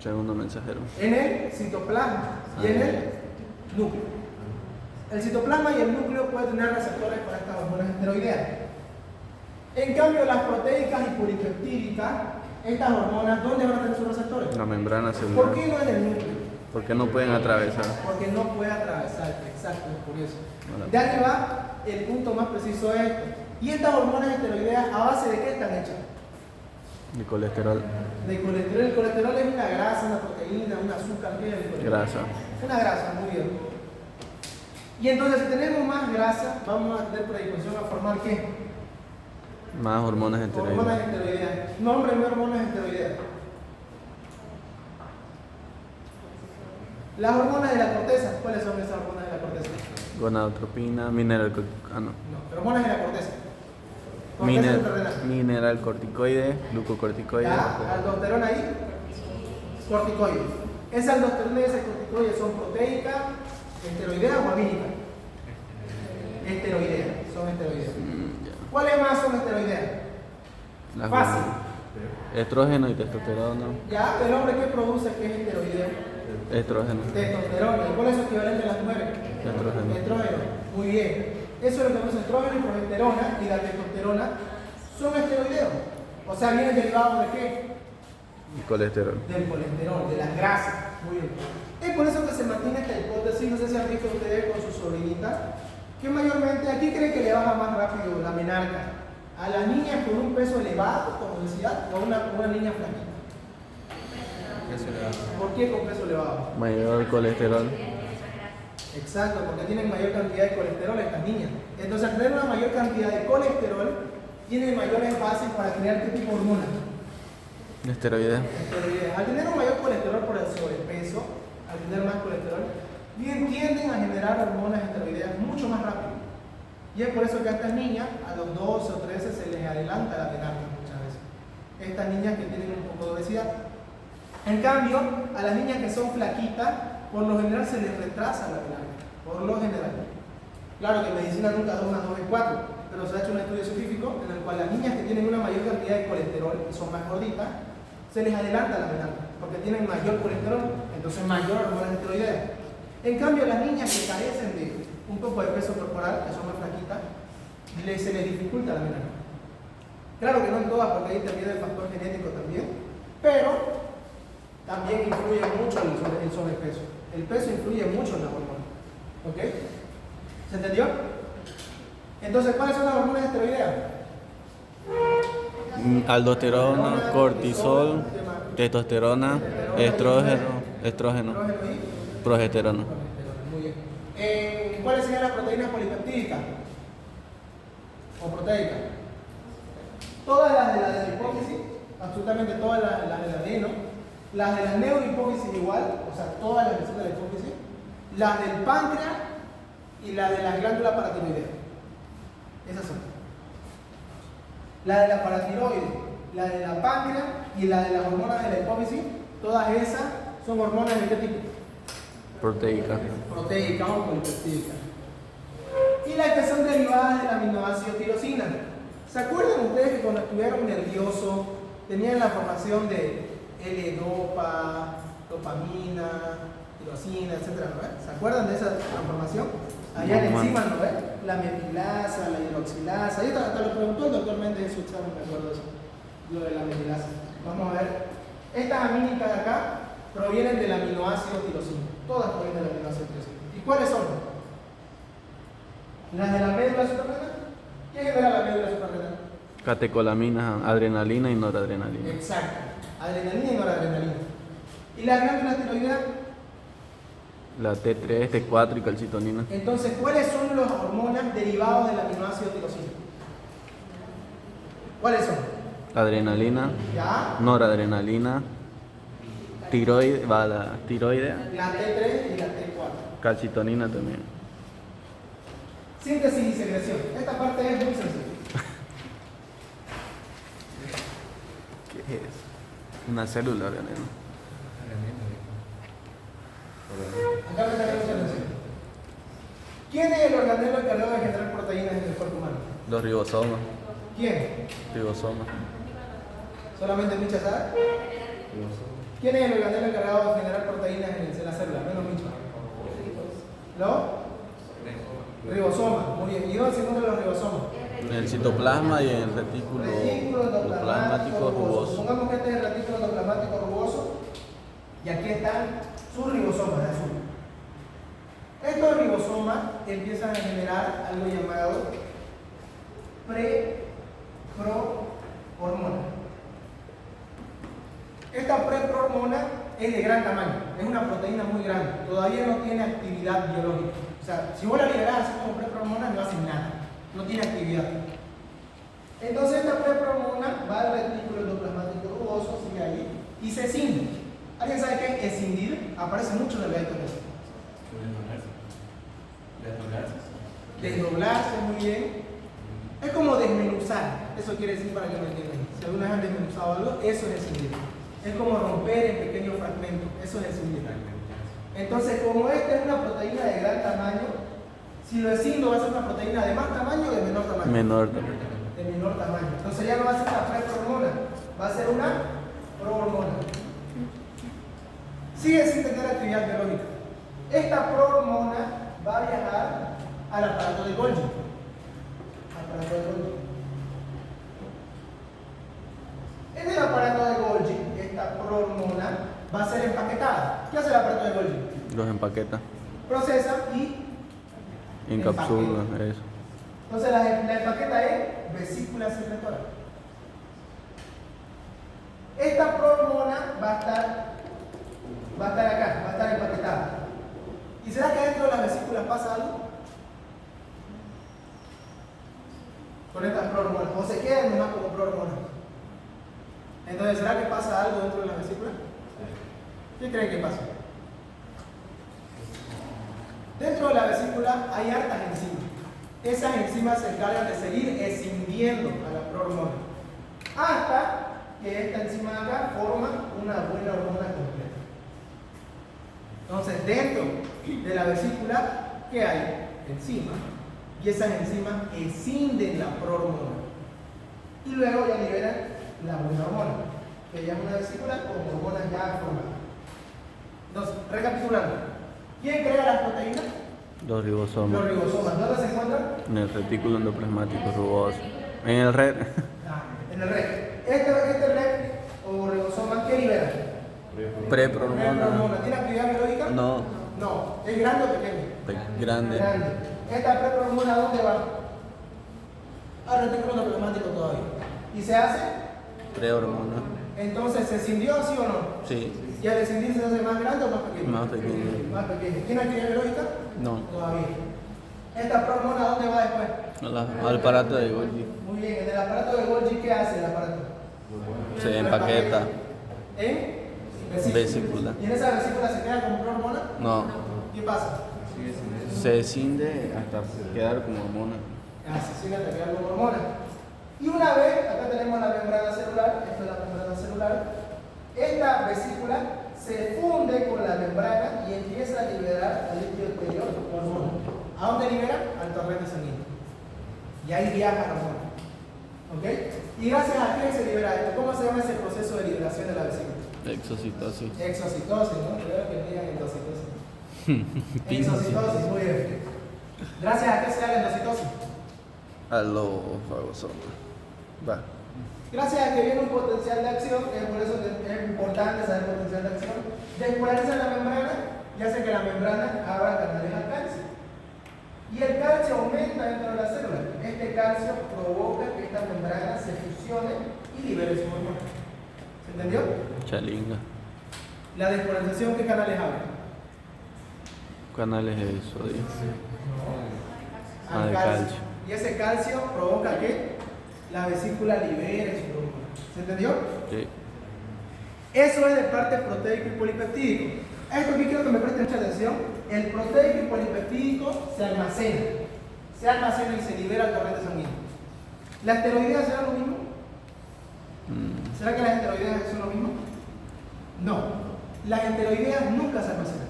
segundo mensajero. En el citoplasma y en el núcleo. El citoplasma y el núcleo pueden tener receptores para estas hormonas esteroideas. En cambio, las proteicas y polipeptídicas, estas hormonas, ¿dónde van a tener sus receptores? La membrana ¿Por celular. qué no en el núcleo? Porque no pueden atravesar. Porque no puede atravesar, exacto, es por eso. Bueno. De ahí va el punto más preciso de esto. Y estas hormonas esteroideas, ¿a base de qué están hechas? De colesterol, De colesterol. El colesterol es una grasa, una proteína, un azúcar. ¿Qué es el colesterol? grasa. Una grasa, muy bien. Y entonces, si tenemos más grasa, vamos a tener predisposición a formar ¿qué? Más hormonas Hormonas esteroideas. esteroideas. Nómbreme hormonas esteroideas. Las hormonas de la corteza, ¿cuáles son esas hormonas de la corteza? Gonadotropina, No, hormonas de la corteza. Corteza suprarrenal. mineralcorticoide, glucocorticoide. Ya, aldosterona y corticoides. Esa aldosterona y ese corticoide son proteicas, esteroideas o amínicas. Esteroideas, son esteroideas. Ya. ¿Cuáles más son esteroideas? Las Fácil. Estrógeno y testosterona. Ya, el hombre que produce que es esteroideo. Estrógeno. Testosterona. ¿Y cuál es su equivalente a las mujeres? Estrógeno. Estrógeno. Muy bien. Eso es lo que produce estrógeno y progesterona, y la testosterona son esteroideos. O sea, vienen derivados de qué? Y colesterol. Del colesterol, de las grasas. Muy bien. Es por eso que se mantiene esta hipótesis, no sé si han visto ustedes con su sobrinita, que mayormente aquí creen que le baja más rápido la menarca a las niñas con un peso elevado, como decía, o a una niña flaquita. ¿Por qué con peso elevado? Mayor colesterol. Exacto, porque tienen mayor cantidad de colesterol estas niñas. Entonces, al tener una mayor cantidad de colesterol, tienen mayores bases para crear qué tipo de hormonas. Esteroides. Esteroideas. Al tener un mayor colesterol por el sobrepeso, al tener más colesterol, bien tienden a generar hormonas esteroideas mucho más rápido. Y es por eso que a estas niñas, a los 12 o 13, se les adelanta la menarca muchas veces. Estas niñas que tienen un poco de obesidad. En cambio, a las niñas que son flaquitas, por lo general se les retrasa la menarca. Por lo general. Claro que en medicina nunca da una 2 en 4, pero se ha hecho un estudio científico en el cual las niñas que tienen una mayor cantidad de colesterol y son más gorditas, se les adelanta la menarca, porque tienen mayor colesterol, entonces mayor hormonas esteroideas. En cambio, las niñas que carecen de un poco de peso corporal, que son más flaquitas, se les dificulta la menarca. Claro que no en todas, porque ahí interviene el factor genético también, pero también influye mucho el sobrepeso. El peso influye mucho en la hormona. ¿Ok? ¿Se entendió? Entonces, ¿cuáles son las hormonas esteroideas? Aldosterona, cortisol, testosterona, estrógeno, Estrógeno y progesterona. muy bien. ¿Cuáles serían las proteínas polipeptídicas? ¿O proteicas? Todas las de la hipófisis, absolutamente todas las de la adeno, las de la neurohipófisis igual, o sea, todas las que son de la hipófisis, las del páncreas y las de las glándulas paratiroideas. Esas son. La de la paratiroide, la de la páncreas y la de las hormonas de la hipófisis, todas esas son hormonas de qué tipo? Proteica. proteica o polipeptídica. Y las que son derivadas del aminoácido tirosina. ¿Se acuerdan ustedes que cuando estuvieron nerviosos tenían la formación de L-dopa, dopamina, tirosina, etcétera, ¿no? ¿Se acuerdan de esa transformación? Allá en encima, ¿no ves? La metilasa, la hidroxilasa. Ahí hasta lo preguntó el doctor Méndez en su examen, me acuerdo de eso. Lo de la metilasa. Vamos a ver. Estas amínicas de acá provienen del aminoácido tirosina. Todas provienen del aminoácido tirosina. ¿Y cuáles son? Las de la médula suprarrenal. ¿Qué genera la médula suprarrenal? Catecolaminas, adrenalina y noradrenalina. Exacto. Adrenalina y noradrenalina. ¿Y las glándulas tiroideas? La T3, T4 y calcitonina. Entonces, ¿cuáles son las hormonas derivadas del aminoácido tirosina? ¿Cuáles son? Adrenalina, ¿Ya? noradrenalina, tiroide, va la tiroidea, La T3 y la T4. calcitonina también. Síntesis y secreción. Esta parte es muy sencilla. ¿Qué es eso? Una célula organela. Acá me tenemos secreción. ¿Quién es el organelo encargado de generar proteínas en el cuerpo humano? Los ribosomas. ¿Quién? Ribosomas. ¿Solamente Micha sabe? ¿Quién es el organelo encargado de generar proteínas en la célula? Menos Micha. ¿Los? Ribosomas. Muy bien. ¿Y dónde se encuentran los ribosomas? En el citoplasma y en el retículo endoplasmático rugoso. Supongamos que este es el retículo endoplasmático rugoso y aquí están sus ribosomas de azul. Estos ribosomas empiezan a generar algo llamado preprohormona. Esta preprohormona es de gran tamaño, es una proteína muy grande, todavía no tiene actividad biológica. O sea, si vos la liberás así como preprohormona no hace nada, no tiene actividad. Entonces esta preprohormona va al retículo endoplasmático rugoso, sigue ahí, y se escinde. ¿Alguien sabe qué es escindir? Aparece mucho en el gaito. Desdoblarse, muy bien. Es como desmenuzar, eso quiere decir para que me entiendan. Si alguna vez han desmenuzado algo, eso es escindir. Es como romper en pequeños fragmentos, eso es escindir. Entonces, como esta es una proteína de gran tamaño, si lo escindo va a ser una proteína de más tamaño o de menor tamaño. Menor tamaño. De menor tamaño. Entonces ya no va a ser una preprohormona, va a ser una prohormona. Sigue sin tener actividad biológica. Esta prohormona va a viajar al aparato de Golgi. Aparato de Golgi. En el aparato de Golgi, esta prohormona va a ser empaquetada. ¿Qué hace el aparato de Golgi? Los empaqueta. Procesa y Encapsula, eso. entonces la empaqueta es vesícula secretora. Esta prohormona va a estar acá, va a estar empaquetada. ¿Y será que dentro de las vesículas pasa algo? Con estas prohormonas. ¿O se quedan nomás como prohormonas? Entonces, ¿será que pasa algo dentro de las vesículas? ¿Qué creen que pasa? Dentro de la vesícula hay hartas enzimas. Esas enzimas se encargan de seguir escindiendo a la prohormona hasta que esta enzima de acá forma una buena hormona completa. Entonces, dentro de la vesícula, ¿qué hay? Enzimas. Y esas enzimas escinden la prohormona. Y luego ya liberan la buena hormona, que ya es una vesícula con hormonas ya formadas. Entonces, recapitulando. ¿Quién crea las proteínas? Los ribosomas. Los ribosomas. ¿Dónde se encuentran? En el retículo endoplasmático rugoso. En el red. En el red. Este red o ribosoma, ¿qué libera? Preprohormona. Preprohormona. ¿Tiene actividad biológica? No, No. ¿Es grande o pequeño? grande. Grande. ¿Esta preprohormona a dónde va? Al retículo endoplasmático todavía. ¿Y se hace? Prehormona. Entonces, ¿se escindió sí o no? Sí, ¿Y al escindir se hace más grande o más pequeño? más pequeño. Más pequeño. ¿Tiene actividad biológica? No, Todavía. ¿Esta prohormona a dónde va después? al aparato de Golgi. Muy bien. En el aparato de Golgi, ¿qué hace el aparato? Se empaqueta. ¿En? Vesícula. ¿Y en esa vesícula se queda como prohormona? No, ¿Qué pasa? se escinde hasta quedar como hormona. Asesina te queda como hormona. Y una vez, acá tenemos la membrana celular, esto es la membrana celular, esta vesícula se funde con la membrana y empieza a liberar al líquido exterior hormona. ¿A dónde libera? Al torrente sanguíneo. Y ahí viaja la hormona. ¿Ok? ¿Y gracias a qué se libera esto? ¿Cómo se llama ese proceso de liberación de la vesícula? Exocitosis. Exocitosis, ¿no? Creo que digan endocitosis. Exocitosis, muy bien. ¿Gracias a qué se da la endocitosis? A los fagosomas. Va. Gracias a que viene un potencial de acción, que es por eso que es importante saber el potencial de acción, despolariza la membrana y hace que la membrana abra canales al calcio. Y el calcio aumenta dentro de la célula. Este calcio provoca que esta membrana se fusione y libere su hormona. ¿Se entendió? Chalinga. La despolarización, ¿qué canales abre? Canales de sodio. Al de calcio. Y ese calcio provoca que la vesícula libere su hormona. ¿Se entendió? Sí. Eso es de parte proteico y polipeptídico. Esto aquí quiero que me presten mucha atención. El proteico y polipeptídico se almacena. Se almacena y se libera al torrente sanguíneo. ¿Las esteroideas serán lo mismo? ¿Será que las esteroideas son lo mismo? No. Las esteroideas nunca se almacenan.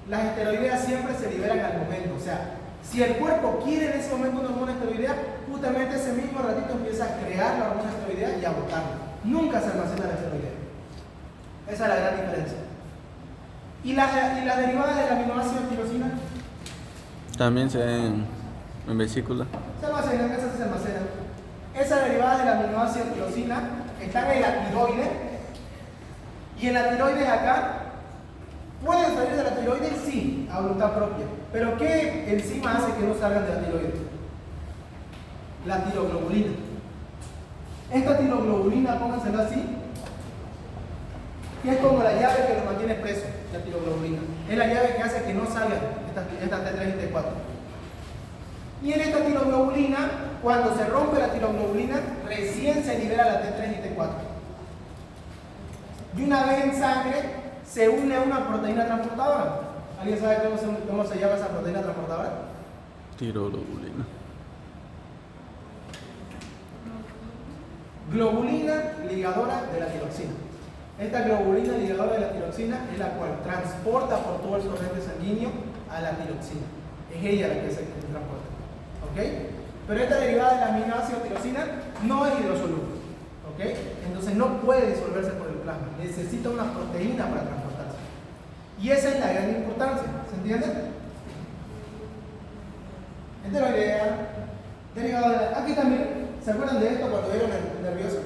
Las esteroideas siempre se liberan al momento. O sea, si el cuerpo quiere en ese momento una hormona esteroidea, justamente ese mismo ratito empieza a crear la hormona esteroidea y a botarla. Nunca se almacena la esteroidea. Esa es la gran diferencia. ¿Y la derivada del aminoácido tirosina? También se ven en vesícula. Se almacenan, esas se almacenan. Esas derivadas del aminoácido tirosina están en la tiroides. Y en la tiroides acá, ¿pueden salir de la tiroides? Sí, a voluntad propia. Pero ¿qué enzima hace que no salgan de la tiroides? La tiroglobulina. Esta tiroglobulina, póngansela así, que es como la llave que lo mantiene preso, la tiroglobulina. Es la llave que hace que no salgan estas T3 y T4. Y en esta tiroglobulina, cuando se rompe la tiroglobulina, recién se libera la T3 y T4. Y una vez en sangre, se une a una proteína transportadora. ¿Alguien sabe cómo se llama esa proteína transportadora? Tiroglobulina. Globulina ligadora de la tiroxina. Esta globulina ligadora de la tiroxina es la cual transporta por todo el torrente sanguíneo a la tiroxina. Es ella la que se transporta. ¿Ok? Pero esta derivada del aminoácido tirosina no es hidrosoluble. ¿Ok? Entonces no puede disolverse por el plasma. Necesita una proteína para transportarse. Y esa es la gran importancia. ¿Se entiende? Esteroidea, derivada de la... Aquí también, ¿se acuerdan de esto cuando vieron el nervioso?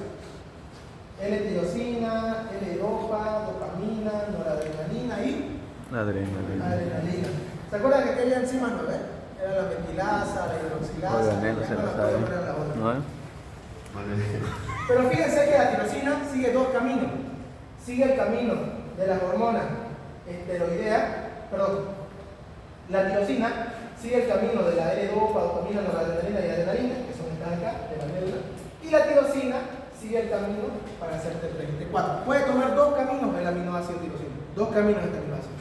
L-tirosina, L-dopa, dopamina, noradrenalina y adrenalina. ¿Se acuerdan que aquella enzima no ves? Era la metilasa, la hidroxilasa. Obviamente se lo sabe. ¿No es? Pero fíjense que la tirosina sigue dos caminos. Sigue el camino de las hormonas esteroideas, perdón, la tirosina sigue el camino de la L-dopa, dopamina, noradrenalina y adrenalina, que son estas de acá, de la médula, y la tirosina sigue el camino para hacer T3 y T4. Puede tomar dos caminos el aminoácido tirosina, dos caminos de este aminoácido.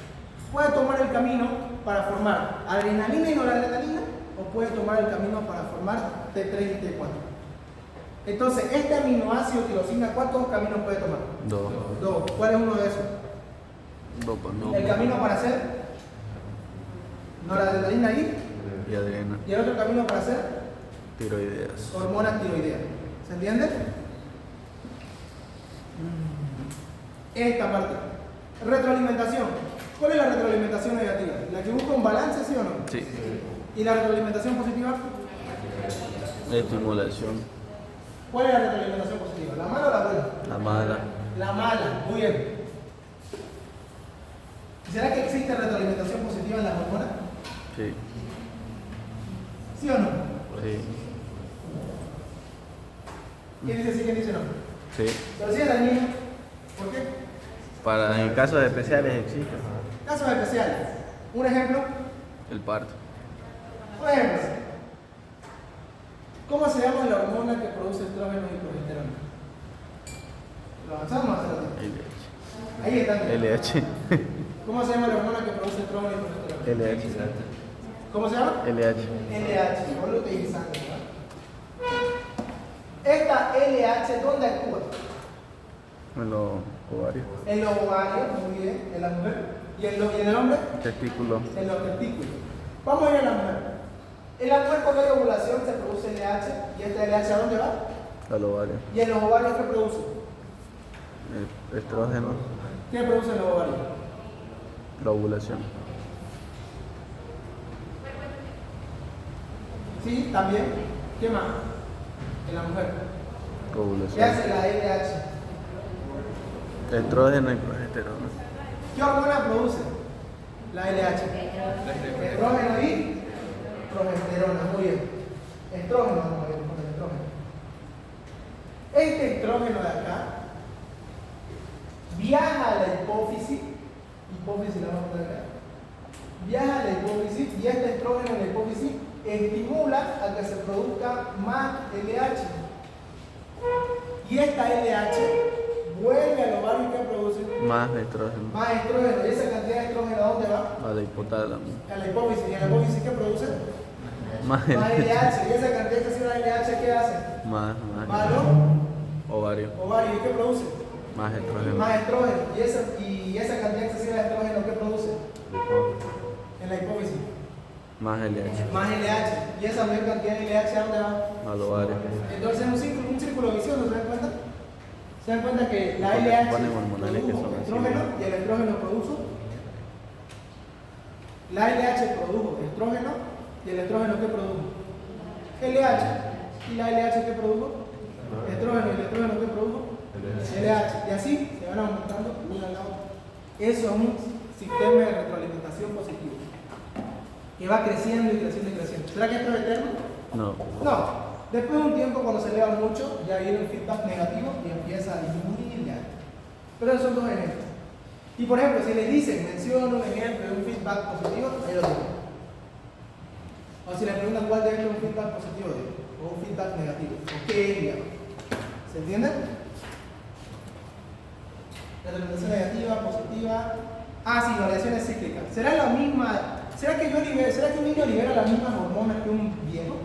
Puede tomar el camino para formar adrenalina y noradrenalina, o puede tomar el camino para formar T3 y T4. Entonces, este aminoácido tirosina, ¿cuántos caminos puede tomar? Dos. ¿Cuál es uno de esos? El camino para hacer noradrenalina y adrenalina. Y el otro camino para hacer Tiroideas. hormonas tiroideas. ¿Se entiende? Esta parte. Retroalimentación. ¿Cuál es la retroalimentación negativa? ¿La que busca un balance, sí o no? Sí. ¿Y la retroalimentación positiva? Estimulación. ¿Cuál es la retroalimentación positiva? ¿La mala o la buena? La mala. La mala, muy bien. ¿Será que existe retroalimentación positiva en las hormonas? Sí. ¿Sí o no? Sí. ¿Quién dice sí, quién dice no? Sí. Pero si es dañino, ¿por qué? En casos especiales existe. Casos especiales. Un ejemplo. El parto. Un ejemplo. ¿Cómo se llama la hormona que produce estrógenos y progesterona? ¿Lo avanzamos? LH. Ahí está. LH. ¿Cómo se llama la hormona que produce estrógenos y progesterona? LH. ¿Cómo se llama? LH. LH, luteizante, ¿verdad? Esta LH, ¿dónde actúa? En Ovario. En los ovarios, muy bien, en la mujer. ¿Y en el hombre? Testículo. En los testículos. Vamos a ir a la mujer. En la mujer cuando hay ovulación se produce LH. ¿Y este LH a dónde va? Al ovario. ¿Y en los ovarios qué produce? Estrógeno. ¿Qué produce en los ovarios? La ovulación. Sí, también. ¿Qué más? En la mujer. ¿Qué Ovulación. hace la LH? Estrógeno y progesterona. ¿Qué hormona produce la LH? Estrógeno y progesterona. Muy bien. Estrógeno, vamos a ver con el estrógeno. Este estrógeno de acá viaja a la hipófisis. Hipófisis la vamos a poner acá. Viaja a la hipófisis y este estrógeno en la hipófisis estimula a que se produzca más LH. Y esta LH vuelve al ovario que produce Más estrógeno. más estrógeno. ¿Y esa cantidad de estrógeno a dónde va? A la hipotálamo. A la hipófisis. ¿Y en la hipófisis qué produce? Más Más LH. ¿Y esa cantidad de excesiva de LH qué hace? Más ovario. Ovario. ¿Y qué produce? Más estrógeno. Más estrógeno. ¿Y esa cantidad excesiva de estrógeno qué produce? En la hipófisis. Más LH. Más LH. ¿Y esa mayor cantidad de LH a dónde va? Al ovario. Entonces es un círculo vicioso, ¿se dan cuenta? ¿Se dan cuenta que la Porque LH ponen hormonales que produjo son así, estrógeno ¿no? y el estrógeno produjo? La LH produjo estrógeno y el estrógeno ¿qué produjo? LH. ¿Y la LH qué produjo? Estrógeno y el estrógeno ¿qué produjo? LH. Y así se van aumentando una a la otra. Eso es un sistema de retroalimentación positivo que va creciendo y creciendo y creciendo. ¿Será que esto es eterno? No. No. Después de un tiempo, cuando se eleva mucho, ya viene un feedback negativo y empieza a disminuir ya. Pero esos son dos ejemplos. Y por ejemplo, si les dicen, menciona un ejemplo de un feedback positivo, ahí lo tienen. O si les preguntan cuál de ellos es un feedback positivo o un feedback negativo, o qué es, digamos. ¿Se entiende? Retroalimentación negativa, positiva. Ah, sí, variaciones cíclicas. ¿Será la misma? ¿Será que un niño libera las mismas hormonas que un viejo?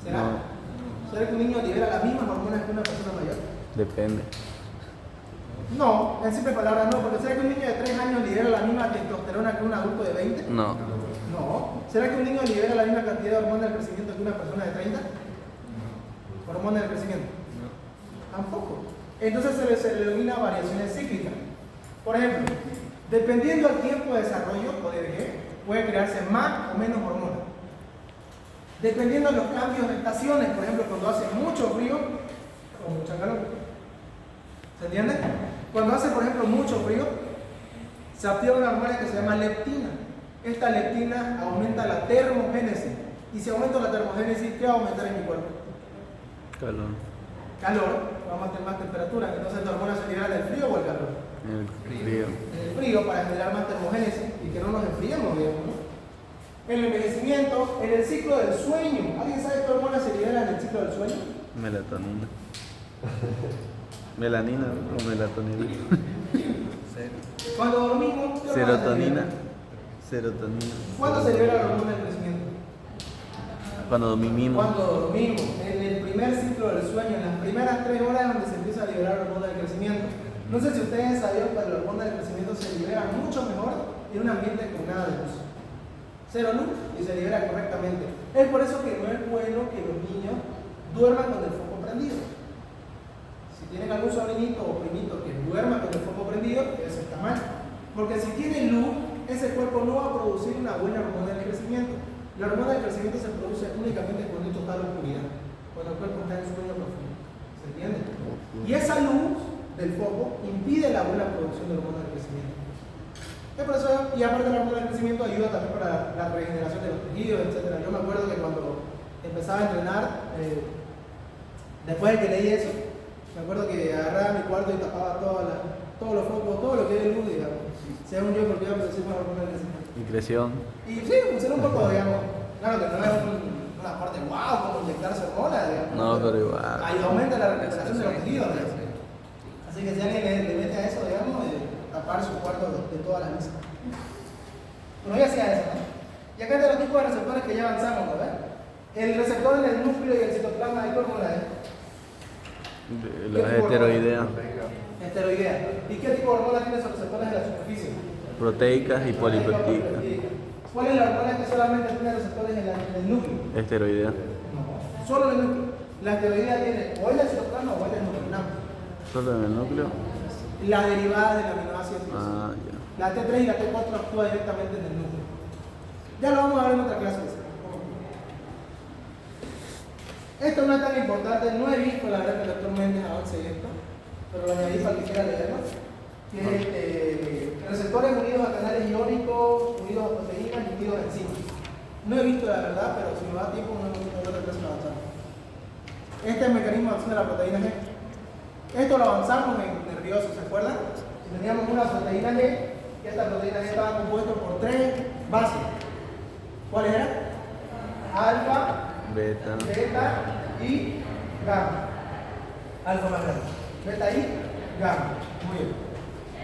¿Será? No. ¿Será que un niño libera las mismas hormonas que una persona mayor? Depende. No, en simple palabras no, porque ¿será que un niño de 3 años libera la misma testosterona que un adulto de 20? No. No. ¿Será que un niño libera la misma cantidad de hormonas del crecimiento que una persona de 30? ¿Hormonas del crecimiento? Tampoco. Entonces se le denomina variaciones cíclicas. Por ejemplo, dependiendo del tiempo de desarrollo o de vejez, puede crearse más o menos hormonas. Dependiendo de los cambios de estaciones, por ejemplo, cuando hace mucho frío o mucha calor. ¿Se entiende? Cuando hace, por ejemplo, mucho frío, se activa una hormona que se llama leptina. Esta leptina aumenta la termogénesis. Y si aumenta la termogénesis, ¿qué va a aumentar en mi cuerpo? Calor. Calor, vamos a tener más temperatura. Entonces, ¿la hormona se libera del frío o el calor? El frío. En el frío, para generar más termogénesis y que no nos enfriemos, digamos, ¿no? En el envejecimiento, en el ciclo del sueño. ¿Alguien sabe qué hormonas se liberan en el ciclo del sueño? Melatonina. Melanina o melatonina. Cuando dormimos, ¿qué hormonas se Serotonina. liberan? Serotonina. ¿Cuándo se libera la hormona del crecimiento? Cuando dormimos. Cuando dormimos, en el primer ciclo del sueño, en las primeras 3 horas donde se empieza a liberar la hormona del crecimiento. No sé si ustedes sabían que la hormona del crecimiento se libera mucho mejor en un ambiente con nada de luz. Cero luz y se libera correctamente. Es por eso que no es bueno que los niños duerman con el foco prendido. Si tienen algún sobrinito o primito que duerma con el foco prendido, eso está mal. Porque si tiene luz, ese cuerpo no va a producir una buena hormona del crecimiento. La hormona del crecimiento se produce únicamente cuando hay total oscuridad, cuando el cuerpo está en sueño profundo. ¿Se entiende? Y esa luz del foco impide la buena producción de hormona del crecimiento. Por eso, y aparte la hormona del crecimiento ayuda también para la regeneración de los tejidos, etc. Yo me acuerdo que cuando empezaba a entrenar, después de que leí eso, me acuerdo que agarraba mi cuarto y tapaba todos los focos, todo lo que es luz, digamos. Según yo, porque iba a producir más hormona del crecimiento. Y creció. Y sí, funciona un poco, digamos. Claro que no es una parte wow como inyectarse hormonas, digamos. No, pero igual. Ahí aumenta la recuperación de los tejidos, digamos. Así que si alguien le mete a eso, digamos, tapar su cuarto de todas las luces. Bueno, yo hacía eso, ¿no? Y acá están los tipos de receptores que ya avanzamos, ¿no? El receptor en el núcleo y el citoplasma, ¿de qué hormona es? Las esteroideas, Esteroidea. ¿Y qué tipo de hormona tiene esos receptores en la superficie? proteicas y polipeptídicas. ¿Cuál es la hormona que solamente tiene receptores en el núcleo? Esteroidea. No, solo en el núcleo. La esteroidea tiene o en el citoplasma o en el nucleonamo. Solo en el núcleo. La derivada del aminoácido. Ah, ya. La T3 y la T4 actúa directamente en el núcleo. Ya lo vamos a ver en otra clase. Esto no es tan importante, no he visto la verdad que el doctor Méndez avance esto, pero lo añadí para que quiera leerlo. Que receptores unidos a canales iónicos, unidos a proteínas y unidos a enzimas. No he visto la verdad, pero si me da tiempo, no me gusta otra clase avanzar. Este es el mecanismo de acción de la proteína G. Esto lo avanzamos en nervioso, ¿se acuerdan? Si teníamos una proteína G, y esta proteína G estaba compuesta por 3 bases. ¿Cuáles eran? Alfa, Beta. beta y gamma. Alfa más grande. Beta y gamma. Muy bien.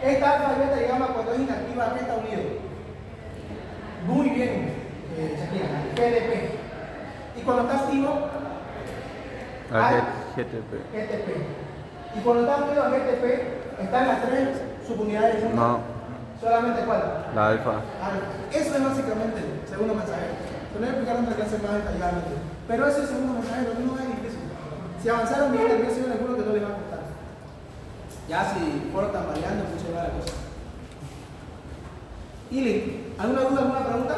Esta alfa, beta y gamma cuando es inactiva, ¿a qué está unido? Muy bien, Shakira. PDP. Y cuando está activo, Al GTP. GTP. Y cuando está unido a GTP, están las 3 subunidades juntas. No, ¿Solamente cuál? la alfa. Alfa. Eso es básicamente el segundo mensajero. Se lo voy a explicar en otra clase más detalladamente. Pero ese es el segundo mensajero, no es difícil. Si avanzaron bien, el mío seguro que no les va a costar. Ya si fueron tambaleando, mucho va la cosa. Y listo. ¿Alguna duda, alguna pregunta?